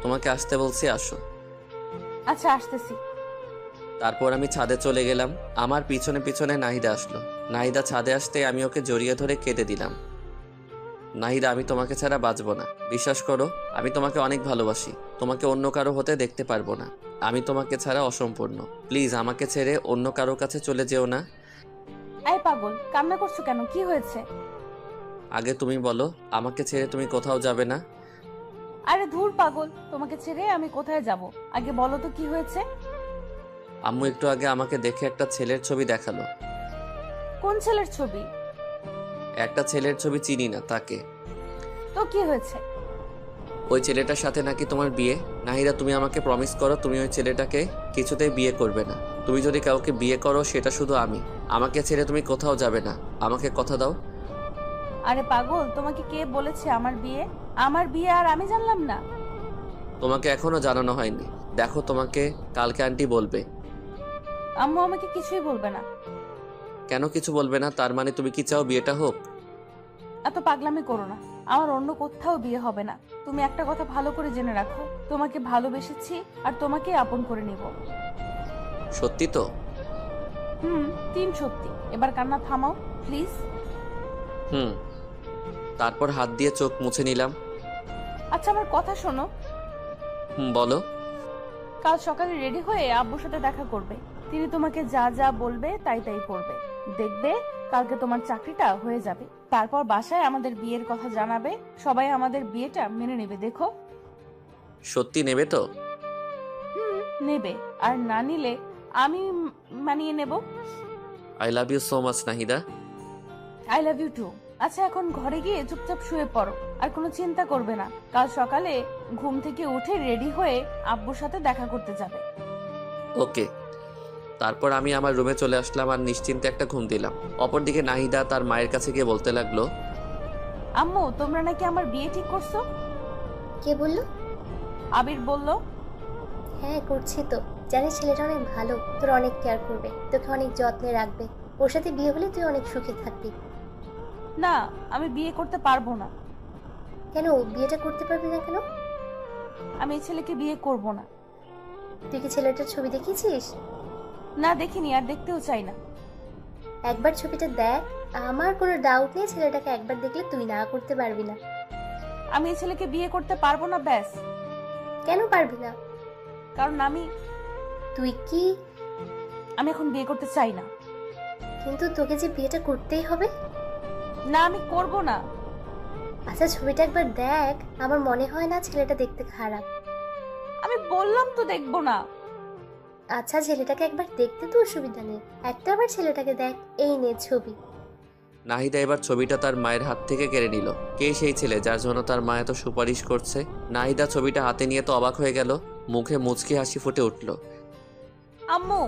তোমাকে আসতে বলছি, আসো। আচ্ছা আসতেছি। তারপর আমি ছাদে চলে গেলাম। আমার পিছনে পিছনে নাহিদা আসলো। নাহিদা ছাদে আসতে আমি ওকে জড়িয়ে ধরে কেঁদে দিলাম। নাহিদা, আমি তোমাকে ছাড়া বাঁচবো না। বিশ্বাস করো, আমি তোমাকে অনেক ভালোবাসি। তোমাকে অন্য কারো হতে দেখতে পারবো না। আমি তোমাকে ছাড়া অসম্পূর্ণ। প্লিজ আমাকে ছেড়ে অন্য কারো কাছে চলে যেও না। এই পাগল, কান্না করছো কেন? কি হয়েছে? আগে তুমি বলো, আমাকে ছেড়ে তুমি কোথাও যাবে না? আরে ধুর পাগল, তোমাকে ছেড়ে আমি কোথায় যাব? আগে বলো তো কি হয়েছে। আম্মু একটু আগে আমাকে দেখে একটা ছেলের ছবি দেখালো। কোন ছেলের ছবি? একটা ছেলের ছবি চিনি না, তাকে। তো কি হয়েছে? ওই ছেলেটার সাথে নাকি তোমার বিয়ে। নাহিদা, তুমি আমাকে প্রমিস করো তুমি ওই ছেলেটাকে কিছুতেই বিয়ে করবে না। তুমি যদি কাউকে বিয়ে করো সেটা শুধু আমি। আমাকে ছেড়ে তুমি কোথাও যাবে না। আমাকে কথা দাও। আরে পাগল, তোমাকে কে বলেছে আমার বিয়ে? আমার বিয়ে আর আমি জানলাম না? তোমাকে এখনো জানানো হয়নি। দেখো, তোমাকে কালকে আন্টি বলবে। আম্মু আমাকে কিছুই বলবে না। কেন কিছু বলবে না? তার মানে তুমি কি চাও বিয়েটা হোক? এত পাগলামি করো না। আমার অন্য কোথাও বিয়ে হবে না। তুমি একটা কথা ভালো করে জেনে রাখো, তোমাকে ভালোবেসেছি আর তোমাকে আপন করে নিব। সত্যি তো? 3 সত্যি। এবার কান্না থামাও প্লিজ। তারপর হাত দিয়ে চোখ মুছে নিলাম। আচ্ছা আমার কথা শোনো। বলো। কাল সকালে রেডি হয়ে আব্বুর সাথে দেখা করবে। তিনি তোমাকে যা যা বলবে তাই তাই করবে। দেখবে কালকে তোমার চাকরিটা হয়ে যাবে। তারপর বাসায় আমাদের বিয়ের কথা জানাবে। সবাই আমাদের বিয়েটা মেনে নেবে। দেখো। সত্যি নেবে তো? নেবে। আর না নিলে আমি মানিয়ে নেব। I love you so much Nahida. I love you too. আচ্ছা এখন ঘরে গিয়ে চুপচাপ শুয়ে পড়ো, আর কোনো চিন্তা করবে না। কাল সকালে ঘুম থেকে উঠে রেডি হয়ে আব্বুর সাথে দেখা করতে যাবে। ওকে। তারপর আমি আমার রুমে চলে আসলাম আর নিশ্চিন্তে একটা ঘুম দিলাম। অপরদিকে নাহিদা তার মায়ের কাছে গিয়ে বলতে লাগলো, আম্মু তোমরা নাকি আমার বিয়ে ঠিক করছো? কে বললো? আবির বলল। হ্যাঁ করছি তো। জানি ছেলেটা অনেক ভালো, তোর অনেক কেয়ার করবে, তোকে অনেক যত্নে রাখবে। ওর সাথে বিয়ে হলে তুই অনেক সুখে থাকবি। না, আমি বিয়ে করতে পারবো না। কেন বিয়েটা করতে পারবি না কেন? আমি এই ছেলেকে বিয়ে করব না। তুই কি ছেলেটার ছবি দেখিয়েছিস? না, দেখিনি, আর দেখতেও চাই না। একবার ছবিটা দেখ, আমার কোনো ডাউট নেই ছেলেটাকে একবার দেখলে তুই না করতে পারবি না। আমি এই ছেলেকে বিয়ে করতে পারবো না, ব্যাস। কেন পারবি না? কারণ তুই কি? আমি এখন বিয়ে করতে চাই না। কিন্তু তোকে যে বিয়েটা করতেই হবে। না, আমি করব না। আচ্ছা ছবিটা একবার দেখ, আমার মনে হয় না ছেলেটা দেখতে খারাপ। আমি বললাম তো দেখবো না। আচ্ছা ছেলেটাকে একবার দেখতে তো অসুবিধা নেই, একটা আবার ছেলেটাকে দেখ। এই নে ছবি। নাহিদা এবার ছবিটা তার মায়ের হাত থেকে কেড়ে নিল। কে সেই ছেলে যার জন্য তার মা এত সুপারিশ করছে? নাহিদা ছবিটা হাতে নিয়ে তো অবাক হয়ে গেল, মুখে মুচকি হাসি ফুটে উঠল। আম্মু।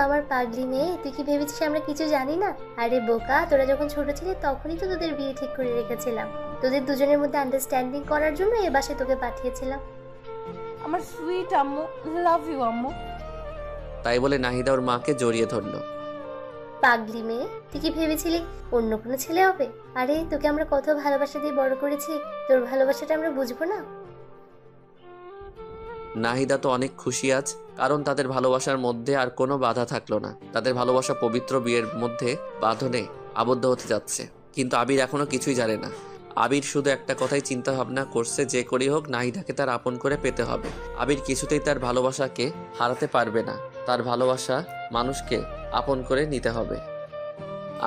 আমার পাগলি মেয়ে, তুই কি ভেবেছিস আমরা কিছু জানি না? আরে বোকা, তোরা যখন ছোট ছিলি তখনই তো তোদের বিয়ে ঠিক করে রেখেছিলাম। তোদের দুজনের মধ্যে আন্ডারস্ট্যান্ডিং করার জন্য এ বাসায় তোকে পাঠিয়েছিলাম। আমার সুইট আম্মু, লাভ ইউ আম্মু। তাই বলে নাহিদা ওর মাকে জড়িয়ে ধরল। পাগলি মেয়ে, তুই কি ভেবেছিলি অন্য কোনো ছেলে হবে? আরে তোকে আমরা কত ভালোবাসা দিয়ে বড় করেছি, তোর ভালোবাসাটা আমরা বুঝবো না? নাহিদা তো অনেক খুশি আজ, কারণ তাদের ভালোবাসার মধ্যে আর কোনো বাধা থাকলো না। তাদের ভালোবাসা পবিত্র বিয়ের মধ্যে বাঁধনে আবদ্ধ হতে যাচ্ছে। কিন্তু আবির এখনো কিছুই জানে না। আবির শুধু একটা কথাই চিন্তা ভাবনা করছে, যে করি হোক নাহিদাকে তার আপন করে পেতে হবে। আবির কিছুতেই তার ভালোবাসাকে হারাতে পারবে না। তার ভালোবাসা মানুষকে আপন করে নিতে হবে।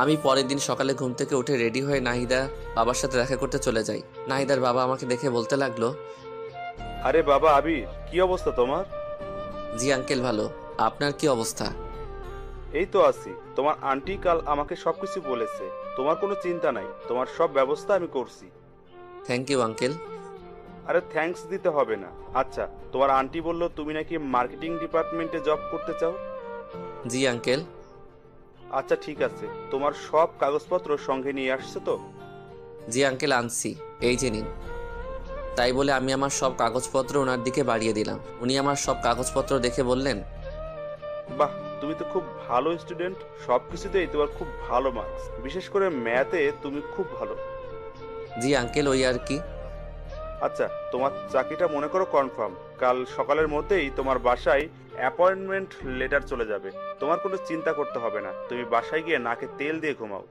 আমি পরের দিন সকালে ঘুম থেকে উঠে রেডি হয়ে নাহিদা বাবার সাথে দেখা করতে চলে যাই। নাহিদার বাবা আমাকে দেখে বলতে লাগলো, আরে বাবা আবির, কি অবস্থা তোমার? জি আঙ্কেল ভালো, আপনার কি অবস্থা? এই তো আছি। তোমার আন্টি কাল আমাকে সবকিছু বলেছে, তোমার কোনো চিন্তা নাই, তোমার সব ব্যবস্থা আমি করছি। Thank you uncle. আরে থ্যাঙ্কস দিতে হবে না। আচ্ছা, তোমার আন্টি বললো তুমি নাকি মার্কেটিং ডিপার্টমেন্টে জব করতে চাও? জি আঙ্কেল। আচ্ছা ঠিক আছে, তোমার সব কাগজপত্র সঙ্গে নিয়ে আসছো তো? জি আঙ্কেল আনছি, এই যে নিন। তাই বলে আমি আমার সব কাগজপত্র ওনার দিকে বাড়িয়ে দিলাম। উনি আমার সব কাগজপত্র দেখে বললেন, বাহ, তুমি তো খুব ভালো স্টুডেন্ট, সব কিছুতেই তোমার খুব ভালো মার্কস, বিশেষ করে ম্যাথে তুমি খুব ভালো। জি আঙ্কেল ওই আর কি। আচ্ছা, তোমার চাকরিটা মনে করো কনফার্ম। কাল সকালের মধ্যেই তোমার বাসায় অ্যাপয়েন্টমেন্ট লেটার চলে যাবে। তোমার কোনো চিন্তা করতে হবে না, তুমি বাসায় গিয়ে নাকে তেল দিয়ে ঘুমাও।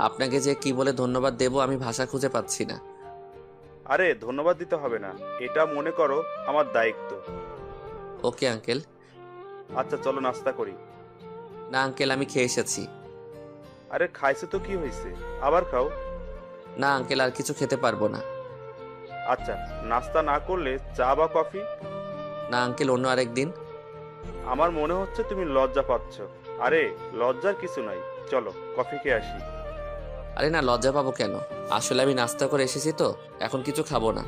আপনাকে যে কি বলে ধন্যবাদ দেব আমি ভাষা খুঁজে পাচ্ছি না। আরে ধন্যবাদ দিতে হবে না, এটা মনে করো আমার দায়িত্ব। Okay uncle. আচ্ছা চলো নাস্তা করি। না আঙ্কেল আমি খেয়ে এসেছি। আরে খাইছে তো কি হয়েছে, আবার খাও। না আঙ্কেল আর কিছু খেতে পারবো না। আচ্ছা, নাস্তা না করলে চা বা কফি? না আঙ্কেল অন্য আরেক দিন। আমার মনে হচ্ছে তুমি লজ্জা পাচ্ছ। আরে লজ্জার কিছু নাই, চলো কফি খেয়ে আসি। আরে না লজ্জা পাবো কেন, আসলে আমি নাস্তা করে এসেছি তো, এখন কিছু খাবো না।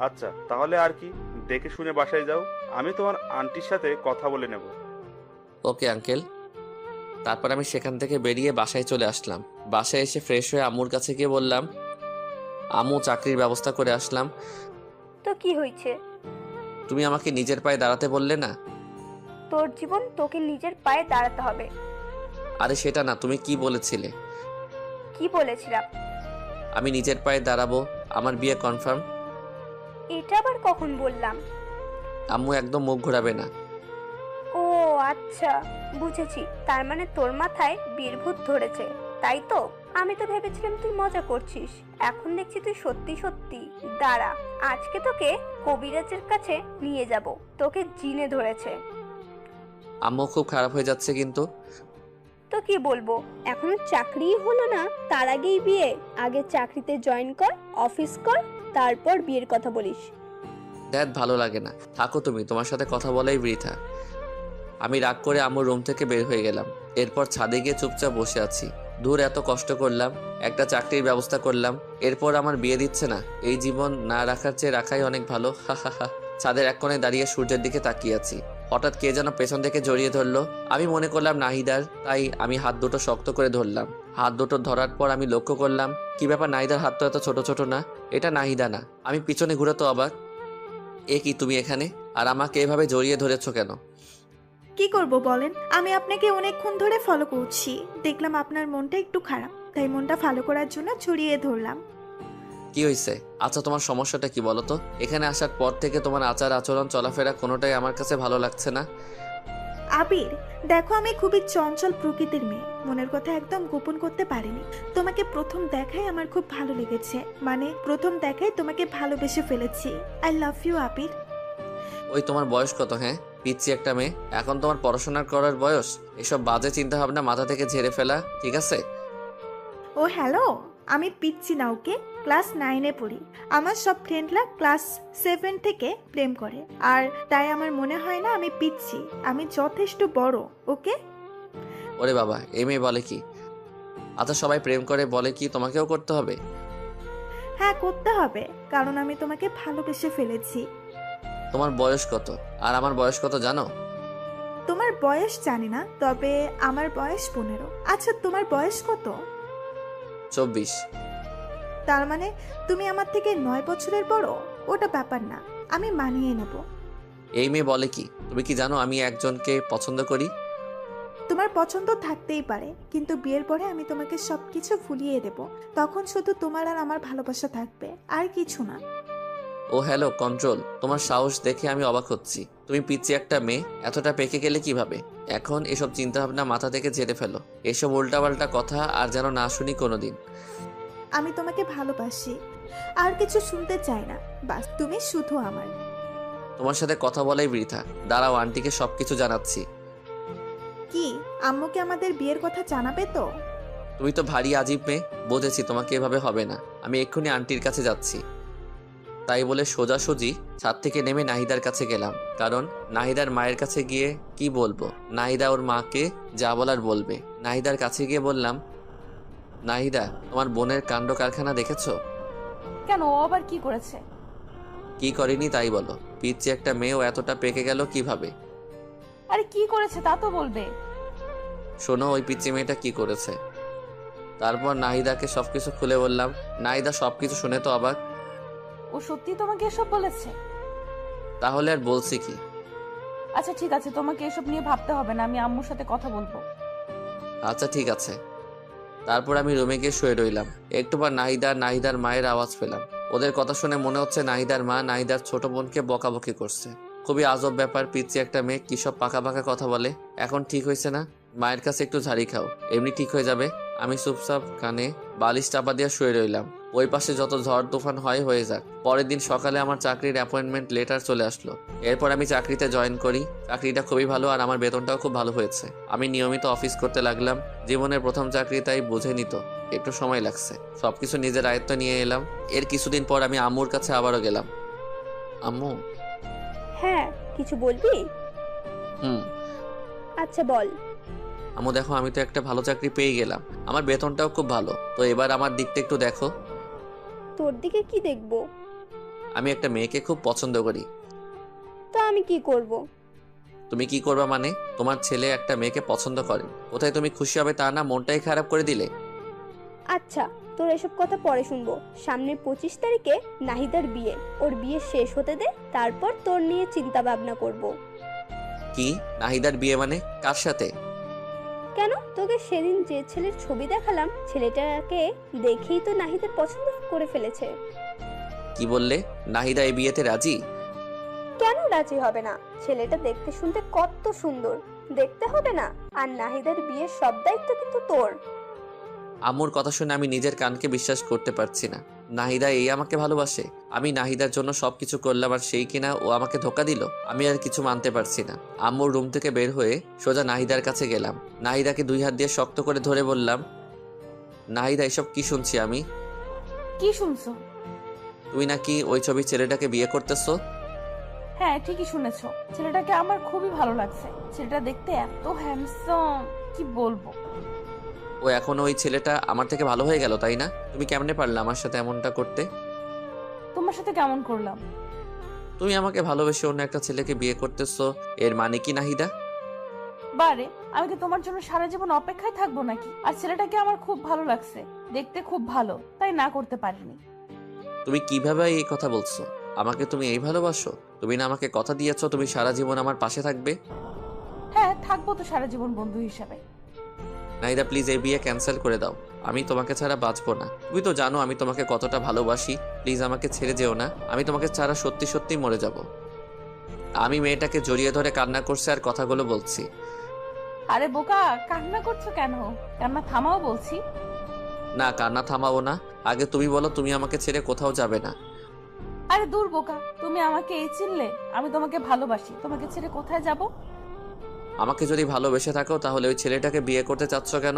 আচ্ছা তাহলে আর কি, দেখে শুনে বাসায় যাও, আমি তোমার আন্টির সাথে কথা বলে নেব। Okay uncle. তারপর আমি সেখান থেকে বেরিয়ে বাসায় চলে আসলাম। বাসায় এসে ফ্রেশ হয়ে আম্মুর কাছে গিয়ে বললাম, আম্মু চাকরির ব্যবস্থা করে আসলাম। তো কি হয়েছে? তুমি আমাকে নিজের পায়ে দাঁড়াতে বললে না? তোর জীবন তোকে নিজের পায়ে দাঁড়াতে হবে। আরে সেটা না, তুমি কি বলেছিলে? কি বলেছিলাম? আমি নিজের পায়ে দাঁড়াবো, আমার বিয়ে কনফার্ম। এটা আবার কখন বললাম? আম্মু একদম মুখ ঘোরাবে না। ও আচ্ছা, বুঝেছি। তার মানে তোর মাথায় বীরভূত ধরেছে, তাই তো? আমি তো ভেবেছিলাম তুই মজা করছিস, এখন দেখছি তুই সত্যি সত্যি। দাঁড়া, আজকে তোকে কবিরাজের কাছে নিয়ে যাব, তোকে জিনে ধরেছে। আম্মু খুব খারাপ হয়ে যাচ্ছে কিন্তু। তো কি বলবো, এখনো চাকরিই হলো না, তার আগেই বিয়ে? আগে চাকরিতে জয়েন কর, অফিস কর, তারপর বিয়ের কথা বলিস। দ্যাট ভালো লাগে না, থাকো তুমি, তোমার সাথে কথা বলাই বৃথা। আমি রাগ করে আম্মুর রুম থেকে বের হয়ে গেলাম। এরপর ছাদে গিয়ে চুপচাপ বসে আছি। দূর এত কষ্ট করলাম, একটা চাকরির ব্যবস্থা করলাম, এরপর আমার বিয়ে দিচ্ছে না। এই জীবন না রাখার চেয়ে রাখাই অনেক ভালো। হা হা হা। ছাদের এক কোণে দাঁড়িয়ে সূর্যের দিকে তাকিয়ে আছি। হঠাৎ কে যেন পেছন থেকে জড়িয়ে ধরলো। আমি মনে করলাম নাহিদার, তাই আমি হাত দুটো শক্ত করে ধরলাম। হাত দুটো ধরার পর আমি লক্ষ্য করলাম, কি ব্যাপার, নাহিদার হাত তো এত ছোট ছোট না, এটা নাহিদা না। আমি পিছনে ঘুরে তো অবাক, এ কি তুমি এখানে, আর আমাকে এভাবে জড়িয়ে ধরেছো কেন? কি করব বলেন? আমি আপনাকে অনেকক্ষণ ধরে ফলো করছি, দেখলাম আপনার মনটা একটু খারাপ, তাই মনটা ভালো করার জন্য জড়িয়ে ধরলাম। কি হয়েছে? আচ্ছা, তোমার সমস্যাটা কি বলো তো? এখানে আসার পর থেকে তোমার আচার আচরণ চলাফেরা কোনোটাই আমার কাছে ভালো লাগছে না। আবির, দেখো আমি খুবই চঞ্চল প্রকৃতির মেয়ে, মনের কথা একদম গোপন করতে পারিনি। তোমাকে প্রথম দেখাই আমার খুব ভালো লেগেছে, মানে প্রথম দেখাই তোমাকে ভালোবেসে ফেলেছি। আই লাভ ইউ আবির। ওই তোমার বয়স কত? হ্যাঁ, পিচ্ছি একটা মেয়ে। এখন তোমার পড়াশোনা করার বয়স। এসব বাজে চিন্তা ভাবনা মাথা থেকে ঝেড়ে ফেলা, ঠিক আছে? ও হ্যালো, আমি পিচ্ছি না, ওকে? ক্লাস 9-এ পড়ি। আমার সব ফ্রেন্ডরা ক্লাস 7 থেকে প্রেম করে, আর তাই আমার মনে হয় না আমি পিচ্ছি, আমি যথেষ্ট বড়। ওকে? ওরে বাবা, এই মেয়ে বলে কি? আচ্ছা, সবাই প্রেম করে বলে কি তোমাকেও করতে হবে? হ্যাঁ, করতে হবে, কারণ আমি তোমাকে ভালোবেসে ফেলেছি। তোমার বয়স কত আর আমার বয়স কত জানো? তোমার বয়স জানি না, তবে আমার বয়স 15। আচ্ছা, তোমার বয়স কত? 24। তার মানে তুমি আমার থেকে 9 বছরের বড়। ওটা ব্যাপার না, আমি মানিয়ে নেব। এই মেয়ে বলে কি? তুমি কি জানো আমি একজনকে পছন্দ করি? তোমার পছন্দ থাকতেই পারে, কিন্তু বিয়ের পরে আমি তোমাকে সবকিছু ভুলিয়ে দেব। তখন শুধু তোমার আর আমার ভালোবাসা থাকবে, আর কিছু না। ও হ্যালো, কন্ট্রোল। তোমার সাহস দেখে আমি অবাক হচ্ছি। তুমি পিচ্ছি একটা মেয়ে, এতটা পেকে গেলে কিভাবে? এখন এসব চিন্তা ভাবনা মাথা থেকে ঝেড়ে ফেলো। এসব উল্টাপাল্টা কথা আর যেন না শুনি কোনোদিন। আমি তোমাকে ভালোবাসি, আর কিছু শুনতে চাই না, বাস তুমি শুধু আমার। তোমার সাথে কথা বলাই বৃথা। দাঁড়াও, আন্টিকে সবকিছু জানাচ্ছি। কি, আম্মুকে আমাদের বিয়ের কথা জানাবে তো? তুমি তো ভারী আজীব মেয়ে। বুঝেছি, তোমাকে এভাবে হবে না। আমি এক্ষুনি আন্টির কাছে যাচ্ছি। তাই বলে সোজাসুজি ছাদ থেকে নেমে নাহিদার কাছে গেলাম, কারণ নাহিদার মায়ের কাছে গিয়ে কি বলবো? নাহিদা ওর মাকে যা বলার বলবে। নাহিদার কাছে গিয়ে বললাম, নাহিদা, তোমার বোনের কাণ্ড কারখানা দেখেছো? কেন, ও আবার কি করেছে? কি করেনি তাই বলো। পিচ্ছি একটা মেয়েও এতটা পেকে গেল কিভাবে? আরে কি করেছে তা তো বলবে। শোনো, ওই পিচ্ছি মেয়েটা কি করেছে। তারপর নাহিদাকে সবকিছু খুলে বললাম। নাহিদা সবকিছু শুনে তো অবাক। ও সত্যি তোমাকে এসব বলেছে? তাহলে আর বলছি কি? আচ্ছা ঠিক আছে, তোমাকে এসব নিয়ে ভাবতে হবে না, আমি আম্মুর সাথে কথা বলবো। আচ্ছা ঠিক আছে। তারপর আমি রুমে গিয়ে শুয়ে রইলাম। একটু পর নাহিদার মায়ের আওয়াজ পেলাম। ওদের কথা শুনে মনে হচ্ছে নাহিদার মা নাহিদার ছোট বোনকে বকাবকি করছে। খুবই আজব ব্যাপার, পিচ্ছি একটা মেয়ে কি সব পাকা পাকা কথা বলে। এখন ঠিক হয়েছে না? মায়ের কাছে একটু ঝাড়ি খাও, এমনি ঠিক হয়ে যাবে। আমি চুপচাপ কানে বালিশ চাপা দিয়ে শুয়ে রইলাম। ওই পাশে যত ঝড় তুফান হয় হয়ে যাক। পরের দিন সকালে আমার চাকরির অ্যাপয়েন্টমেন্ট লেটার চলে আসলো। এরপর আমি চাকরিতে জয়েন করি। চাকরিটা খুবই ভালো আর আমার বেতনটাও খুব ভালো হয়েছে। আমি নিয়মিত অফিস করতে লাগলাম। জীবনের প্রথম চাকরি, তাই বুঝে নিত একটু সময় লাগছে। সবকিছু নিজের আয়ত্তে নিয়ে এলাম। এর কিছুদিন পর আমি আম্মুর কাছে আবারও গেলাম। আম্মু। হ্যাঁ, কিছু বলবি? হুম। আচ্ছা বল। আম্মু দেখো, আমি তো একটা ভালো চাকরি পেয়ে গেলাম। আমার বেতনটাও খুব ভালো। তো এবার আমার দিকটা একটু দেখো। তোর দিকে কি দেখবো? আমি একটা মেয়েকে খুব পছন্দ করি। তো আমি কি করব? তুমি কি করবা মানে? তোমার ছেলে একটা মেয়েকে পছন্দ করে, কোথায় তুমি খুশি হবে তা না, মনটাই খারাপ করে দিলে। আচ্ছা, তোর এসব কথা পরে শুনবো। সামনের 25 তারিখে নাহিদার বিয়ে, ওর বিয়ে শেষ হতে দে, তারপর তোর নিয়ে চিন্তা ভাবনা করব। কি? নাহিদার বিয়ে মানে? কার সাথে? কেন, তোকে সেদিন যে ছেলের ছবি দেখালাম, ছেলেটাকে দেখেই তো নাহিদার পছন্দ করে ফেলেছে। কি বললে? নাহিদা এই বিয়েতে রাজি? কেন রাজি হবে না? ছেলেটা দেখতে শুনতে কত সুন্দর, দেখতে হবে না? আর নাহিদার বিয়ের সব দায়িত্ব কিন্তু তোর। আম্মুর কথা শুনে আমি নিজের কানকে বিশ্বাস করতে পারছি না। নাহিদা এই আমাকে ভালোবাসে? আমি নাহিদার জন্য সবকিছু করলাম আর সেই কিনা ও আমাকে ধোকা দিল। আমি আর কিছু মানতে পারছি না। আম্মুর রুম থেকে বের হয়ে সোজা নাহিদার কাছে গেলাম। নাহিদাকে 2 হাত দিয়ে শক্ত করে ধরে বললাম, নাহিদা, এসব কি শুনছি আমি? কি শুনছো? তুই নাকি ওই ছবির ছেলেটাকে বিয়ে করতেছো? হ্যাঁ ঠিকই শুনেছো, ছেলেটাকে আমার খুবই ভালো লাগছে। ছেলেটা দেখতে এত হ্যান্ডসাম, কি বলবো। ও এখন ওই ছেলেটা আমার থেকে ভালো হয়ে গেল, তাই না? তুমি কেমনে পারলে আমার সাথে এমনটা করতে? তোমার সাথে কেমন করলাম? তুমি আমাকে ভালোবেসে অন্য একটা ছেলেকে বিয়ে করতেছো, এর মানে কি নাহিদা? বারে, আমি কি তোমার জন্য সারা জীবন অপেক্ষায় থাকবো নাকি? আর ছেলেটাকে আমার খুব ভালো লাগছে, দেখতে খুব ভালো, তাই না করতে পারিনি। তুমি কিভাবে এই কথা বলছো? আমাকে তুমি এই ভালোবাসো? তুমি না আমাকে কথা দিয়েছো তুমি সারা জীবন আমার পাশে থাকবে? হ্যাঁ, থাকবো তো সারা জীবন বন্ধু হিসাবে। নাহিদা প্লিজ এই বিয়ে ক্যান্সেল করে দাও, আমি তোমাকে ছাড়া বাঁচবো না। তুমি তো জানো আমি তোমাকে কতটা ভালোবাসি, প্লিজ আমাকে ছেড়ে যেও না, আমি তোমাকে ছাড়া সত্যি সত্যি মরে যাব। আমি মেয়েটাকে জড়িয়ে ধরে কান্না করছে আর কথাগুলো বলছি। আরে বোকা, কান্না করছো কেন? কান্না থামাও বলছি। না কান্না থামাবো না, আগে তুমি বলো তুমি আমাকে ছেড়ে কোথাও যাবে না। আরে দূর বোকা, তুমি আমাকে এই চিনলে? আমি তোমাকে ভালোবাসি, তোমাকে ছেড়ে কোথায় যাব? আমাকে যদি ভালোবেসে থাকো তাহলে ওই ছেলেটাকে বিয়ে করতে চাচ্ছ কেন?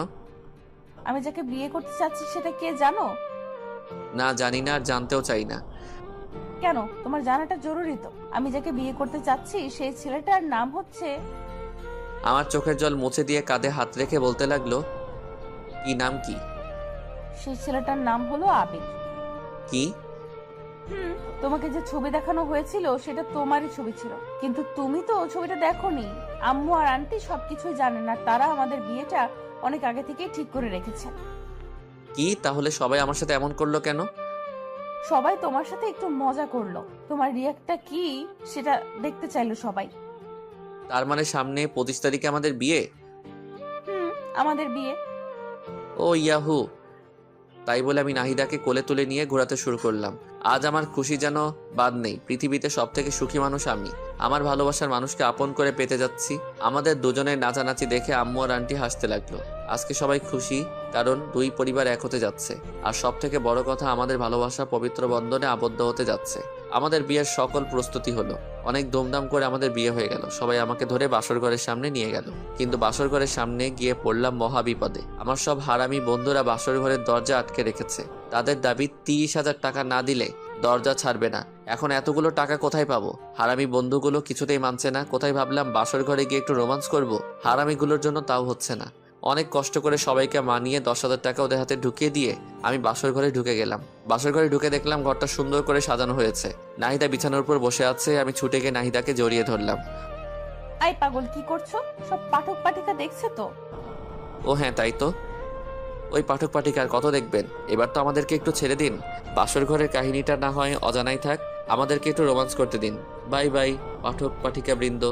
আমি যাকে বিয়ে করতে চাচ্ছি সেটা কে জানো? না জানি না আর জানতেও চাই না। কেন, তোমার জানাটা জরুরি তো। আমি যাকে বিয়ে করতে চাচ্ছি সেই ছেলেটার নাম হচ্ছে... আমার চোখের জল মুছে দিয়ে কাঁধে হাত রেখে বলতে লাগলো, কি নাম কি? সেই ছেলেটার নাম হলো আবির। কি? তোমাকে যে ছবি দেখানো হয়েছিল সেটা তোমারই ছবি ছিল, কিন্তু তুমি তো ছবিটা দেখোনি। আম্মু আর আন্টি সবকিছুই জানেন, আর তারা আমাদের বিয়েটা অনেক আগে থেকেই ঠিক করে রেখেছে। কি তাহলে সবাই আমার সাথে এমন করলো কেন? সবাই তোমার সাথে একটু মজা করলো, তোমার রিয়াক্টটা কি সেটা দেখতে চাইলো সবাই। তার মানে সামনে 25 তারিখে আমাদের বিয়ে? আমাদের বিয়ে। ও ইয়াহু! তাই বলে আমি নাহিদাকে কোলে তুলে নিয়ে ঘোরাতে শুরু করলাম। আজ আমার খুশি যেন বাদ নেই। পৃথিবীতে সব থেকে সুখী মানুষ আমি। আমার ভালোবাসার মানুষকে আপন করে পেতে যাচ্ছি। আমাদের দুজনের নাচানাচি দেখে আম্মু আর আন্টি হাসতে লাগলো। আজকে সবাই খুশি, কারণ দুই পরিবার এক হতে যাচ্ছে। আর সব থেকে বড় কথা, আমাদের ভালোবাসা পবিত্র বন্ধনে আবদ্ধ হতে যাচ্ছে। আমাদের বিয়ের সকল প্রস্তুতি হলো, অনেক ধুমধাম করে আমাদের বিয়ে হয়ে গেল। সবাই আমাকে ধরে বাসর ঘরের সামনে নিয়ে গেল, কিন্তু বাসর ঘরের সামনে গিয়ে পড়লাম মহা বিপদে। আমার সব হারামি বন্ধুরা বাসর ঘরের দরজা আটকে রেখেছে। তাদের দাবি 30,000 টাকা না দিলে দরজা ছাড়বে না। এখন এতগুলো টাকা কোথায় পাবো? হারামি বন্ধুগুলো কিছুতেই মানছে না। কোথায় ভাবলাম বাসর ঘরে গিয়ে একটু রোমান্স করব, হারামিগুলোর জন্য তাও হচ্ছে না। অনেক কষ্ট করে সবাইকে মানিয়ে 10,000 টাকা ওদের হাতে ঢুকিয়ে দিয়ে আমি বাসর ঘরে ঢুকে গেলাম। বাসর ঘরে ঢুকে দেখলাম ঘরটা সুন্দর করে সাজানো হয়েছে। নাহিদা বিছানার উপর বসে আছে। আমি ছুটে গিয়ে নাহিদাকে জড়িয়ে ধরলাম। আই পাগল, কি করছো? সব পাঠক পাঠিকা দেখছে তো? ও হ্যাঁ তাই তো, ওই পাঠক পাঠিকার কত দেখবেন। এবার তো আমাদেরকে একটু ছেড়ে দিন। বাসর ঘরের কাহিনীটা না হয় অজানাই থাক, আমাদেরকে একটু রোমান্স করতে দিন। বাই বাই পাঠক পাঠিকা বৃন্দ।